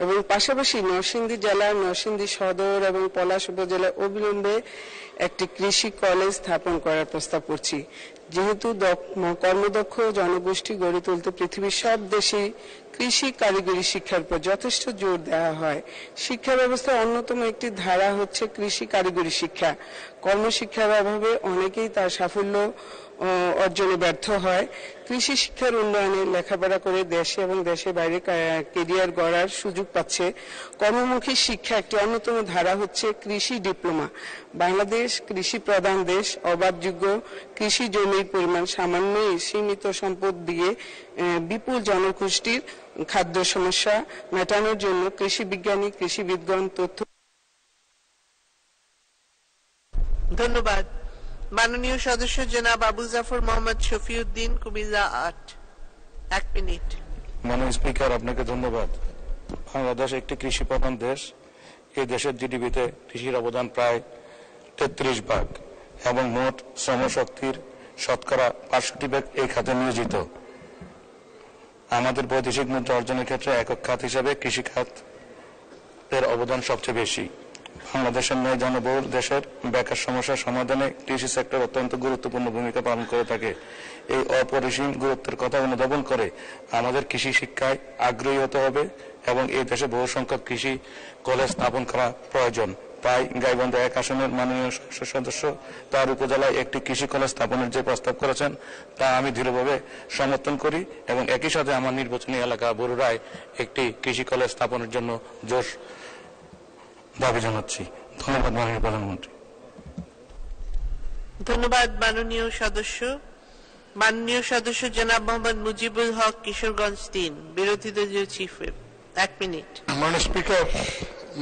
এবং পাশাপাশি নরসিংদী জেলার নরসিংদী সদর এবং পলাশ উপজেলা অবিলম্বে একটি কৃষি কলেজ স্থাপন করার প্রস্তাব করছি। যেহেতু কর্মদক্ষ জনগোষ্ঠী গড়ে তুলতে পৃথিবীর সব দেশে কৃষি কারিগরি শিক্ষার উপর যথেষ্ট জোর দেওয়া হয়। শিক্ষা ব্যবস্থার অন্যতম একটি ধারা হচ্ছে কৃষি কারিগরি শিক্ষা। কর্মশিক্ষার অভাবে অনেকেই তার সাফল্য অর্জনে ব্যর্থ হয়। কৃষি শিক্ষার উন্নয়নে লেখাপড়া করে দেশে এবং দেশের বাইরে কেরিয়ার গড়ার সুযোগ পাচ্ছে। কর্মমুখী শিক্ষা একটি অন্যতম ধারা হচ্ছে কৃষি ডিপ্লোমা। বাংলাদেশ কৃষি প্রধান দেশ। অবাধযোগ্য কৃষি জমির পরিমাণ সামান্যই সীমিত সম্পদ দিয়ে বিপুল জনগোষ্ঠীর খাদ্য সমস্যা মেটানোর জন্য কৃষি বিজ্ঞানী, কৃষিবিদগণ তথ্য। ধন্যবাদ। মাননীয় সদস্য জনাব আবু জাফর মোহাম্মদ শফিউদ্দিন, কুমিল্লা 8, 1 মিনিট। মাননীয় স্পিকার, আপনাকে ধন্যবাদ। বাংলাদেশ একটি কৃষি প্রধান দেশ। এই দেশের জিডিপিতে কৃষির অবদান প্রায় 33 ভাগ এবং মোট শ্রমশক্তির শতকরা 65% এই খাতে নিয়োজিত। আমাদের বৈদেশিক মুদ্রা অর্জনের ক্ষেত্রে একক খাত হিসাবে কৃষি খাত এর অবদান সবচেয়ে বেশি। বাংলাদেশের ন্যায় জনবহুল দেশের বেকার সমস্যার সমাধানে কৃষি সেক্টর অত্যন্ত গুরুত্বপূর্ণ ভূমিকা পালন করে থাকে। এই অপরিসীম গুরুত্বের কথা অনুধাবন করে আমাদের কৃষি শিক্ষায় আগ্রহী হতে হবে এবং এই দেশে বহু সংখ্যক কৃষি কলেজ স্থাপন করা প্রয়োজন। তাই গাইবান্ধা 1 আসনের মাননীয় সদস্য তার উপজেলায় একটি কৃষি কলেজ স্থাপনের যে প্রস্তাব করেছেন তা আমি দৃঢ়ভাবে সমর্থন করি এবং একই সাথে আমার নির্বাচনী এলাকা বরুড়ায় একটি কৃষি কলেজ স্থাপনের জন্য জোর দাবি জানাচ্ছি। ধন্যবাদ মাননীয় প্রধানমন্ত্রী। ধন্যবাদ মাননীয় সদস্য। মাননীয় সদস্য জনাব মোহাম্মদ মুজিবুল হক, কিশোরগঞ্জ 3, বিরোধী দলীয় চিফ হুইপ, 1 মিনিট। মাননীয় স্পিকার,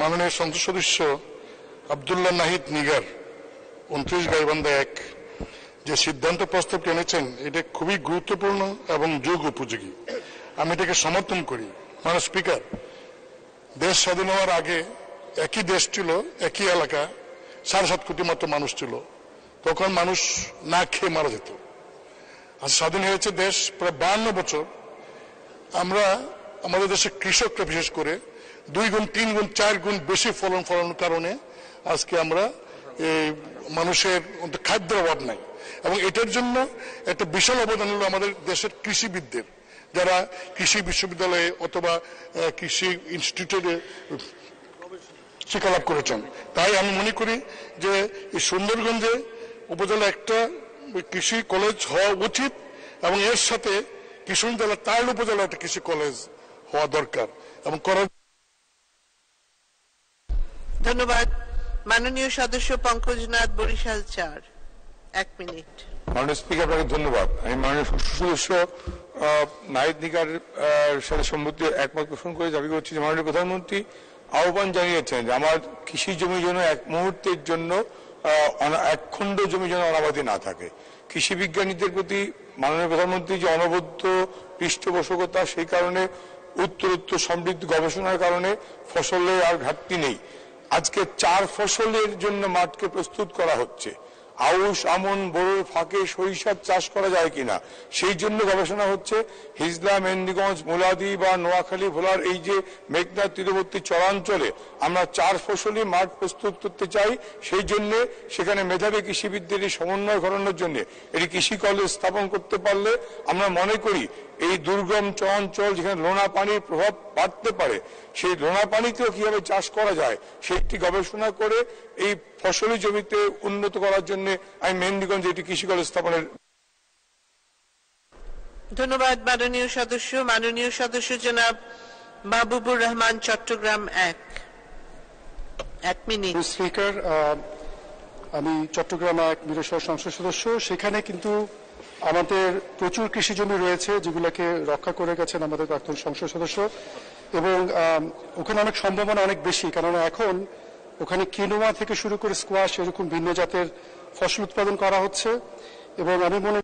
মাননীয় সংসদ সদস্য আব্দুল্লাহ নাহিদ নিগার 29 গাইবান্ধা 1 যে সিদ্ধান্ত প্রস্তাবটি এনেছেন এটা খুবই গুরুত্বপূর্ণ এবং যুগ উপযোগী। আমি এটাকে সমর্থন করি। মাননীয় স্পিকার, দেশ স্বাধীন হওয়ার আগে একই দেশ ছিল, একই এলাকা, 7.5 কোটি মতো মানুষ ছিল। তখন মানুষ না খেয়ে মারা যেত। আজ স্বাধীন হয়েছে দেশ প্রায় 52 বছর। আমরা আমাদের দেশের কৃষকরা বিশেষ করে 2 গুণ 3 গুণ 4 গুণ বেশি ফলনের কারণে আজকে আমরা মানুষের খাদ্যের অভাব নাই। এবং এটার জন্য একটা বিশাল অবদান হলো আমাদের দেশের কৃষিবিদদের, যারা কৃষি বিশ্ববিদ্যালয়ে অথবা কৃষি ইনস্টিটিউটে শিক্ষালাভ করেছেন। তাই আমি মনে করি যে এই সুন্দরগঞ্জে উপজেলা একটা কৃষি কলেজ হওয়া উচিত এবং এর সাথে কিশোরগঞ্জ জেলা তাইল উপজেলা একটা কৃষি কলেজ হওয়া দরকার এবং করার। ধন্যবাদ। মাননীয় সদস্য পঙ্কজনাথ, বরিশাল 4, 1 মিনিট। মাননীয় স্পিকার, আপনাকে ধন্যবাদ। আমি মাননীয় সদস্য নাহিদ নিগার সাথে সম্মতি একমত পোষণ করে দাবি করছি যে মাননীয় প্রধানমন্ত্রী আহ্বান জানিয়েছেন যে আমার কৃষি জমি যেন এক মুহূর্তের জন্য এক খণ্ড জমি যেন অনাবাদি না থাকে। কৃষি বিজ্ঞানীদের প্রতি মাননীয় প্রধানমন্ত্রী যে অনবদ্য পৃষ্ঠপোষকতা, সেই কারণে উত্তরোত্তর সমৃদ্ধ গবেষণার কারণে ফসলের আর ঘাটতি নেই। আজকে 4 ফসলের জন্য মাঠকে প্রস্তুত করা হচ্ছে। আউশ, আমন, বোরোর ফাঁকে সরিষার চাষ করা যায় কিনা সেই জন্য গবেষণা হচ্ছে। হিজলা, মেহেন্দিগঞ্জ, মুলাদি বা নোয়াখালী, ভোলার এই যে মেঘনা তীরবর্তী চরাঞ্চলে আমরা 4 ফসলি মাঠ প্রস্তুত করতে চাই। সেই জন্য সেখানে মেধাবী কৃষিবিদদের সমন্বয় ঘটানোর জন্য এটি কৃষি কলেজ স্থাপন করতে পারলে আমরা মনে করি এই দুর্গম চরাঞ্চল যেখানে লোনা পানির প্রভাব বাড়তে পারে, সেই লোনা পানিতেও কিভাবে চাষ করা যায় সেটি গবেষণা করে এই ফসলি জমিতে উন্নত করার জন্য আমি মেহেন্দিগঞ্জে একটি কৃষি কলেজ স্থাপনের। ধন্যবাদ মাননীয় সদস্য জনাব মাহবুবুর রহমান, চট্টগ্রাম 1 মিনিট। স্পিকার, আমি চট্টগ্রাম 1 বীরসর সংসদ সদস্য। সেখানে কিন্তু আমাদের প্রচুর কৃষি জমি রয়েছে যেগুলোকে রক্ষা করে গেছেন আমাদের প্রাক্তন সংসদ সদস্য, এবং ওখানে অনেক সম্ভাবনা অনেক বেশি, কারণ এখন ওখানে কিনোয়া থেকে শুরু করে স্কোয়াশ এরকম ভিন্ন জাতের ফসল উৎপাদন করা হচ্ছে। এবং আমি মনে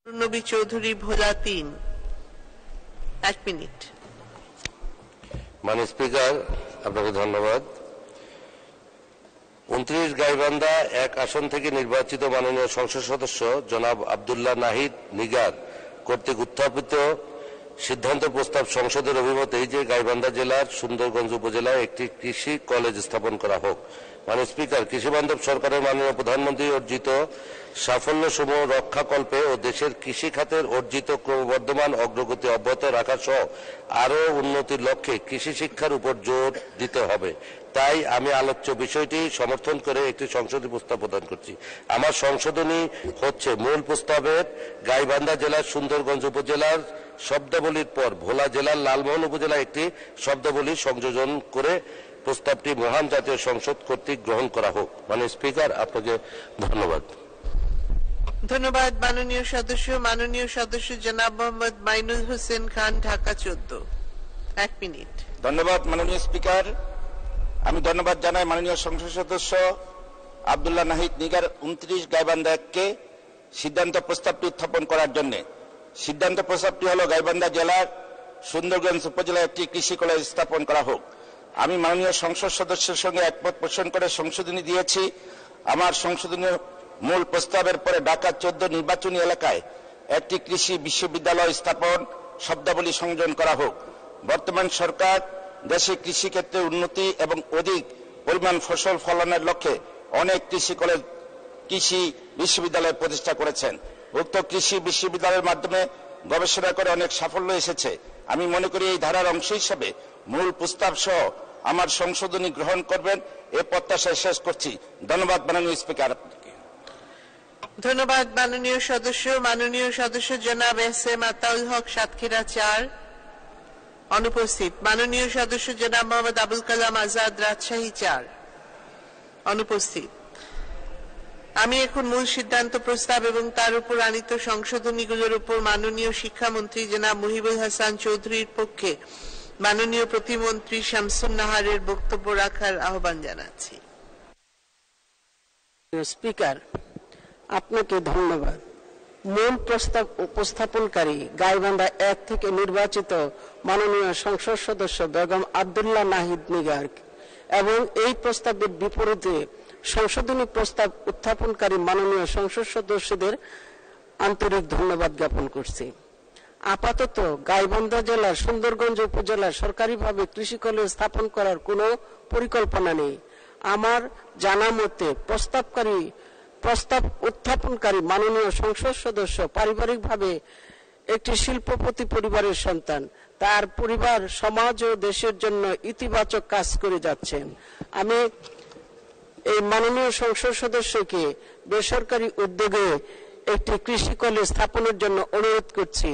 নবী চৌধুরী, ভোলা 3, 1 মিনিট। মাননীয় স্পিকার, আপনাকে ধন্যবাদ। 29 গাইবান্ধা 1 আসন থেকে নির্বাচিত মাননীয় সংসদ সদস্য জনাব আব্দুল্লাহ নাহিদ নিগার কর্তৃক উত্থাপিত সিদ্ধান্ত প্রস্তাব সংসদের অভিমত এই যে গাইবান্ধা জেলার সুন্দরগঞ্জ উপজেলায় একটি কৃষি কলেজ স্থাপন করা হোক। মাননীয় স্পিকার, কৃষি বান্ধব সরকারের মাননীয় প্রধানমন্ত্রী অর্জিত সাফল্যসমূহ রক্ষাকল্পে ও দেশের কৃষি খাতের অর্জিত ক্রমবর্ধমান অগ্রগতি অব্যাহত রাখা সহ আরও উন্নতির লক্ষ্যে কৃষি শিক্ষার উপর জোর দিতে হবে। তাই আমি আলোচ্য বিষয়টি সমর্থন করে একটি সংশোধনী প্রস্তাব প্রদান করছি। আমার সংশোধনী হচ্ছে মূল প্রস্তাবের গাইবান্ধা জেলার সুন্দরগঞ্জ উপজেলার শব্দাবলীর পর ভোলা জেলার লালমোহন উপজেলায় একটি শব্দাবলী সংযোজন করে প্রস্তাবটি মহান জাতীয় সংসদ কর্তৃক গ্রহণ করা হোক। মাননীয় স্পিকার, আপনাকে ধন্যবাদ। ধন্যবাদ মাননীয় সদস্য জনাব মোহাম্মদ মাইনুল হোসেন খান, ঢাকা 14, 1 মিনিট। ধন্যবাদ মাননীয় স্পিকার। আমি ধন্যবাদ জানাই মাননীয় সংসদ সদস্য আব্দুল্লাহ নাহিদ নিগার 29 গাইবান্ধা 1-কে সিদ্ধান্ত প্রস্তাবটি উত্থাপন করার জন্য। সিদ্ধান্ত প্রস্তাবটি হল গাইবান্ধা জেলার সুন্দরগঞ্জ উপজেলায় একটি কৃষি কলেজ স্থাপন করা হোক। আমি মাননীয় সংসদ সদস্যের সঙ্গে একমত পোষণ করে সংশোধনী দিয়েছি। আমার সংশোধনীর মূল প্রস্তাবের পরে ঢাকা 14 নির্বাচনী এলাকায় একটি কৃষি বিশ্ববিদ্যালয় স্থাপন শব্দাবলী সংযোজন করা হোক। বর্তমান সরকার দেশে কৃষি ক্ষেত্রে উন্নতি এবং অধিক পরিমাণ ফসল ফলনের লক্ষ্যে অনেক কৃষি বিশ্ববিদ্যালয় প্রতিষ্ঠা করেছেন। উক্ত কৃষি বিশ্ববিদ্যালয়ের মাধ্যমে গবেষণা করে অনেক সাফল্য এসেছে। আমি মনে করি এই ধারার অংশ হিসেবে মূল প্রস্তাব সহ আমার সংশোধনী গ্রহণ করবেন এ প্রত্যাশায় শেষ করছি। ধন্যবাদ মাননীয় স্পিকার। ধন্যবাদ মাননীয় সদস্য জনাব এস.এম. আতাউল হক, সাতক্ষীরা 4, অনুপস্থিত। মাননীয় সদস্য জনাব মোহাম্মদ আবুল কালাম আজাদ, রাজশাহী 4, অনুপস্থিত। আমি এখন মূল সিদ্ধান্ত প্রস্তাব এবং তার উপর আনিত সংশোধনীগুলোর উপর মাননীয় শিক্ষামন্ত্রী জনাব মুহিবুল হাসান চৌধুরীর পক্ষে মাননীয় প্রতিমন্ত্রী শামসুন নাহারের বক্তব্য রাখার আহ্বান জানাচ্ছি। স্পিকার, আপনাকে ধন্যবাদ। মূল প্রস্তাব উপস্থাপনকারী গাইবান্ধা 1 থেকে নির্বাচিত মাননীয় সংসদ সদস্য বেগম আব্দুল্লাহ নাহিদ নিগার এবং এই প্রস্তাবের বিপরীতে সংশোধনী প্রস্তাব উত্থাপনকারী মাননীয় সংসদ সদস্যদের আন্তরিক ধন্যবাদ জ্ঞাপন করছি। আপাতত গাইবান্ধা জেলার সুন্দরগঞ্জ উপজেলার সরকারিভাবে কৃষি কলেজ স্থাপন করার কোনো পরিকল্পনা নেই। আমার জানা মতে প্রস্তাব উত্থাপনকারী মাননীয় সংসদ সদস্য পারিবারিকভাবে একটি শিল্পপতি পরিবারের সন্তান। তার পরিবার সমাজ ও দেশের জন্য ইতিবাচক কাজ করে যাচ্ছেন। আমি এই মাননীয় সংসদ সদস্যকে বেসরকারি উদ্যোগে একটি কৃষি কলেজ স্থাপনের জন্য অনুরোধ করছি।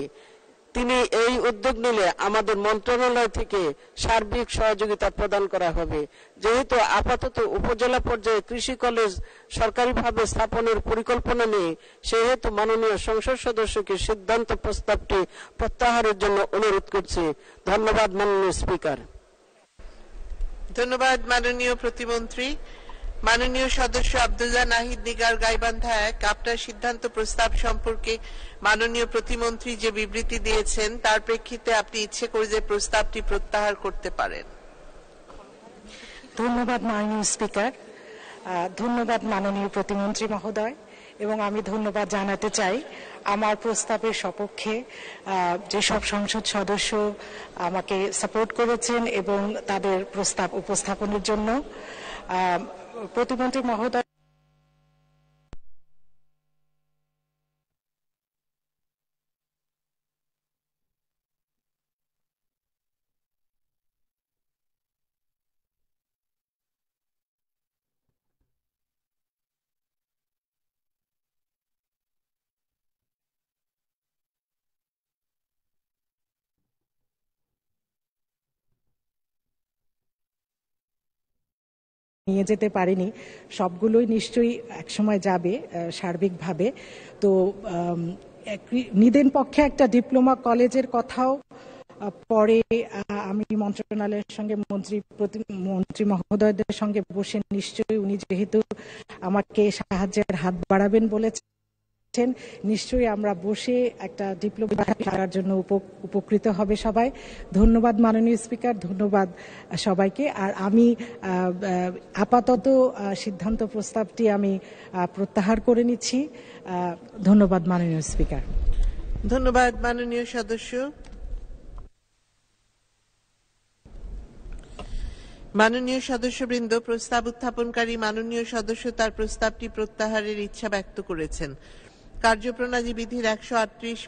তিনি এই উদ্যোগ নিলে আমাদের মন্ত্রণালয় থেকে সার্বিক সহযোগিতা প্রদান করা হবে। যেহেতু আপাতত উপজেলা পর্যায়ে কৃষি কলেজ সরকারিভাবে স্থাপনের পরিকল্পনা নেই, সেহেতু মাননীয় সংসদ সদস্যকে সিদ্ধান্ত প্রস্তাবটি প্রত্যাহারের জন্য অনুরোধ করছি। ধন্যবাদ মাননীয় স্পিকার। ধন্যবাদ মাননীয় প্রতিমন্ত্রী। মাননীয় সদস্য আব্দুল্লাহ নাহিদ নিগার, গাইবান্ধা 1, আপনার সিদ্ধান্ত প্রস্তাব সম্পর্কে মাননীয় প্রতিমন্ত্রী যে বিবৃতি দিয়েছেন তার প্রেক্ষিতে আপনি ইচ্ছে করলে প্রস্তাবটি প্রত্যাহার করতে পারেন। ধন্যবাদ মাননীয় স্পিকার। ধন্যবাদ মাননীয় প্রতিমন্ত্রী মহোদয়। এবং আমি ধন্যবাদ জানাতে চাই আমার প্রস্তাবের সপক্ষে যেসব সংসদ সদস্য আমাকে সাপোর্ট করেছেন এবং তাদের প্রস্তাব উপস্থাপনের জন্য। প্রতিমন্ত্রী মহোদয়, নিয়ে যেতে পারিনি, সবগুলোই নিশ্চয়ই একসময় যাবে সার্বিকভাবে। তো নিদেন পক্ষে একটা ডিপ্লোমা কলেজের কথাও পরে আমি মন্ত্রণালয়ের সঙ্গে মন্ত্রী মহোদয়দের সঙ্গে বসে নিশ্চয়ই উনি যেহেতু আমাকে সাহায্যের হাত বাড়াবেন বলেছেন, নিশ্চয়ই আমরা বসে একটা ডিপ্লোমা করার জন্য উপকৃত হবে সবাই। ধন্যবাদ মাননীয় স্পিকার, ধন্যবাদ সবাইকে। আর আমি আপাতত সিদ্ধান্ত প্রস্তাবটি আমি প্রত্যাহার করে নিচ্ছি। ধন্যবাদ মাননীয় স্পিকার। ধন্যবাদ মাননীয় সদস্য। মাননীয় সদস্যবৃন্দ, প্রস্তাব উত্থাপনকারী মাননীয় সদস্য তার প্রস্তাবটি প্রত্যাহারের ইচ্ছা ব্যক্ত করেছেন। কার্যপ্রণালী বিধির 138